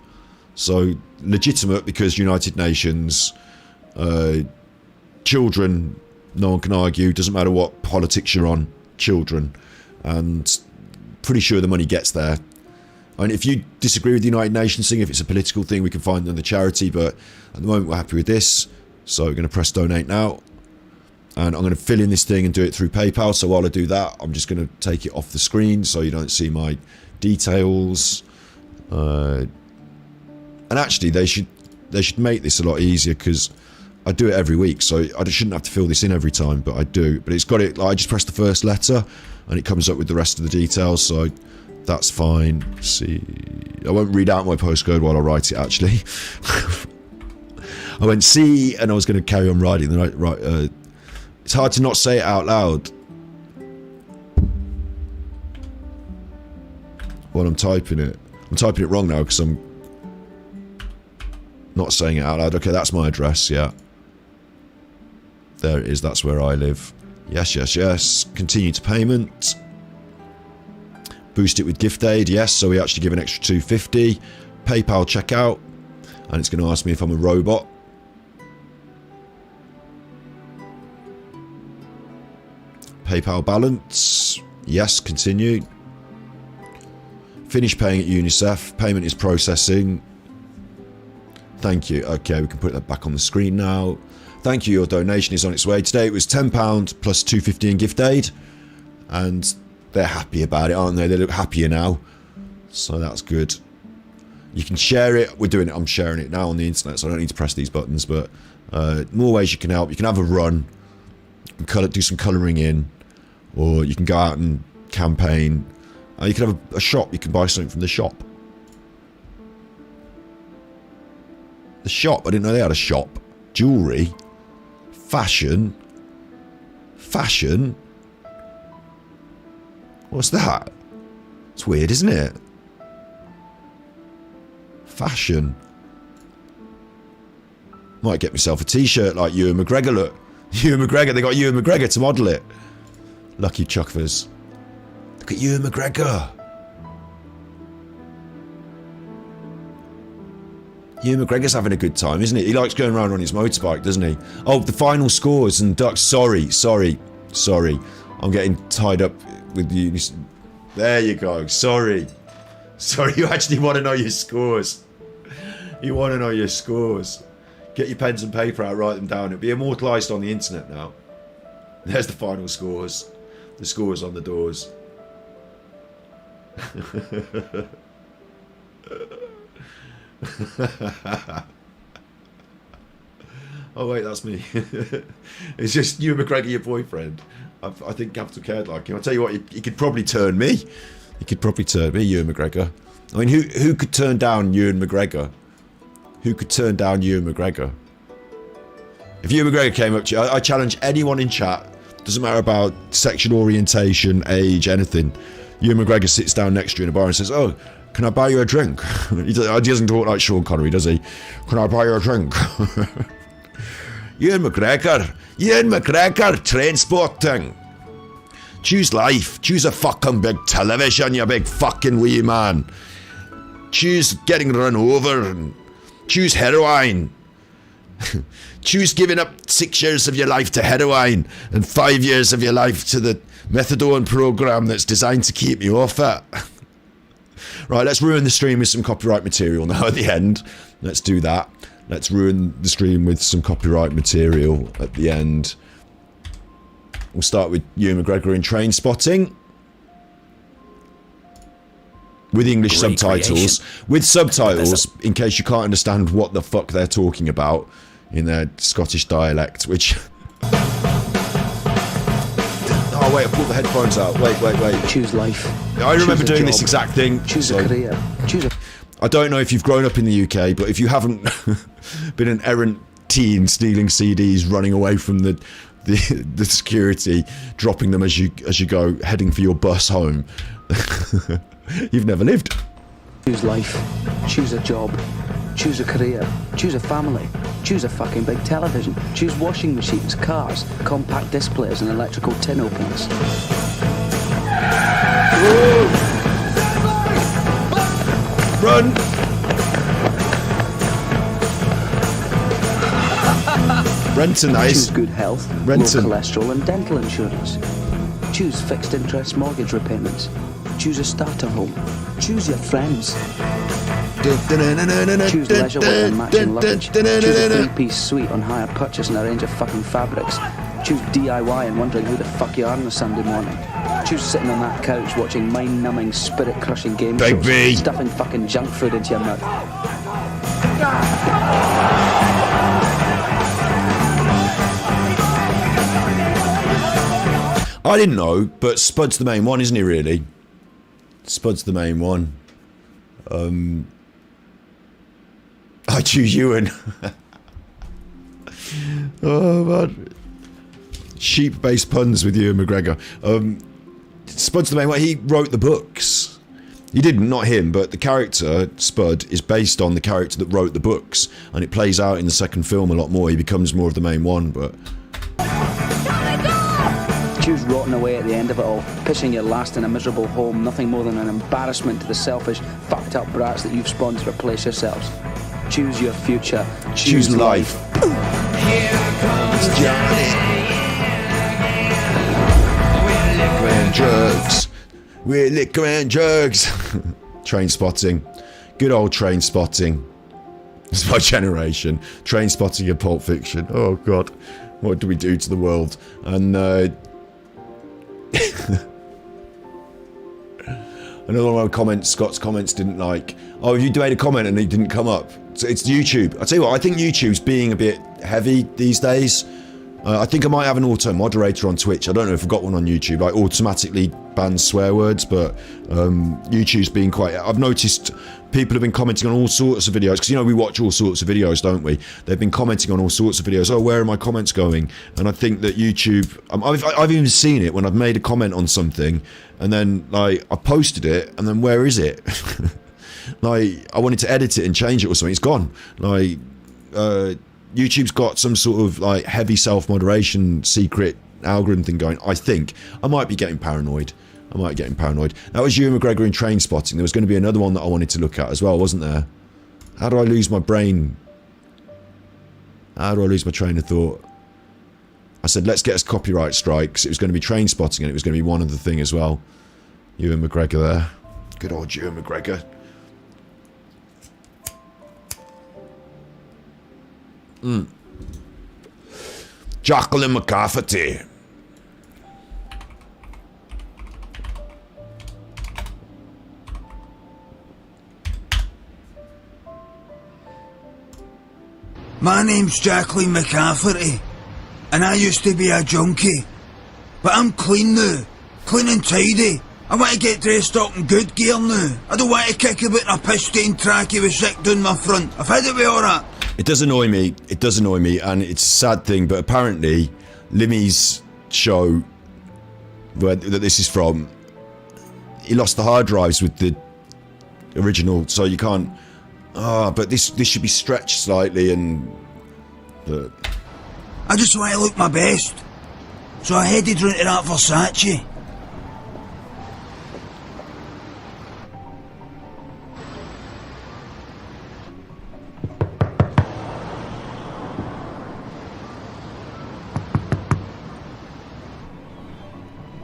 So legitimate because United Nations, children, no one can argue, doesn't matter what politics you're on, children, and pretty sure the money gets there. And if you disagree with the United Nations thing, if it's a political thing, we can find another charity, but at the moment we're happy with this. So we're going to press donate now, and I'm going to fill in this thing and do it through PayPal. So while I do that, I'm just going to take it off the screen so you don't see my details. And actually they should make this a lot easier because I do it every week, so I shouldn't have to fill this in every time, but I do. But it's got it, like, I just press the first letter and it comes up with the rest of the details, so that's fine. See, I won't read out my postcode while I write it, actually. I went C and I was going to carry on writing. Then it's hard to not say it out loud while I'm typing it. I'm typing it wrong now because I'm not saying it out loud. Okay, that's my address, yeah. There it is, that's where I live. Yes, yes, yes. Continue to payment. Boost it with gift aid, yes, so we actually give an extra $2.50. PayPal checkout. And it's going to ask me if I'm a robot. PayPal balance. Yes, continue. Finish paying at UNICEF. Payment is processing. Thank you. Okay, we can put that back on the screen now. Thank you. Your donation is on its way. Today it was £10 plus £2.50 in gift aid. And they're happy about it, aren't they? They look happier now. So that's good. You can share it. We're doing it. I'm sharing it now on the internet, so I don't need to press these buttons. But more ways you can help. You can have a run. You can do some colouring in. Or you can go out and campaign. You can have a shop. You can buy something from the shop. The shop? I didn't know they had a shop. Jewellery. Fashion. Fashion? What's that? It's weird, isn't it? Fashion. Might get myself a t-shirt like Ewan McGregor, look. Ewan McGregor, they got Ewan McGregor to model it. Lucky chuckers. Look at Ewan McGregor. Ewan McGregor's having a good time, isn't he? He likes going around on his motorbike, doesn't he? Oh, the final scores and ducks. Sorry. I'm getting tied up with you. There you go. Sorry, you actually want to know your scores. You want to know your scores. Get your pens and paper out, write them down. It'll be immortalised on the internet now. There's the final scores. The scores on the doors. Oh wait, that's me. It's just Ewan McGregor, your boyfriend. I think Capital cared like him. I'll tell you what, he could probably turn me. He could probably turn me, Ewan McGregor. I mean, who could turn down Ewan McGregor? Who could turn down Ewan McGregor? If Ewan McGregor came up to you, I challenge anyone in chat. Doesn't matter about sexual orientation, age, anything. Ewan McGregor sits down next to you in a bar and says, "Oh, can I buy you a drink?" He doesn't talk like Sean Connery, does he? "Can I buy you a drink?" Ewan McGregor, train sporting. Choose life. Choose a fucking big television, you big fucking wee man. Choose getting run over. And choose heroin. Choose giving up 6 years of your life to heroin and 5 years of your life to the methadone program that's designed to keep you off it. Right, let's ruin the stream with some copyright material now at the end. Let's do that. Let's ruin the stream with some copyright material at the end. We'll start with Ewan McGregor in Train Spotting. With English subtitles. With subtitles, in case you can't understand what the fuck they're talking about in their Scottish dialect, which... Oh wait, I pulled the headphones out. Wait. Choose life. I remember doing this exact thing. Choose a career. I don't know if you've grown up in the UK, but if you haven't been an errant teen stealing CDs, running away from the security, dropping them as you go, heading for your bus home, you've never lived. Choose life. Choose a job. Choose a career. Choose a family. Choose a fucking big television. Choose washing machines, cars, compact displays and electrical tin openers. Run! Rent's nice. Choose good health, Renton. low cholesterol and dental insurance. Choose fixed interest mortgage repayments. Choose a starter home. Choose your friends. Choose leisure wear and matching luggage. Choose a three-piece suite on hire purchase and a range of fucking fabrics. Choose DIY and wondering who the fuck you are on a Sunday morning. Choose sitting on that couch watching mind-numbing, spirit-crushing game shows, stuffing fucking junk food into your mouth. I didn't know, but Spud's the main one, isn't he, really? Spud's the main one. I choose Ewan. Oh, man. Sheep-based puns with Ewan McGregor. Spud's the main one. He wrote the books. He didn't, not him, but the character, Spud, is based on the character that wrote the books, and it plays out in the second film a lot more. He becomes more of the main one, but... Choose rotting away at the end of it all, pitching your last in a miserable home, nothing more than an embarrassment to the selfish, fucked up brats that you've spawned to replace yourselves. Choose your future. Choose life. Here comes Johnny. We're liquor and drugs. Train Spotting. Good old Train Spotting. It's my generation. Train Spotting and Pulp Fiction. Oh God, what do we do to the world? And another one of my comments, Scott's comments didn't like. Oh, you made a comment and it didn't come up. So it's YouTube. I tell you what, I think YouTube's being a bit heavy these days. I think I might have an auto moderator on Twitch. I don't know if I've got one on YouTube, like automatically bans swear words, but YouTube's being quite. I've noticed people have been commenting on all sorts of videos, because you know we watch all sorts of videos, don't we? They've been commenting on all sorts of videos. Oh, where are my comments going? And I think that YouTube, I've even seen it when I've made a comment on something, and then like I posted it, and then where is it? Like I wanted to edit it and change it or something. It's gone. Like YouTube's got some sort of like heavy self-moderation secret algorithm thing going. I think I might be getting paranoid. That was Ewan McGregor in Train Spotting. There was going to be another one that I wanted to look at as well, wasn't there? How do I lose my brain? How do I lose my train of thought? I said, let's get us copyright strikes. It was going to be Train Spotting and it was going to be one other thing as well. Ewan McGregor there. Good old Ewan McGregor. Jacqueline McCafferty. My name's Jacqueline McCafferty, and I used to be a junkie. But I'm clean now, clean and tidy. I want to get dressed up in good gear now. I don't want to kick about in a piss-stained trackie with shit down my front. I've had it with all that. It does annoy me, and it's a sad thing, but apparently Limmy's show, that this is from, he lost the hard drives with the original, so you can't. But this should be stretched slightly, and I just want to look my best, so I headed round to that Versace.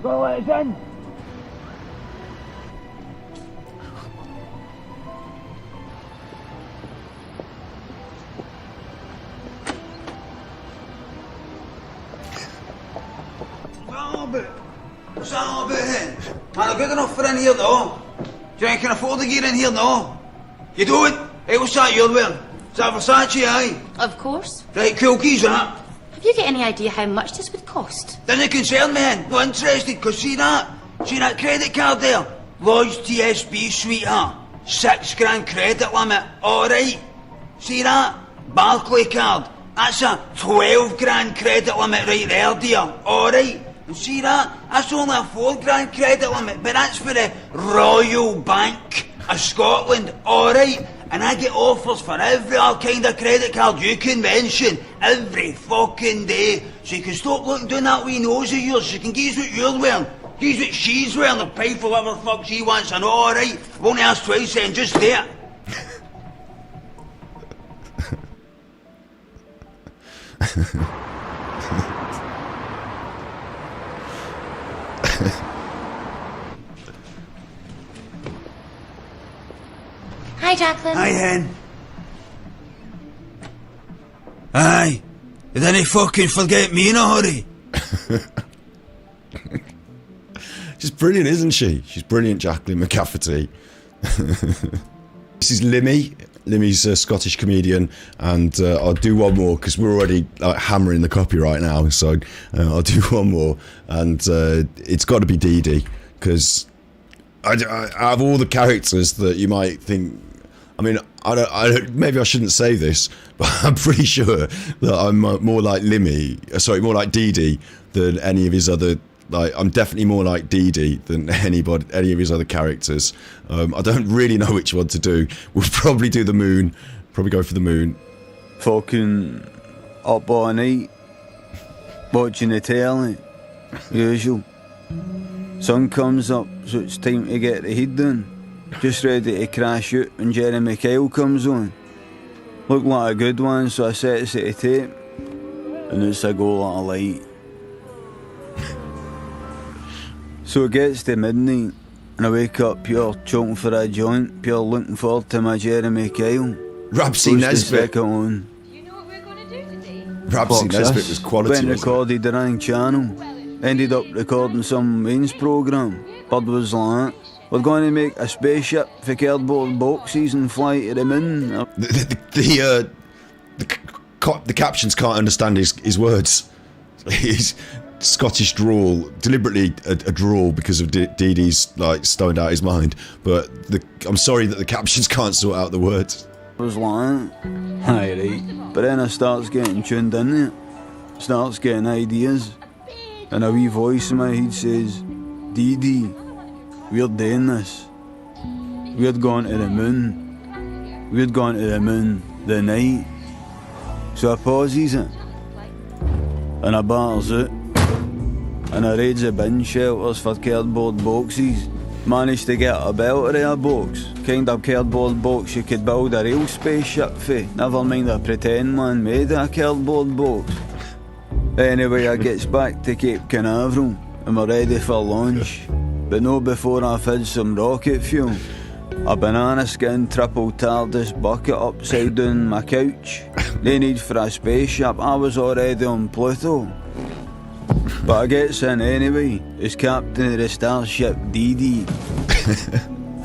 Go let us in. What's that all about then? Man, I'm good enough for in here though. Do you think I can afford to get in here now? You don't? Hey, what's that you're wearing? Is that Versace, aye? Of course. Right, cool keys, that. Have you got any idea how much this would cost? Doesn't concern me, man. Not interested, cause see that credit card there? Lloyd's TSB, sweetheart. £6 credit limit, alright. See that? Barclay card. That's a 12 grand credit limit right there, dear. Alright. And see that? That's only a 4 grand credit limit, but that's for the Royal Bank of Scotland, alright? And I get offers for every other kind of credit card you can mention, every fucking day. So you can stop looking down that wee nose of yours, you can guess what you're wearing. Guess what she's wearing, the pipe for whatever the fuck she wants, I know, alright? Won't ask twice then, just there. Hi, Jacqueline. Hi, hen. Aye. You didn't fucking forget me in a hurry. She's brilliant, isn't she? She's brilliant, Jacqueline McCafferty. This is Limmy. Limmy's a Scottish comedian, and I'll do one more because we're already hammering the copyright now. So I'll do one more, and it's got to be Dee Dee, because I have all the characters that you might think. I mean, I don't. Maybe I shouldn't say this, but I'm pretty sure that I'm more like more like Dee Dee than any of his other. Like, I'm definitely more like Dee Dee than any of his other characters. I don't really know which one to do. We'll probably do the moon. Probably go for the moon. Fucking up all night, watching the telly, usual. Sun comes up, so it's time to get the heat done. Just ready to crash out when Jeremy Kyle comes on. Looked like a good one, so I sets it to tape, and it's a go like a light. So it gets to midnight, and I wake up pure choking for a joint, pure looking forward to my Jeremy Kyle. Rapsy Nesbitt. On. Rapsy Nesbitt was quality. Went recorded the wrong channel. Ended up recording some mains programme. Bud was like, we're going to make a spaceship for cardboard boxes and fly to the moon. The captions can't understand his words. His Scottish drawl, deliberately a drawl because of Dee Dee's like stoned out his mind. But I'm sorry that the captions can't sort out the words. I was like, aye right. But then I starts getting tuned in there. Starts getting ideas. And a wee voice in my head says, Dee Dee, we're doing this. We're going to the moon. We're going to the moon the night. So I pauses it. And I batters it. And I raids the bin shelters for cardboard boxes. Managed to get a belter of a box. Kind of cardboard box you could build a real spaceship for. Never mind a pretend one made of a cardboard box. Anyway, I gets back to Cape Canaveral and we're ready for launch. But no before I've had some rocket fuel. A banana skin triple TARDIS bucket upside down my couch. No need for a spaceship, I was already on Pluto. But I gets in anyway, as captain of the starship Dee Dee.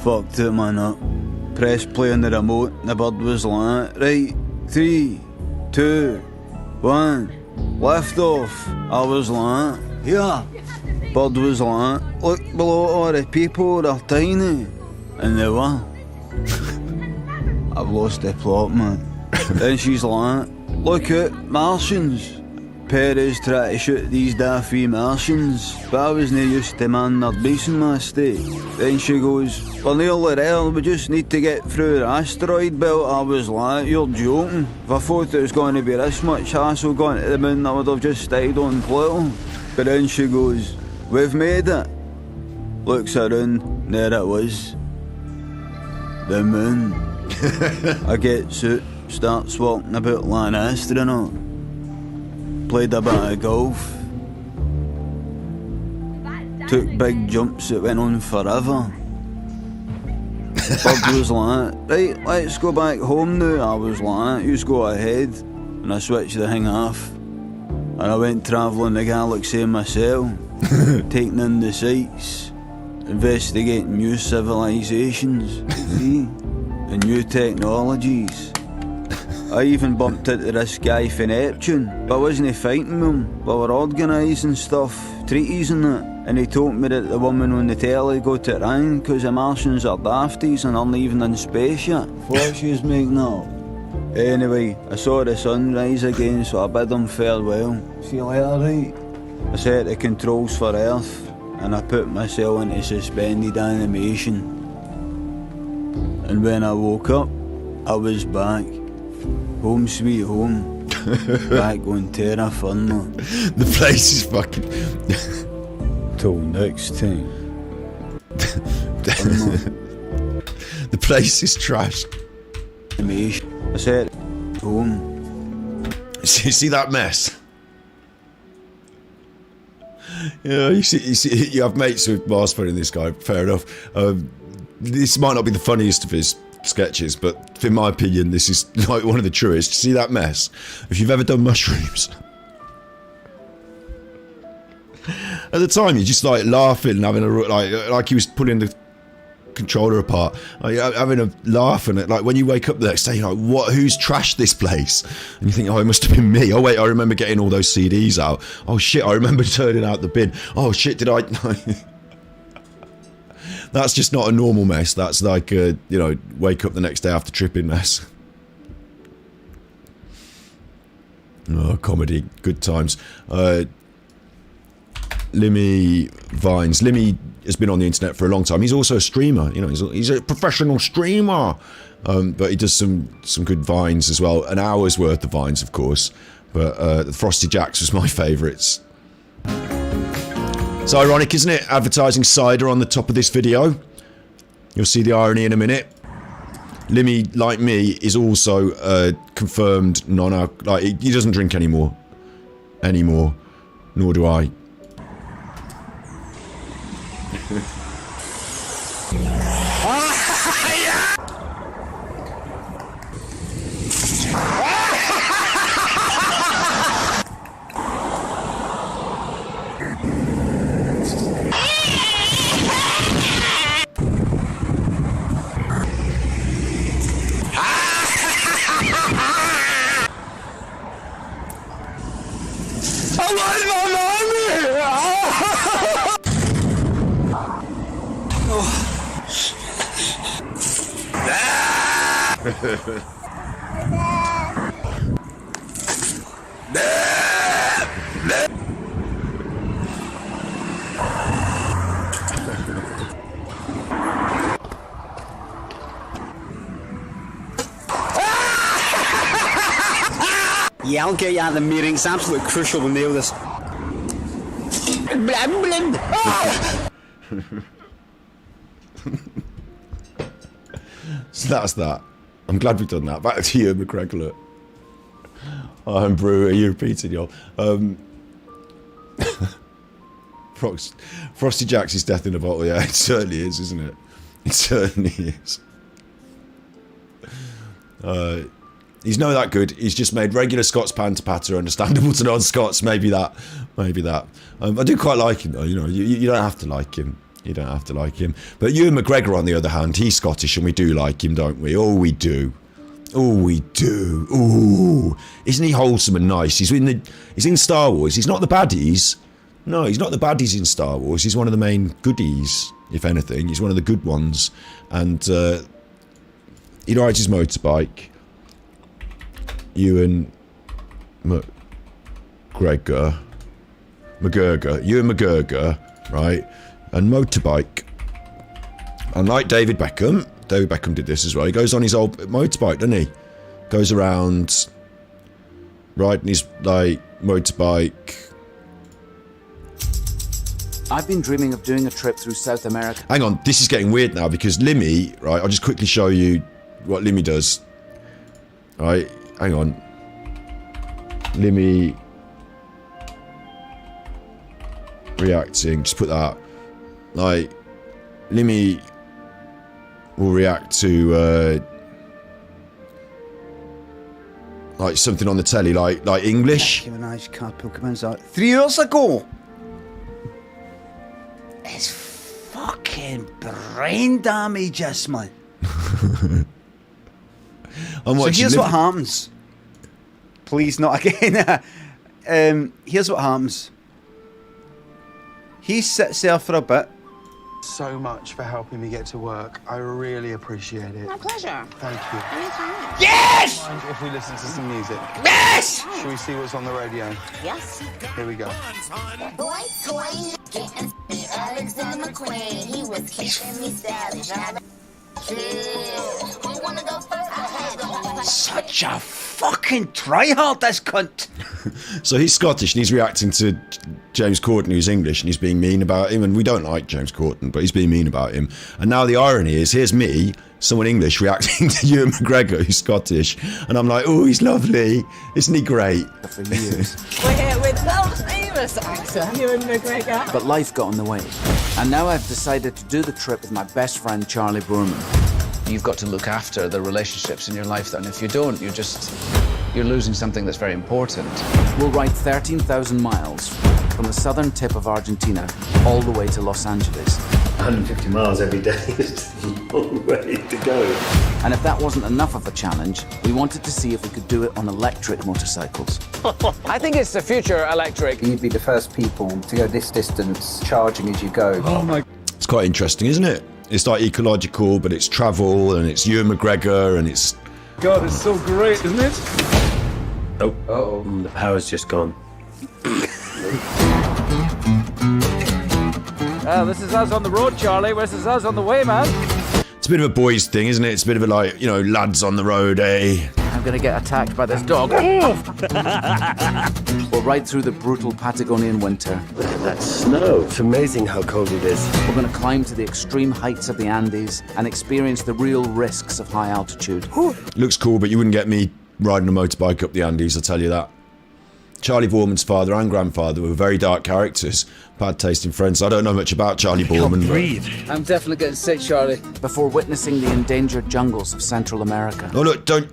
Fucked it man up. Press play on the remote and the bird was like, right, 3, 2, 1, lift off. I was like, yeah. Bird was like, look below all the people, they're tiny. And they were. I've lost the plot, man. Then she's like, look out, Martians. Perry's trying to shoot these daffy Martians, but I was no used to man their base in my state. Then she goes, we're nearly there, we just need to get through the asteroid belt. I was like, you're joking. If I thought it was going to be this much hassle going to the moon, I would have just stayed on Pluto. But then she goes, we've made it. Looks around, there it was. The moon. I get suit, starts walking about like an astronaut. Played a bit of golf. Took big jumps that went on forever. Bird was like, right, let's go back home now. I was like, you go ahead. And I switched the thing off. And I went travelling the galaxy myself. Taking in the sights. Investigating new civilizations. See? And new technologies. I even bumped into this guy from Neptune, but I wasn't fighting him. We were organising stuff, treaties and that. And he told me that the woman on the telly got it wrong because the Martians are dafties and aren't even in space yet. What she's making up. Anyway, I saw the sunrise again, so I bid him farewell. See you later, right? I set the controls for Earth and I put myself into suspended animation. And when I woke up, I was back. Home sweet home. Back on Terra Firma. The place is fucking... Till next time. The place is trash. I said home. See that mess? Yeah, you see, you have mates with Mars putting this guy, fair enough. This might not be the funniest of his sketches, but in my opinion, this is like one of the truest. See that mess? If you've ever done mushrooms, at the time you're just like laughing and having a like he was pulling the controller apart, like, having a laugh, and like when you wake up the next day, you're like, what? Who's trashed this place? And you think, oh, it must have been me. Oh wait, I remember getting all those CDs out. Oh shit, I remember turning out the bin. Oh shit, did I? That's just not a normal mess. That's like a, you know, wake up the next day after tripping mess. Oh, comedy, good times. Limmy Vines. Limmy has been on the internet for a long time. He's also a streamer. You know, he's a professional streamer. But he does some good Vines as well. An hour's worth of Vines, of course. But the Frosty Jacks was my favourites. It's ironic, isn't it? Advertising cider on the top of this video. You'll see the irony in a minute. Limmy, like me, is also confirmed non-alc. Like, he doesn't drink anymore. Nor do I. Yeah, I'll get you out of the meeting. It's absolutely crucial to nail this. So that's that. I'm glad we've done that. Back to you, McGregor. Look. I'm Brew. Are you repeating, y'all? Frosty Jack's death in a bottle. Yeah, it certainly is, isn't it? It certainly is. He's not that good. He's just made regular Scots patter understandable to non-Scots. Maybe that. I do quite like him though. You know, you don't have to like him. You don't have to like him. But Ewan McGregor, on the other hand, he's Scottish, and we do like him, don't we? Oh, we do. Oh, we do. Ooh, isn't he wholesome and nice? He's in Star Wars. He's not the baddies. No, he's not the baddies in Star Wars. He's one of the main goodies, if anything. He's one of the good ones, and he rides his motorbike. Ewan McGregor, Ewan McGregor, right? And motorbike. Unlike David Beckham did this as well. He goes on his old motorbike, doesn't he? Goes around riding his motorbike. I've been dreaming of doing a trip through South America. Hang on, this is getting weird now because Limmy, right? I'll just quickly show you what Limmy does. Right, hang on. Limmy reacting. Just put that. Like, Limmy will react to like something on the telly, like English. 3 years ago. It's fucking brain damage, man. So here's what happens. Please, not again. Here's what happens. He sits there for a bit. So much for helping me get to work. I really appreciate it. My pleasure. Thank you. Anytime. Yes! Mind if we listen to some music? Yes! Should we see what's on the radio? Yes. Here we go. Alexander McQueen, he was kissing me savage. Such a fucking tryhard, this cunt. So he's Scottish and he's reacting to James Corden, who's English, and he's being mean about him. And we don't like James Corden, but he's being mean about him. And now the irony is, here's me, someone English, reacting to Ewan McGregor, who's Scottish, and I'm like, oh, he's lovely, isn't he great? For years. We're here with world famous actor Ewan McGregor. But life got in the way. And now I've decided to do the trip with my best friend, Charlie Boorman. You've got to look after the relationships in your life, and if you don't, you're losing something that's very important. We'll ride 13,000 miles from the southern tip of Argentina all the way to Los Angeles. 150 miles every day is a long way to go. And if that wasn't enough of a challenge, we wanted to see if we could do it on electric motorcycles. I think it's the future electric. You'd be the first people to go this distance, charging as you go. Oh my... It's quite interesting, isn't it? It's like ecological, but it's travel, and it's Ewan McGregor, and it's... God, it's so great, isn't it? Oh, uh-oh. The power's just gone. This is us on the road, Charlie. This is us on the way, man. It's a bit of a boys thing, isn't it? It's a bit of a, like, you know, lads on the road, eh? I'm gonna get attacked by this dog. We'll ride through the brutal Patagonian winter. Look at that snow. It's amazing how cold it is. We're gonna climb to the extreme heights of the Andes and experience the real risks of high altitude. Looks cool, but you wouldn't get me riding a motorbike up the Andes, I'll tell you that. Charlie Boorman's father and grandfather were very dark characters. Bad taste in friends. I don't know much about Charlie Boorman. I'm definitely getting sick, Charlie. Before witnessing the endangered jungles of Central America. Oh look, don't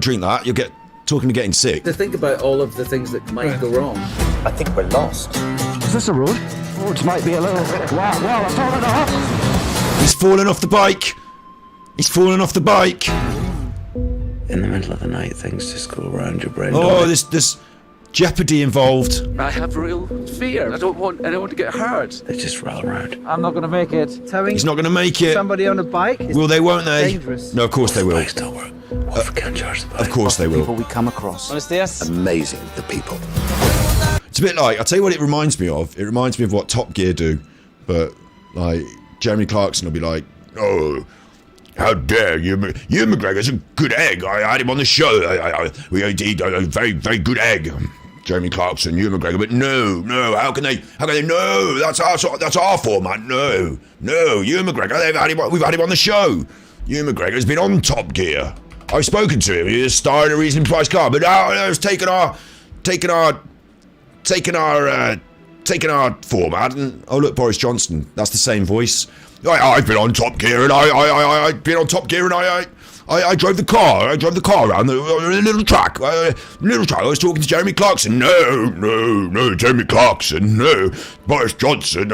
drink that. You'll get talking to getting sick. To think about all of the things that might go wrong. I think we're lost. Is this a road? Oh, it might be a little bit. Wow, I'm falling off. He's fallen off the bike. He's fallen off the bike. In the middle of the night, things just go around your brain. Oh, this jeopardy involved. I have real fear. I don't want anyone to get hurt. They just roll around. I'm not going to make it. Towing He's not going to make it. somebody on a bike is Will they, won't they? dangerous. No, of course they will. Of course they will. People we come across. Amazing, the people. It's a bit like, I'll tell you what it reminds me of. It reminds me of what Top Gear do. But, like, Jeremy Clarkson will be like, oh, how dare you? Ewan McGregor's a good egg. I had him on the show. We eat a very, very good egg. Jeremy Clarkson, Ewan McGregor, but no, how can they, no, that's our format, no, Ewan McGregor, we've had him on the show. Ewan McGregor's been on Top Gear. I've spoken to him, he's a star in a reasonably priced car, but now it's taken our format, and, oh look, Boris Johnson, that's the same voice. I've been on Top Gear, and I've been on Top Gear, and I drove the car. I drove the car around the little track. I was talking to Jeremy Clarkson. No, Jeremy Clarkson. No, Boris Johnson.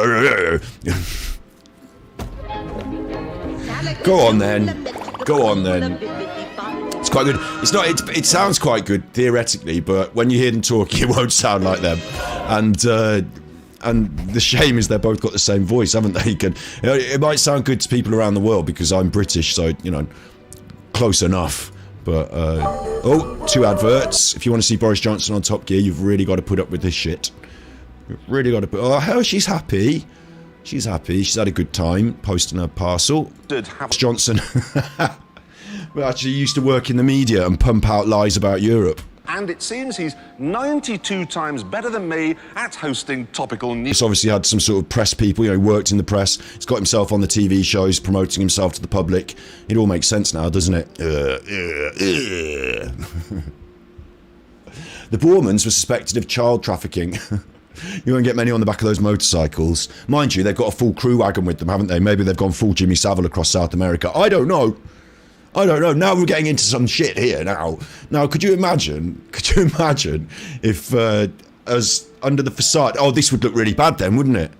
Go on then. It's quite good. It's not. It sounds quite good theoretically, but when you hear them talking, it won't sound like them. And the shame is they've both got the same voice, haven't they? It might sound good to people around the world because I'm British, so close enough. But two adverts. If you want to see Boris Johnson on Top Gear, you've really got to put up with this shit. You've really got to put. Oh, hell, she's happy. She's happy. She's had a good time posting her parcel. Johnson. Well, actually, used to work in the media and pump out lies about Europe. And it seems he's 92 times better than me at hosting topical news. He's obviously had some sort of press people, he worked in the press. He's got himself on the TV shows, promoting himself to the public. It all makes sense now, doesn't it? The Bormans were suspected of child trafficking. You won't get many on the back of those motorcycles. Mind you, they've got a full crew wagon with them, haven't they? Maybe they've gone full Jimmy Savile across South America. I don't know. Now we're getting into some shit here now. Now, could you imagine if, as under the facade... Oh, this would look really bad then, wouldn't it?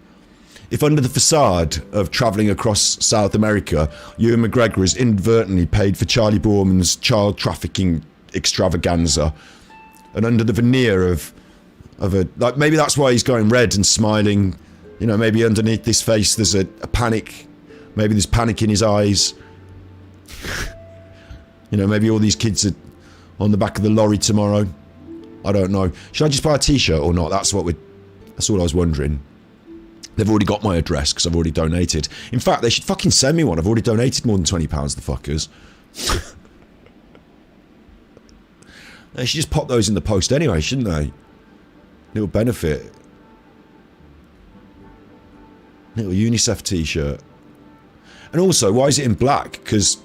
If under the facade of travelling across South America, Ewan McGregor has inadvertently paid for Charlie Borman's child trafficking extravaganza, and under the veneer of a... Like, maybe that's why he's going red and smiling. Maybe underneath this face there's a panic. Maybe there's panic in his eyes. Maybe all these kids are on the back of the lorry tomorrow. I don't know. Should I just buy a t-shirt or not? That's all I was wondering. They've already got my address because I've already donated. In fact, they should fucking send me one. I've already donated more than £20, the fuckers. They should just pop those in the post anyway, shouldn't they? Little benefit. Little UNICEF t-shirt. And also, why is it in black? Because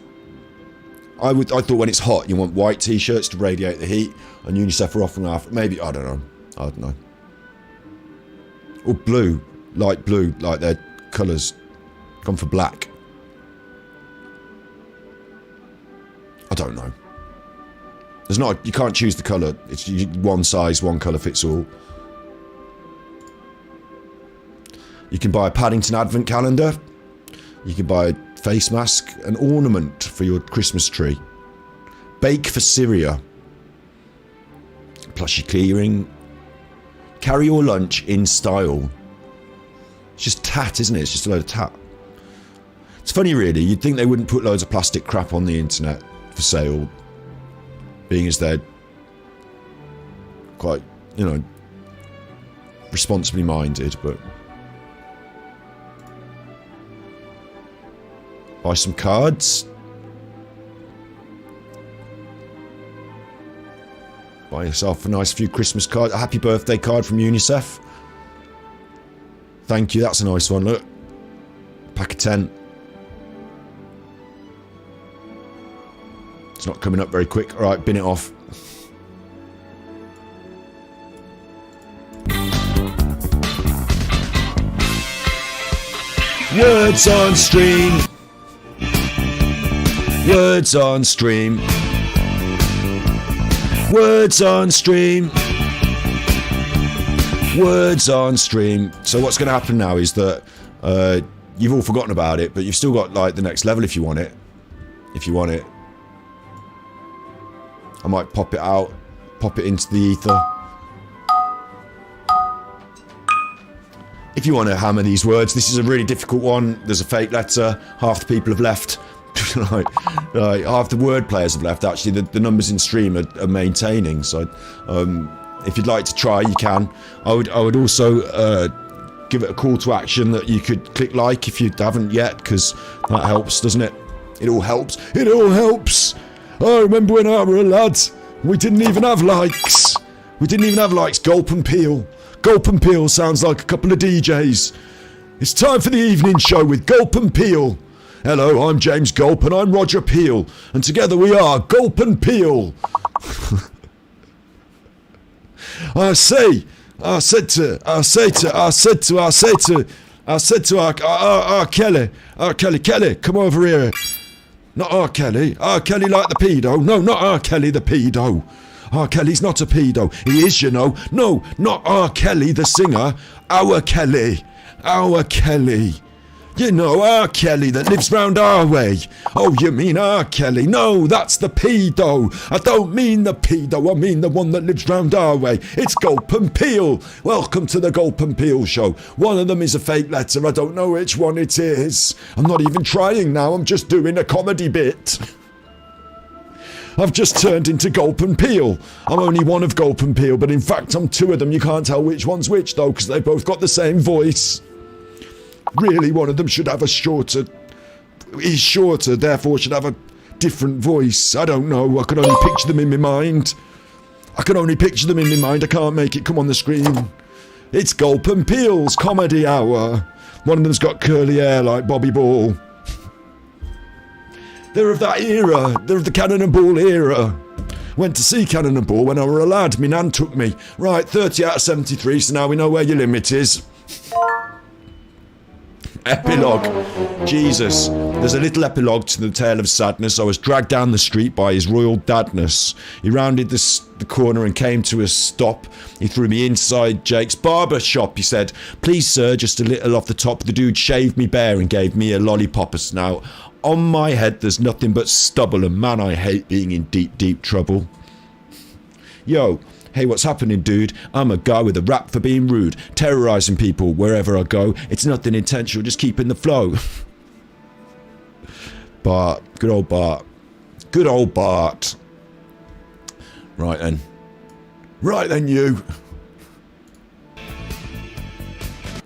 I thought when it's hot, you want white t-shirts to radiate the heat, and UNICEF are offering half. Maybe, I don't know. Or blue, light blue, like their colours. Gone for black. I don't know. You can't choose the colour. It's one size, one colour fits all. You can buy a Paddington Advent calendar. You can buy a face mask, an ornament for your Christmas tree. Bake for Syria. Plushie clearing. Carry your lunch in style. It's just tat, isn't it? It's just a load of tat. It's funny, really. You'd think they wouldn't put loads of plastic crap on the internet for sale, being as they're quite, responsibly minded, but... Buy some cards. Buy yourself a nice few Christmas cards. A happy birthday card from UNICEF. Thank you, that's a nice one, look. Pack of 10. It's not coming up very quick. Alright, bin it off. Words on stream. Words on stream. Words on stream. Words on stream. So what's going to happen now is that you've all forgotten about it, but you've still got like the next level if you want it. I might pop it out, pop it into the ether. if you want to hammer these words, this is a really difficult one. There's a fake letter. Half the people have left. Like, half the word players have left. Actually, the numbers in stream are maintaining. So, if you'd like to try, you can. I would also give it a call to action that you could click like if you haven't yet, because that helps, doesn't it? It all helps. It all helps. I remember when I were a lad, we didn't even have likes. We didn't even have likes. Gulp and Peel. Gulp and Peel sounds like a couple of DJs. It's time for the evening show with Gulp and Peel. Hello, I'm James Gulp and I'm Roger Peel, and together we are Gulp and Peel. I said to R. Kelly, come over here. Not R. Kelly like the pedo. No, not R. Kelly the pedo. R. Kelly's not a pedo. He is, you know. No, not R. Kelly the singer. Our Kelly. You know, R. Kelly that lives round our way. Oh, you mean R. Kelly? No, that's the pedo. I don't mean the pedo, I mean the one that lives round our way. It's Gulp and Peel. Welcome to the Gulp and Peel show. One of them is a fake letter. I don't know which one it is. I'm not even trying now. I'm just doing a comedy bit. I've just turned into Gulp and Peel. I'm only one of Gulp and Peel, but in fact I'm two of them. You can't tell which one's which though, because they both got the same voice. Really, one of them should have a shorter... He's shorter, therefore should have a different voice. I don't know. I can only picture them in my mind. I can't make it come on the screen. It's Gulp and Peel's Comedy Hour. One of them's got curly hair like Bobby Ball. They're of that era. They're of the Cannon and Ball era. Went to see Cannon and Ball when I were a lad. My nan took me. Right, 30 out of 73, so now we know where your limit is. Epilogue. Jesus. There's a little epilogue to the tale of sadness. I was dragged down the street by his royal dadness. He rounded the corner and came to a stop. He threw me inside Jake's barber shop. He said, "Please, sir, just a little off the top." The dude shaved me bare and gave me a lollipop. Now, on my head there's nothing but stubble, and man, I hate being in deep, deep trouble. Yo. Hey, what's happening, dude? I'm a guy with a rap for being rude, terrorising people wherever I go. It's nothing intentional, just keeping the flow. Bart. Good old Bart. Good old Bart. Right then, you.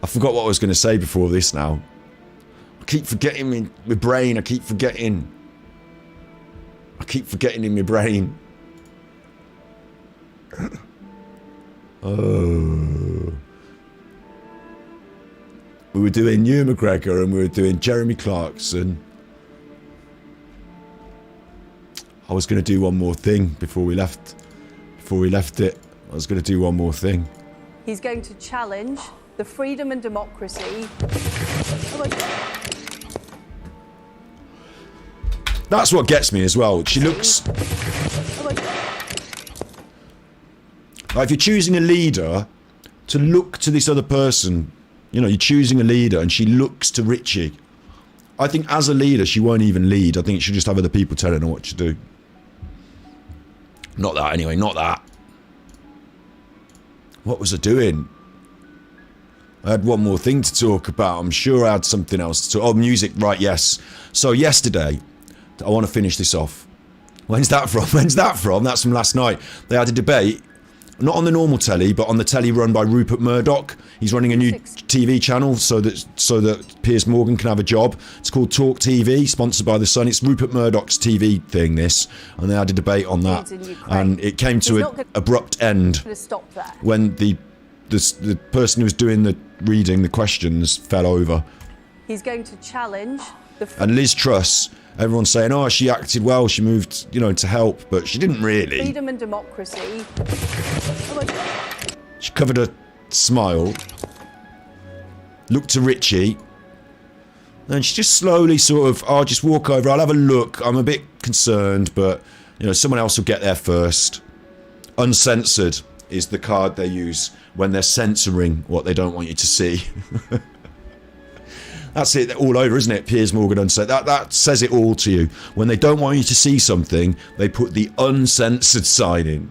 I forgot what I was going to say before this now. I keep forgetting my brain. I keep forgetting in my brain. Oh. We were doing Ewan McGregor and we were doing Jeremy Clarkson. I was going to do one more thing before we left it. I was going to do one more thing. He's going to challenge the freedom and democracy. That's what gets me as well. She looks... Like, if you're choosing a leader to look to this other person, you know, you're choosing a leader and she looks to Richie. I think as a leader, she won't even lead. I think she'll just have other people telling her what to do. Not that, anyway, not that. What was I doing? I had one more thing to talk about. I'm sure I had something else to talk. Oh, music, right, yes. So yesterday, I want to finish this off. When's that from? That's from last night. They had a debate. Not on the normal telly, but on the telly run by Rupert Murdoch. He's running a new TV channel so that Piers Morgan can have a job. It's called Talk TV, sponsored by The Sun. It's Rupert Murdoch's TV thing, this. And they had a debate on that. And it came to an abrupt end when the person who was doing the reading, the questions, fell over. He's going to challenge the... And Liz Truss, everyone's saying, oh, she acted well, she moved, you know, to help, but she didn't really. Freedom and democracy. She covered her smile, looked to Richie, and she just slowly sort of, I'll just walk over, I'll have a look, I'm a bit concerned, but, you know, someone else will get there first. Uncensored is the card they use when they're censoring what they don't want you to see. That's it all over, isn't it? Piers Morgan uncensored. That says it all to you. When they don't want you to see something, they put the uncensored sign in.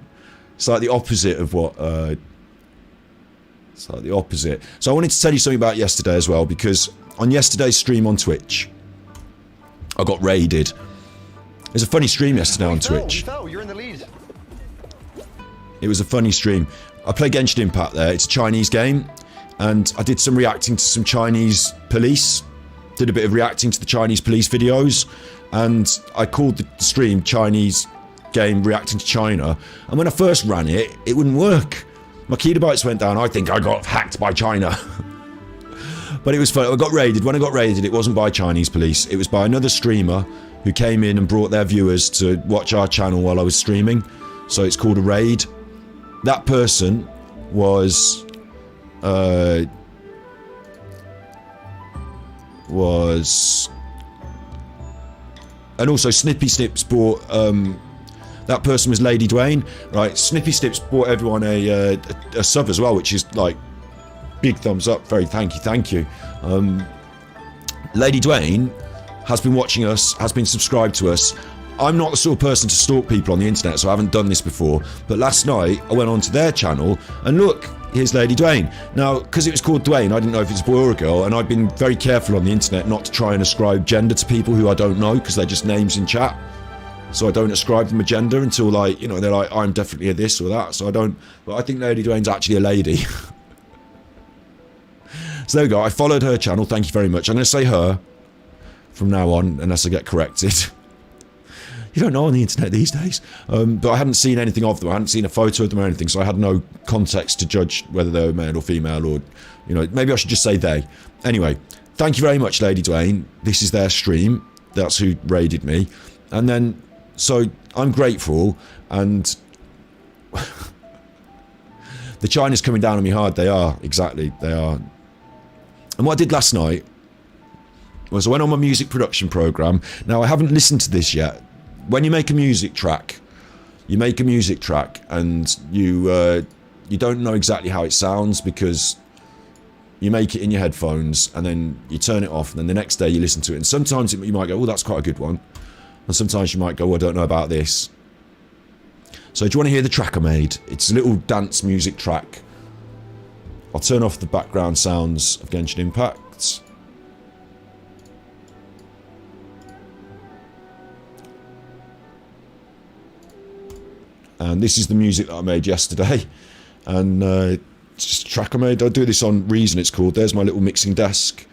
It's like the opposite of what It's like the opposite. So I wanted to tell you something about yesterday as well, because on yesterday's stream on Twitch, I got raided. It was a funny stream yesterday on Twitch. You're in the lead. It was a funny stream. I play Genshin Impact there. It's a Chinese game. And I did some reacting to some Chinese police. Did a bit of reacting to the Chinese police videos. And I called the stream Chinese game reacting to China. And when I first ran it, it wouldn't work. My kilobytes went down. I think I got hacked by China. But it was fun. I got raided. When I got raided, it wasn't by Chinese police. It was by another streamer who came in and brought their viewers to watch our channel while I was streaming. So it's called a raid. That person was... and also Snippy Snips bought... that person was Lady Dwayne. Right, Snippy Snips bought everyone a sub as well, which is like... big thumbs up, very thank you. Lady Dwayne has been watching us, has been subscribed to us. I'm not the sort of person to stalk people on the internet, so I haven't done this before. But last night, I went onto their channel, and look, here's Lady Dwayne. Now, because it was called Dwayne, I didn't know if it's a boy or a girl, and I've been very careful on the internet not to try and ascribe gender to people who I don't know, because they're just names in chat. So I don't ascribe them a gender until, like, you know, they're like, I'm definitely a this or that, so I don't... But I think Lady Dwayne's actually a lady. So there we go, I followed her channel, thank you very much. I'm going to say her from now on, unless I get corrected. You don't know on the internet these days. But I hadn't seen anything of them, I hadn't seen a photo of them or anything, so I had no context to judge whether they were male or female, or, you know, maybe I should just say they. Anyway, thank you very much, Lady Dwayne. This is their stream, that's who raided me. And then, so, I'm grateful, and... the China's coming down on me hard, they are, exactly, they are. And what I did last night was I went on my music production program. Now, I haven't listened to this yet. When you make a music track, and you don't know exactly how it sounds, because you make it in your headphones and then you turn it off, and then the next day you listen to it, and sometimes you might go, oh, that's quite a good one, and sometimes you might go, oh, I don't know about this. So do you want to hear the track I made? It's a little dance music track. I'll turn off the background sounds of Genshin Impact. And this is the music that I made yesterday. And it's just a track I made. I do this on Reason, it's called. There's my little mixing desk.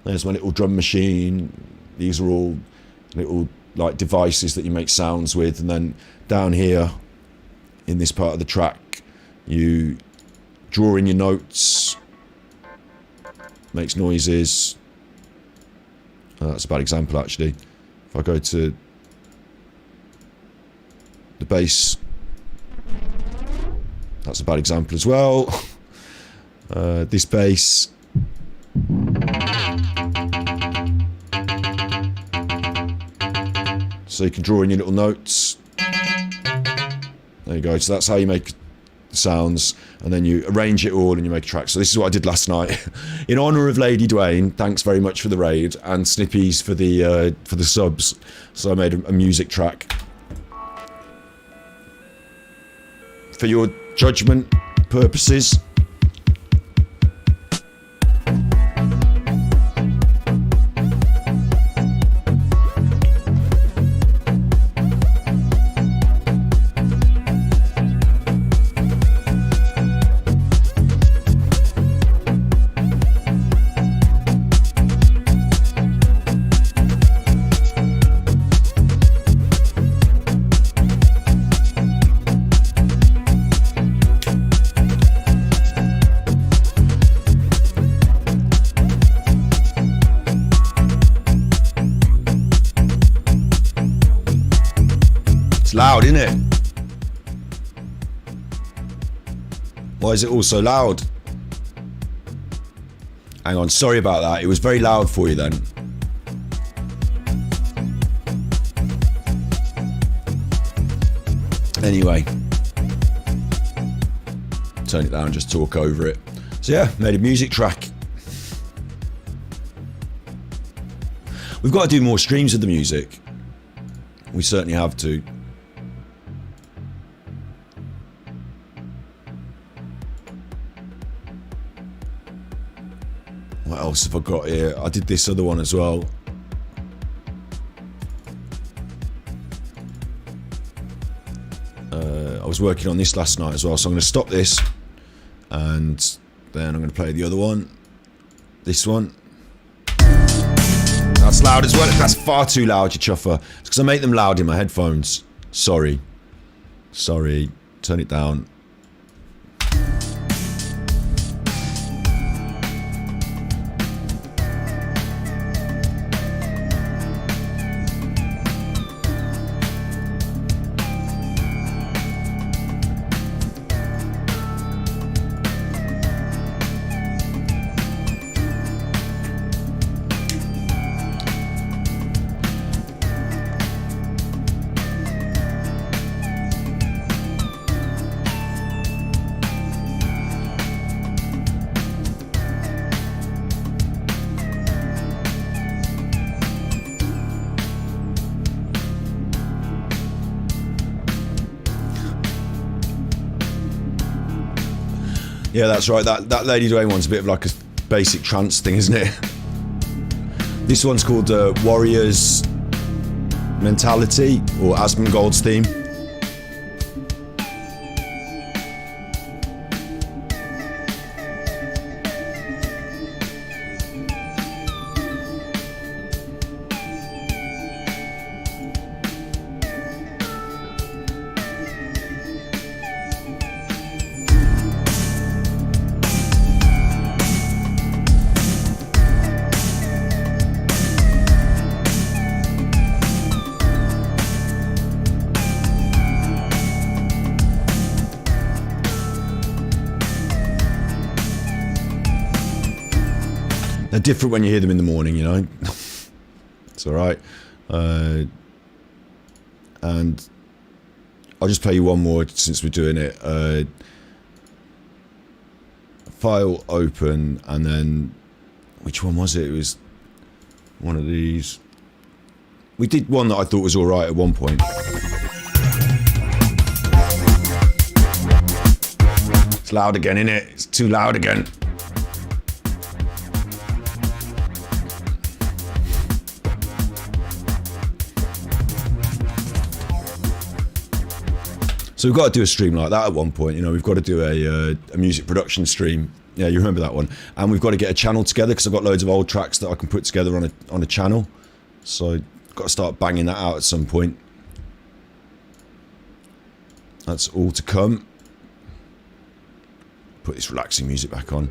There's my little drum machine. These are all little like devices that you make sounds with. And then down here, in this part of the track, you draw in your notes, makes noises. That's a bad example, actually. If I go to the bass, that's a bad example as well. This bass. So you can draw in your little notes. There you go. So that's how you make sounds, and then you arrange it all and you make a track. So this is what I did last night in honor of Lady Dwayne. Thanks very much for the raid, and Snippies for the subs. So I made a music track for your judgment purposes. Loud, isn't it? Why is it all so loud? Hang on, sorry about that. It was very loud for you then. Anyway. Turn it down and just talk over it. So yeah, made a music track. We've got to do more streams of the music. We certainly have to. What else have I got here? I did this other one as well. I was working on this last night as well, so I'm going to stop this and then I'm going to play the other one. This one. That's loud as well. That's far too loud, you chuffer. It's because I make them loud in my headphones. Sorry. Sorry. Turn it down. Yeah, that's right. That Lady Dwayne one's a bit of like a basic trance thing, isn't it? This one's called Warriors Mentality, or Asmongold's theme. They're different when you hear them in the morning, you know. It's alright. And I'll just play you one more since we're doing it. File open, and then which one was it? It was one of these. We did one that I thought was alright at one point. It's loud again, isn't it? It's too loud again. So we've got to do a stream like that at one point, you know, we've got to do a music production stream. Yeah, you remember that one. And we've got to get a channel together because I've got loads of old tracks that I can put together on a channel. So I've got to start banging that out at some point. That's all to come. Put this relaxing music back on.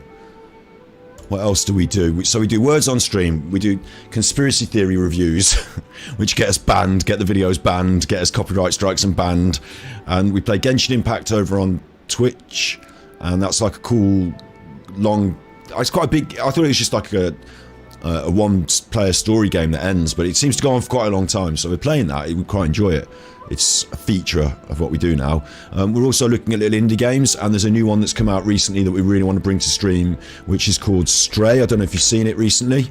What else do we do? So we do words on stream, we do conspiracy theory reviews, which get us banned, get the videos banned, get us copyright strikes and banned. And we play Genshin Impact over on Twitch, and that's like a cool, long, it's quite a big, I thought it was just like a one-player story game that ends, but it seems to go on for quite a long time, so we're playing that, we quite enjoy it. It's a feature of what we do now. We're also looking at little indie games, and there's a new one that's come out recently that we really want to bring to stream, which is called Stray. I don't know if you've seen it recently.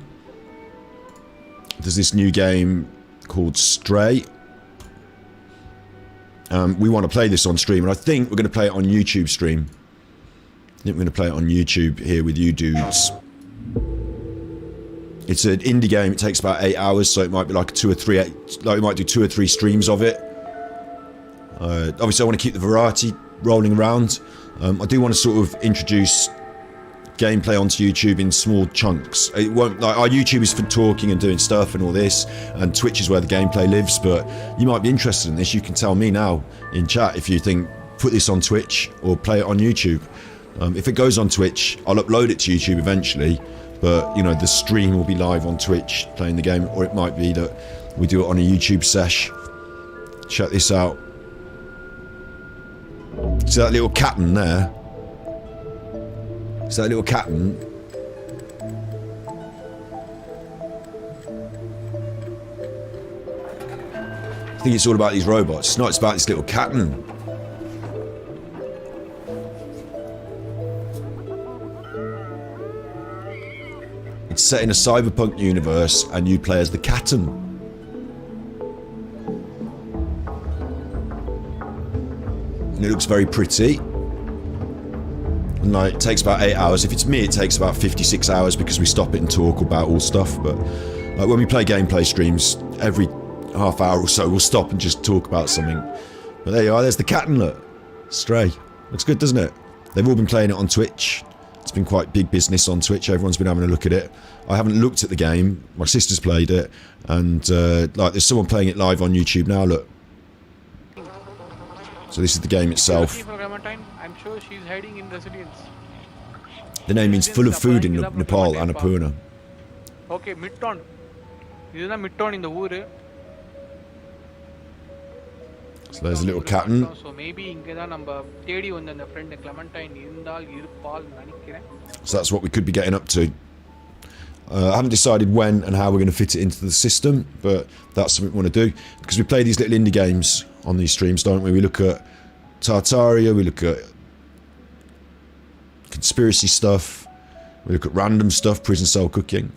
There's this new game called Stray. We want to play this on stream, and I think we're going to play it on YouTube stream. I think we're going to play it on YouTube here with you dudes. It's an indie game. It takes about 8 hours, so it might be like we might do 2 or 3 streams of it. Obviously, I want to keep the variety rolling around. I do want to sort of introduce gameplay onto YouTube in small chunks. It won't, like, our YouTube is for talking and doing stuff and all this, and Twitch is where the gameplay lives. But you might be interested in this. You can tell me now in chat if you think put this on Twitch or play it on YouTube. If it goes on Twitch, I'll upload it to YouTube eventually. But you know, the stream will be live on Twitch playing the game, or it might be that we do it on a YouTube sesh. Check this out. See that little captain there? See that little captain? I think it's all about these robots. It's not, it's about this little captain. It's set in a cyberpunk universe, and you play as the captain. And it looks very pretty. And like, it takes about 8 hours. If it's me, it takes about 56 hours because we stop it and talk about all stuff. But like when we play gameplay streams, every half hour or so we'll stop and just talk about something. But there you are, there's the cat and look. Stray. Looks good, doesn't it? They've all been playing it on Twitch. It's been quite big business on Twitch. Everyone's been having a look at it. I haven't looked at the game. My sister's played it. And like there's someone playing it live on YouTube now, look. So this is the game itself. I'm sure she's hiding in residence. The name means full of food in Nepal, Annapurna. Okay, Midtown. This is Midtown in the wood. So there's a little captain. So maybe number 30 on the friend Clementine So that's what we could be getting up to. I haven't decided when and how we're going to fit it into the system, but that's something we want to do. Because we play these little indie games on these streams, don't we? We look at Tartaria, we look at conspiracy stuff, we look at random stuff, prison cell cooking.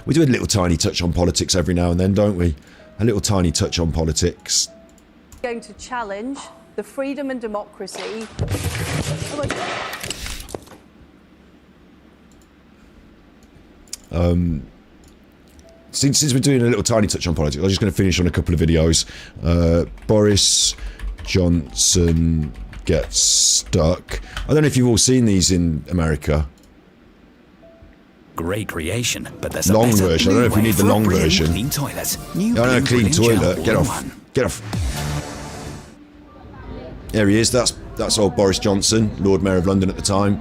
We do a little tiny touch on politics every now and then, don't we? A little tiny touch on politics. Going to challenge the freedom and democracy. Since we're doing a little tiny touch on politics, I'm just going to finish on a couple of videos. Boris Johnson gets stuck. I don't know if you've all seen these in America. Great creation, but there's long a better version. I don't know if we need the long version. Clean toilets. I know, clean toilet. Get off. Get off. There he is. That's old Boris Johnson, Lord Mayor of London at the time.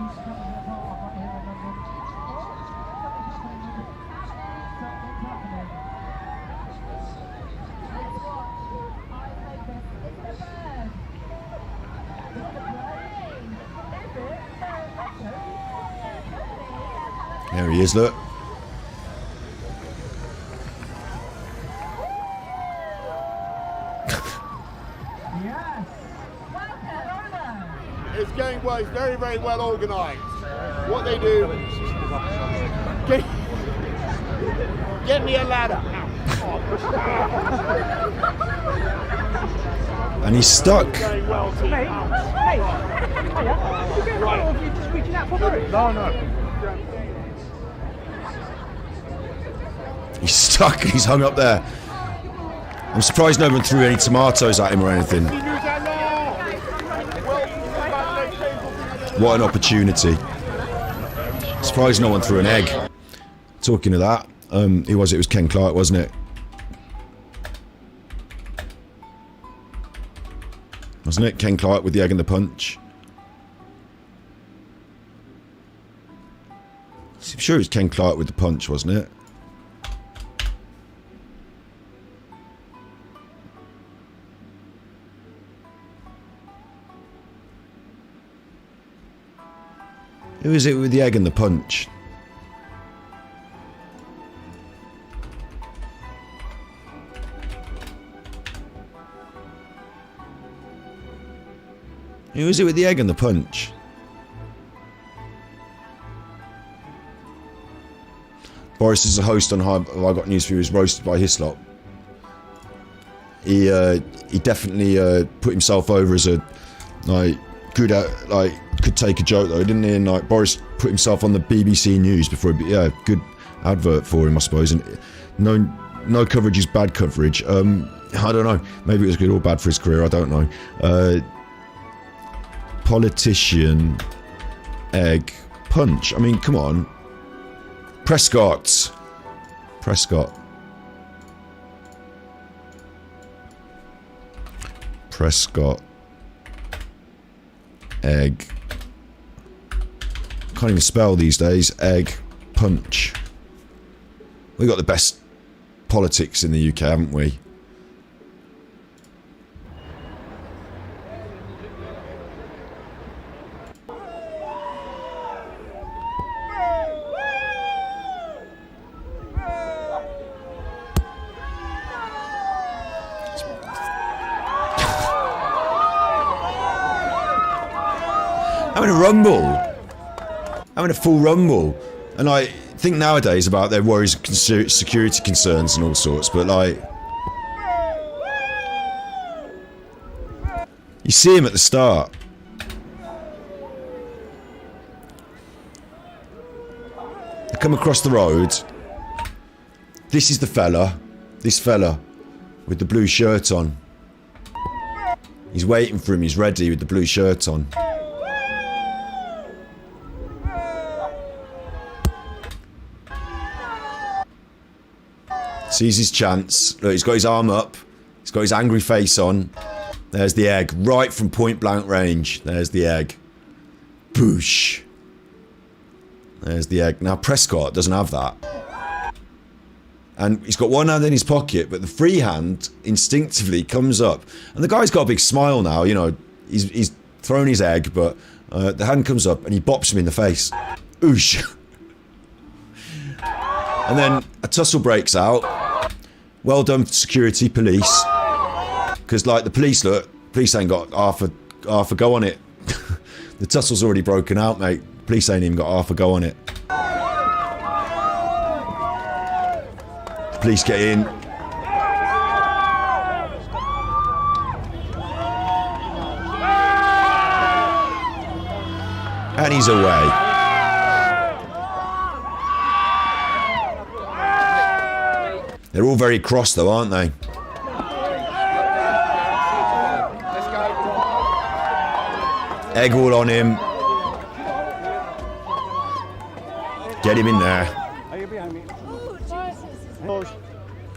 There he is, look. It's going well, it's very, very well organised. What they do... Get me a ladder. And he's stuck. No. He's stuck. He's hung up there. I'm surprised no one threw any tomatoes at him or anything. What an opportunity. Surprised no one threw an egg. Talking of that, who was it? It was Ken Clark, wasn't it? Wasn't it? Ken Clark with the egg and the punch. I'm sure it was Ken Clark with the punch, wasn't it? Who is it with the egg and the punch? Who is it with the egg and the punch? Boris is a host on I Got News for You, is roasted by Hislop. He definitely put himself over as a good at could take a joke though, didn't he? And Boris put himself on the BBC News before good advert for him, I suppose. And no coverage is bad coverage. I don't know. Maybe it was good or bad for his career. I don't know. Politician, egg, punch. I mean, come on. Prescott, egg. Can't even spell these days. Egg, punch. We got the best politics in the UK, haven't we? Having a rumble. Having a full rumble. And I think nowadays about their worries of security concerns and all sorts, but you see him at the start. come across the road. This is the fella. This fella with the blue shirt on. He's waiting for him. He's ready with the blue shirt on. Sees his chance. Look, he's got his arm up. He's got his angry face on. There's the egg. Right from point blank range. There's the egg. Boosh. There's the egg. Now Prescott doesn't have that. And he's got one hand in his pocket, but the free hand instinctively comes up. And the guy's got a big smile now, you know. He's thrown his egg, but the hand comes up and he bops him in the face. Oosh. And then a tussle breaks out. Well done, security, police. Because, like, the police ain't got half a go on it. The tussle's already broken out, mate. Police ain't even got half a go on it. Police get in. And he's away. They're all very cross though, aren't they? Egg all on him. Get him in there. Are you behind me?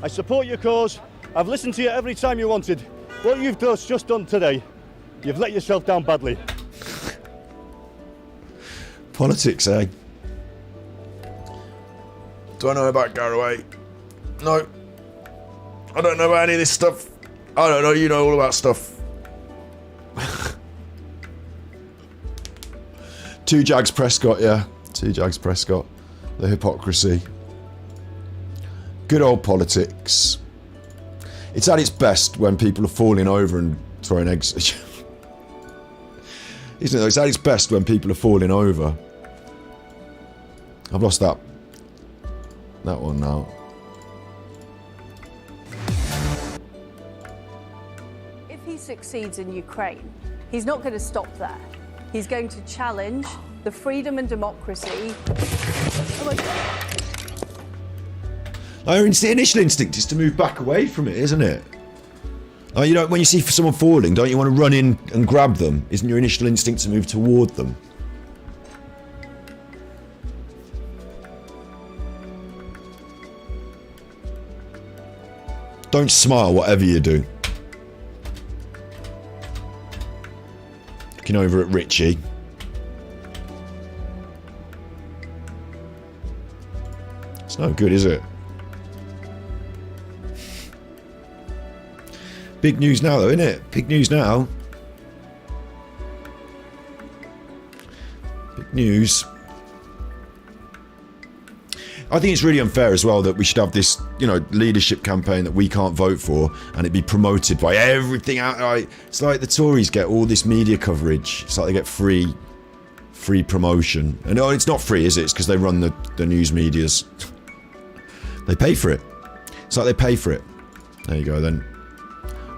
I support your cause. I've listened to you every time you wanted. What you've just done today, you've let yourself down badly. Politics, eh? Do I know about Garraway? No. I don't know about any of this stuff. I don't know, you know all about stuff. Two Jags Prescott, yeah. Two Jags Prescott. The hypocrisy. Good old politics. It's at its best when people are falling over and throwing eggs at you. Isn't it? It's at its best when people are falling over. I've lost that one now. If he succeeds in Ukraine, he's not going to stop there. He's going to challenge the freedom and democracy. Oh my God. Our initial instinct is to move back away from it, isn't it? You know, when you see someone falling, don't you want to run in and grab them? Isn't your initial instinct to move toward them? Don't smile, whatever you do. Looking over at Richie. It's no good, is it? Big news now, though, isn't it? Big news now. Big news. I think it's really unfair as well that we should have this, you know, leadership campaign that we can't vote for and it be promoted by everything outright. It's like the Tories get all this media coverage. It's like they get free promotion. And no, it's not free, is it? It's because they run the news medias. They pay for it. It's like they pay for it. There you go then.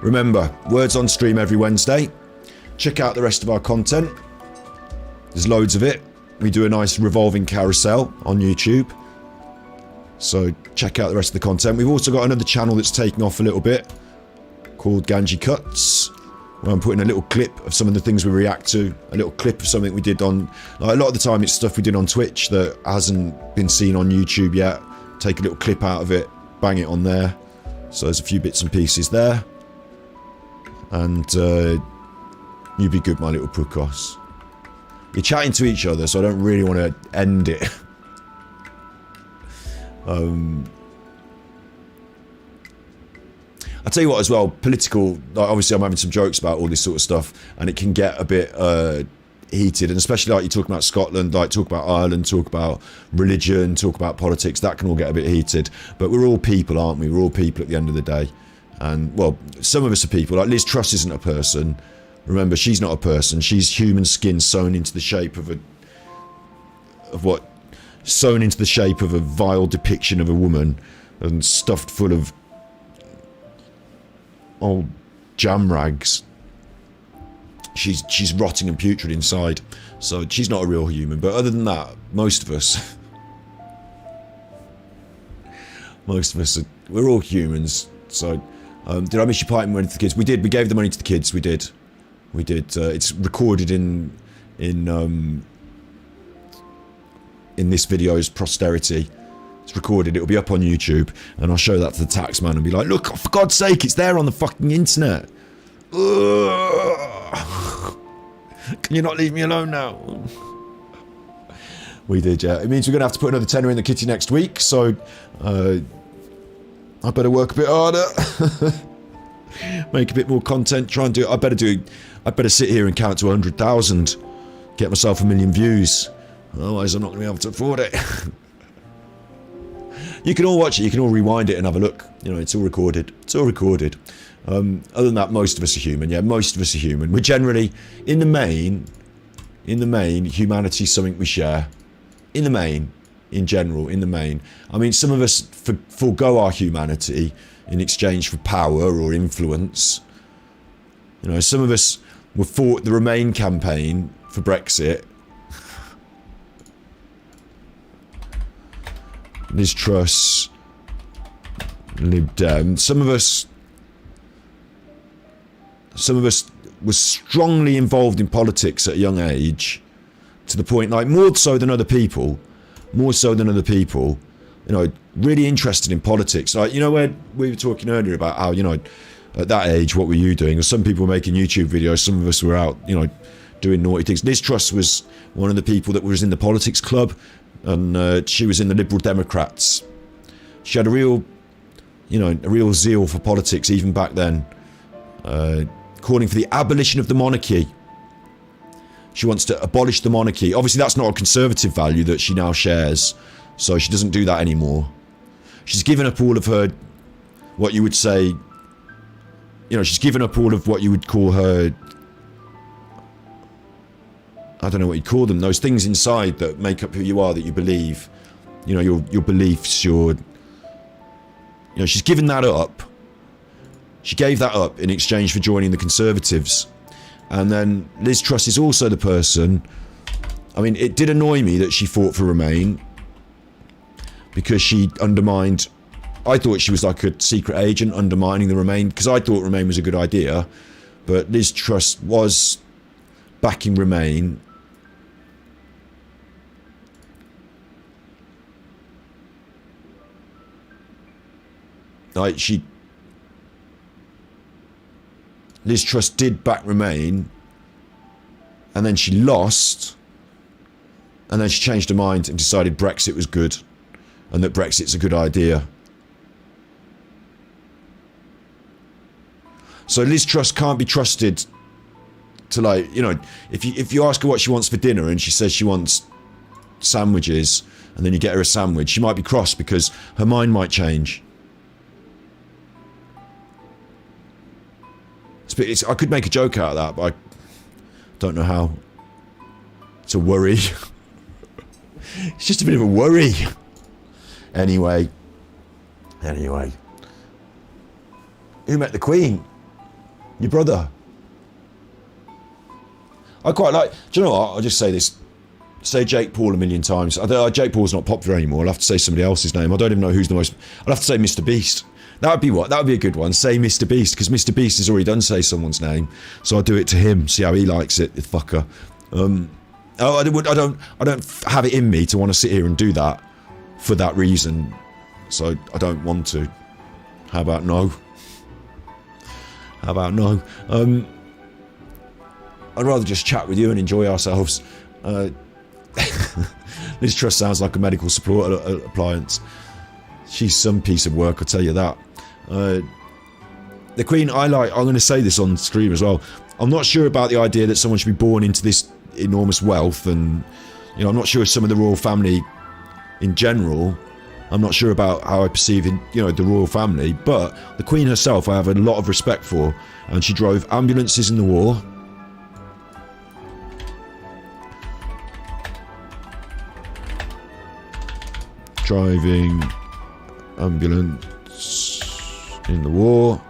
Remember, Words on stream every Wednesday. Check out the rest of our content. There's loads of it. We do a nice revolving carousel on YouTube. So check out the rest of the content. We've also got another channel that's taking off a little bit called Ganji Cuts, where I'm putting a little clip of some of the things we react to, a little clip of something we did on, like a lot of the time it's stuff we did on Twitch that hasn't been seen on YouTube yet. Take a little clip out of it, bang it on there. So there's a few bits and pieces there. And you be good, my little Prukos. You're chatting to each other, so I don't really want to end it. I'll tell you what as well, political, like obviously I'm having some jokes about all this sort of stuff and it can get a bit heated, and especially like you talk about Scotland, like talk about Ireland, talk about religion, talk about politics, that can all get a bit heated, but we're all people, aren't we? We're all people at the end of the day. And well, some of us are people, like Liz Truss isn't a person. Remember, she's not a person, she's human skin sewn into the shape of sewn into the shape of a vile depiction of a woman and stuffed full of old jam rags. She's rotting and putrid inside, so she's not a real human. But other than that, most of us Most of us, we're all humans. So, did I miss you parting money to the kids? We did. We gave the money to the kids. We did. We did. It's recorded in this video's posterity. It's recorded. It'll be up on YouTube, and I'll show that to the tax man and be like, "Look, for God's sake, it's there on the fucking internet. Ugh. Can you not leave me alone now?" We did, yeah. It means we're gonna have to put another tenner in the kitty next week, so I better work a bit harder, make a bit more content, try and do. I better sit here and count to 100,000, get myself 1 million views. Otherwise, I'm not gonna be able to afford it. You can all watch it, you can all rewind it and have a look. You know, it's all recorded. It's all recorded. Other than that, most of us are human. Yeah, most of us are human. We're generally, in the main, humanity's something we share. In the main, in general, in the main. I mean, some of us forego our humanity in exchange for power or influence. You know, some of us were fought the Remain campaign for Brexit. Liz Truss, Lib Dem. Some of us were strongly involved in politics at a young age, to the point, like, more so than other people, you know, really interested in politics. Like, you know, where we were talking earlier about how, you know, at that age, what were you doing? Or some people were making YouTube videos, some of us were out, you know, doing naughty things. Liz Truss was one of the people that was in the politics club, and she was in the Liberal Democrats. She had a real zeal for politics even back then, calling for the abolition of the monarchy. She wants to abolish the monarchy. Obviously, that's not a conservative value that she now shares, so she doesn't do that anymore. She's given up all of her, what you would say, you know, she's given up all of what you would call her, I don't know what you call them, those things inside that make up who you are, that you believe, you know, your beliefs, you know, she's given that up. She gave that up in exchange for joining the Conservatives. And then Liz Truss is also the person, I mean, it did annoy me that she fought for Remain, because she undermined, I thought she was like a secret agent undermining the Remain, because I thought Remain was a good idea, but Liz Truss was backing Remain. Like, Liz Truss did back Remain, and then she lost, and then she changed her mind and decided Brexit was good, and that Brexit's a good idea. So Liz Truss can't be trusted to, like, you know, if you ask her what she wants for dinner and she says she wants sandwiches, and then you get her a sandwich, she might be cross because her mind might change. I could make a joke out of that, but I don't know how. It's a worry. It's just a bit of a worry. Anyway. Who met the Queen? Your brother. I quite like... Do you know what? I'll just say this. Say Jake Paul 1 million times. Jake Paul's not popular anymore. I'll have to say somebody else's name. I don't even know who's the most... I'll have to say Mr. Beast. That would be what? That would be a good one. Say Mr. Beast, because Mr. Beast has already done say someone's name, so I'll do it to him. See how he likes it, the fucker. I don't have it in me to want to sit here and do that for that reason, so I don't want to. How about no? I'd rather just chat with you and enjoy ourselves. Liz Truss sounds like a medical support appliance. She's some piece of work, I'll tell you that. The Queen, I'm going to say this on stream as well. I'm not sure about the idea that someone should be born into this enormous wealth, and, you know, I'm not sure some of the royal family in general. I'm not sure about how I perceive, you know, the royal family, but the Queen herself I have a lot of respect for, and she drove ambulances in the war. Driving ambulance in the war.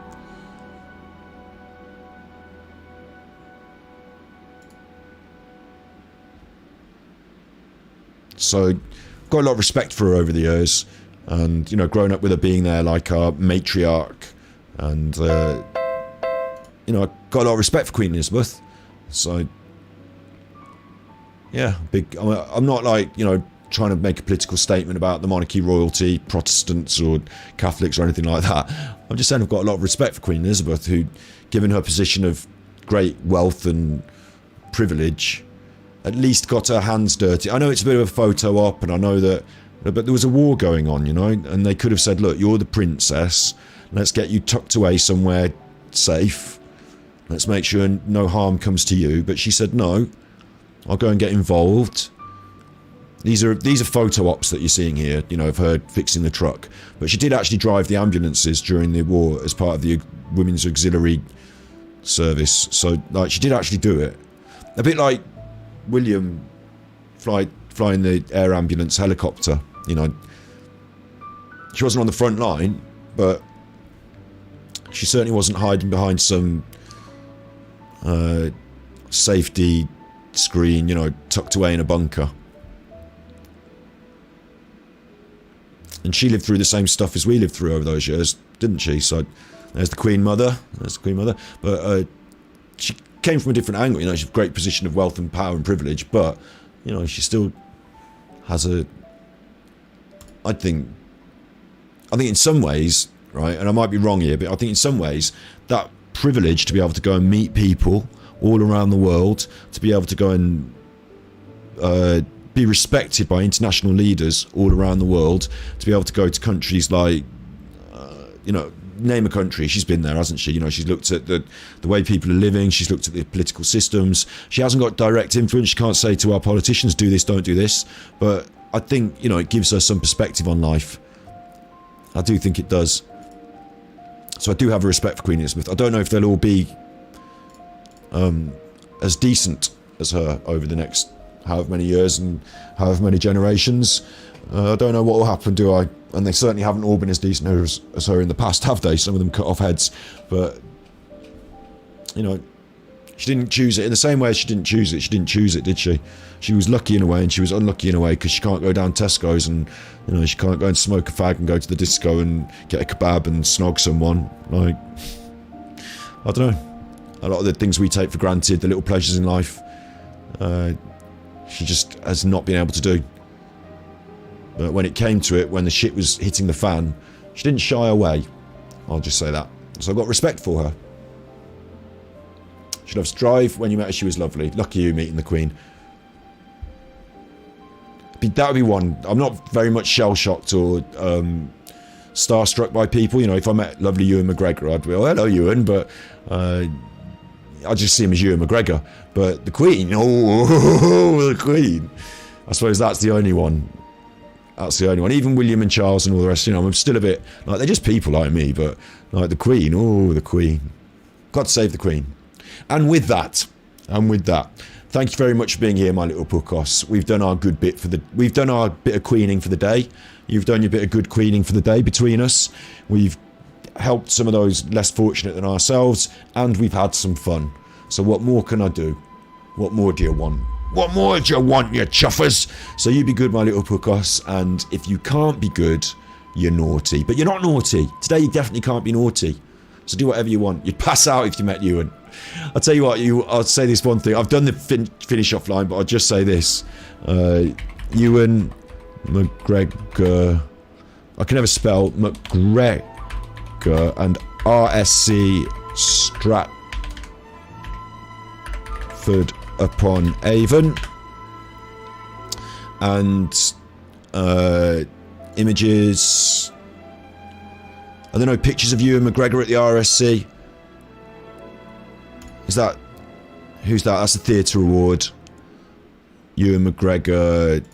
So, got a lot of respect for her over the years. and you know, growing up with her being there like our matriarch, and you know, I got a lot of respect for Queen Elizabeth. So yeah, I'm not like, you know, trying to make a political statement about the monarchy, royalty, Protestants or Catholics or anything like that. I'm just saying I've got a lot of respect for Queen Elizabeth, who, given her position of great wealth and privilege, at least got her hands dirty. I know it's a bit of a photo op, and I know that, but there was a war going on, you know, and they could have said, look, you're the princess, let's get you tucked away somewhere safe, let's make sure no harm comes to you. But she said, no, I'll go and get involved. These are photo ops that you're seeing here, you know, of her fixing the truck. But she did actually drive the ambulances during the war as part of the Women's Auxiliary Service. So, like, she did actually do it. A bit like William flying the air ambulance helicopter, you know. She wasn't on the front line, but she certainly wasn't hiding behind some safety screen, you know, tucked away in a bunker. And she lived through the same stuff as we lived through over those years, didn't she? So there's the Queen Mother. But she came from a different angle. You know, she's a great position of wealth and power and privilege. But, you know, she still has I think in some ways, right, and I might be wrong here, but I think in some ways that privilege to be able to go and meet people all around the world, to be able to go and be respected by international leaders all around the world, to be able to go to countries like, you know, name a country, she's been there, hasn't she? You know, she's looked at the way people are living, she's looked at the political systems. She hasn't got direct influence, she can't say to our politicians, do this, don't do this, but I think, you know, it gives her some perspective on life. I do think it does. So I do have a respect for Queen Elizabeth. I don't know if they'll all be as decent as her over the next however many years and however many generations. I don't know what will happen, do I? And they certainly haven't all been as decent as her in the past, have they? Some of them cut off heads. But, you know, she didn't choose it. In the same way as she didn't choose it, did she? She was lucky in a way and she was unlucky in a way, because she can't go down Tesco's and, you know, she can't go and smoke a fag and go to the disco and get a kebab and snog someone. Like, I don't know. A lot of the things we take for granted, the little pleasures in life, she just has not been able to do. But when it came to it, when the shit was hitting the fan, she didn't shy away. I'll just say that. So I've got respect for her. She loves to drive. When you met her, she was lovely. Lucky you meeting the Queen. That would be one. I'm not very much shell-shocked or starstruck by people. You know, if I met lovely Ewan McGregor, I'd be, oh, hello, Ewan, but I just see him as Ewan McGregor. But the Queen, oh, the Queen. I suppose that's the only one. That's the only one. Even William and Charles and all the rest, you know, I'm still a bit, like, they're just people like me, but, like, the Queen, oh, the Queen. God save the Queen. And with that, thank you very much for being here, my little puckos. We've done our good bit we've done our bit of queening for the day. You've done your bit of good queening for the day between us. We've helped some of those less fortunate than ourselves, and we've had some fun. So what more can I do? What more do you want? What more do you want, you chuffers? So you be good, my little puckos, and if you can't be good, you're naughty. But you're not naughty. Today you definitely can't be naughty. So do whatever you want. You'd pass out if you met Ewan. I'll tell you what, I'll say this one thing. I've done the finish off line, but I'll just say this. Ewan McGregor, I can never spell McGregor, and RSC Stratford upon Avon, and images, I don't know, pictures of Ewan McGregor at the RSC. Is that, who's that? That's the Theatre Award. Ewan McGregor,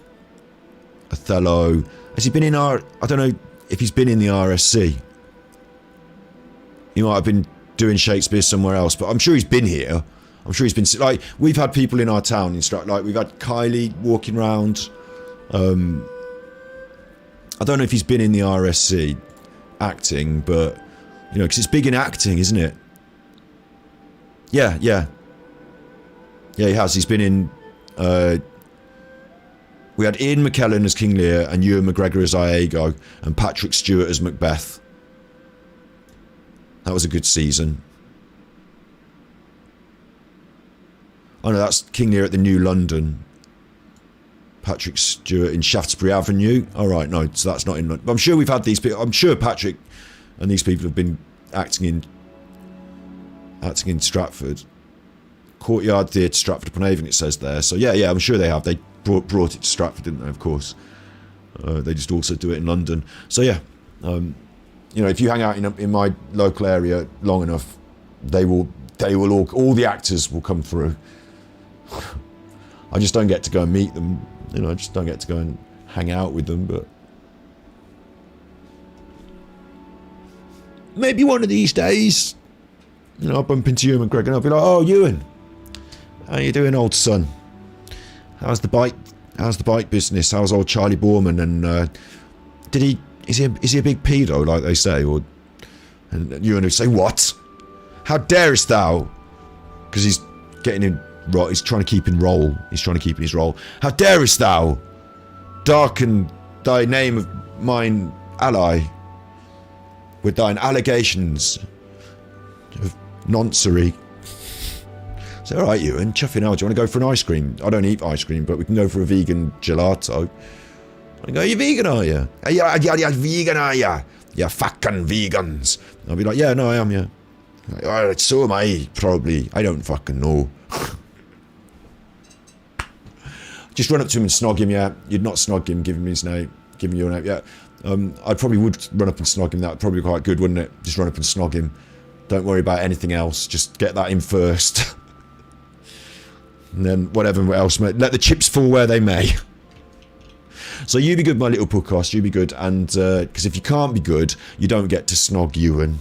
Othello. Has he been in I don't know if he's been in the RSC. He might have been doing Shakespeare somewhere else, but I'm sure he's been here. I'm sure he's been, like, we've had people in our town instruct, like, we've had Kylie walking around. I don't know if he's been in the RSC acting, but, you know, because it's big in acting, isn't it? Yeah, he has. He's been in We had Ian McKellen as King Lear and Ewan McGregor as Iago and Patrick Stewart as Macbeth. That was a good season. Oh no, that's King Lear at the New London. Patrick Stewart in Shaftesbury Avenue. Alright, no, so that's not in London. I'm sure we've had these people. I'm sure Patrick and these people have been acting in Stratford. Courtyard Theatre, Stratford upon Avon, it says there. So yeah, I'm sure they have. They brought it to Stratford, didn't they? Of course. They just also do it in London. So yeah, you know, if you hang out in my local area long enough, they will all the actors will come through. I just don't get to go and meet them. You know, I just don't get to go and hang out with them. But maybe one of these days, you know, I'll bump into Ewan McGregor and I'll be like, "Oh, Ewan, how you doing, old son? How's the bike business? How's old Charlie Borman? And is he a big pedo, like they say?" And Ewan would say, "What? How darest thou?" Because he's getting in. He's trying to keep in role. He's trying to keep in his role. "How darest thou darken thy name of mine ally with thine allegations of noncery?" So, alright, Ewan, chuffing out. Do you want to go for an ice cream? I don't eat ice cream, but we can go for a vegan gelato. I go, "Are you vegan, are you? Are you vegan, are you? You fucking vegans." I'll be like, "Yeah, no, I am, yeah." Like, "Oh, so am I, probably. I don't fucking know." Just run up to him and snog him, yeah. You'd not snog him, give him his name, give him your name, yeah. I probably would run up and snog him. That would probably be quite good, wouldn't it? Just run up and snog him. Don't worry about anything else. Just get that in first. And then whatever else, let the chips fall where they may. So you be good, my little podcast. You be good, and because if you can't be good, you don't get to snog Ewan.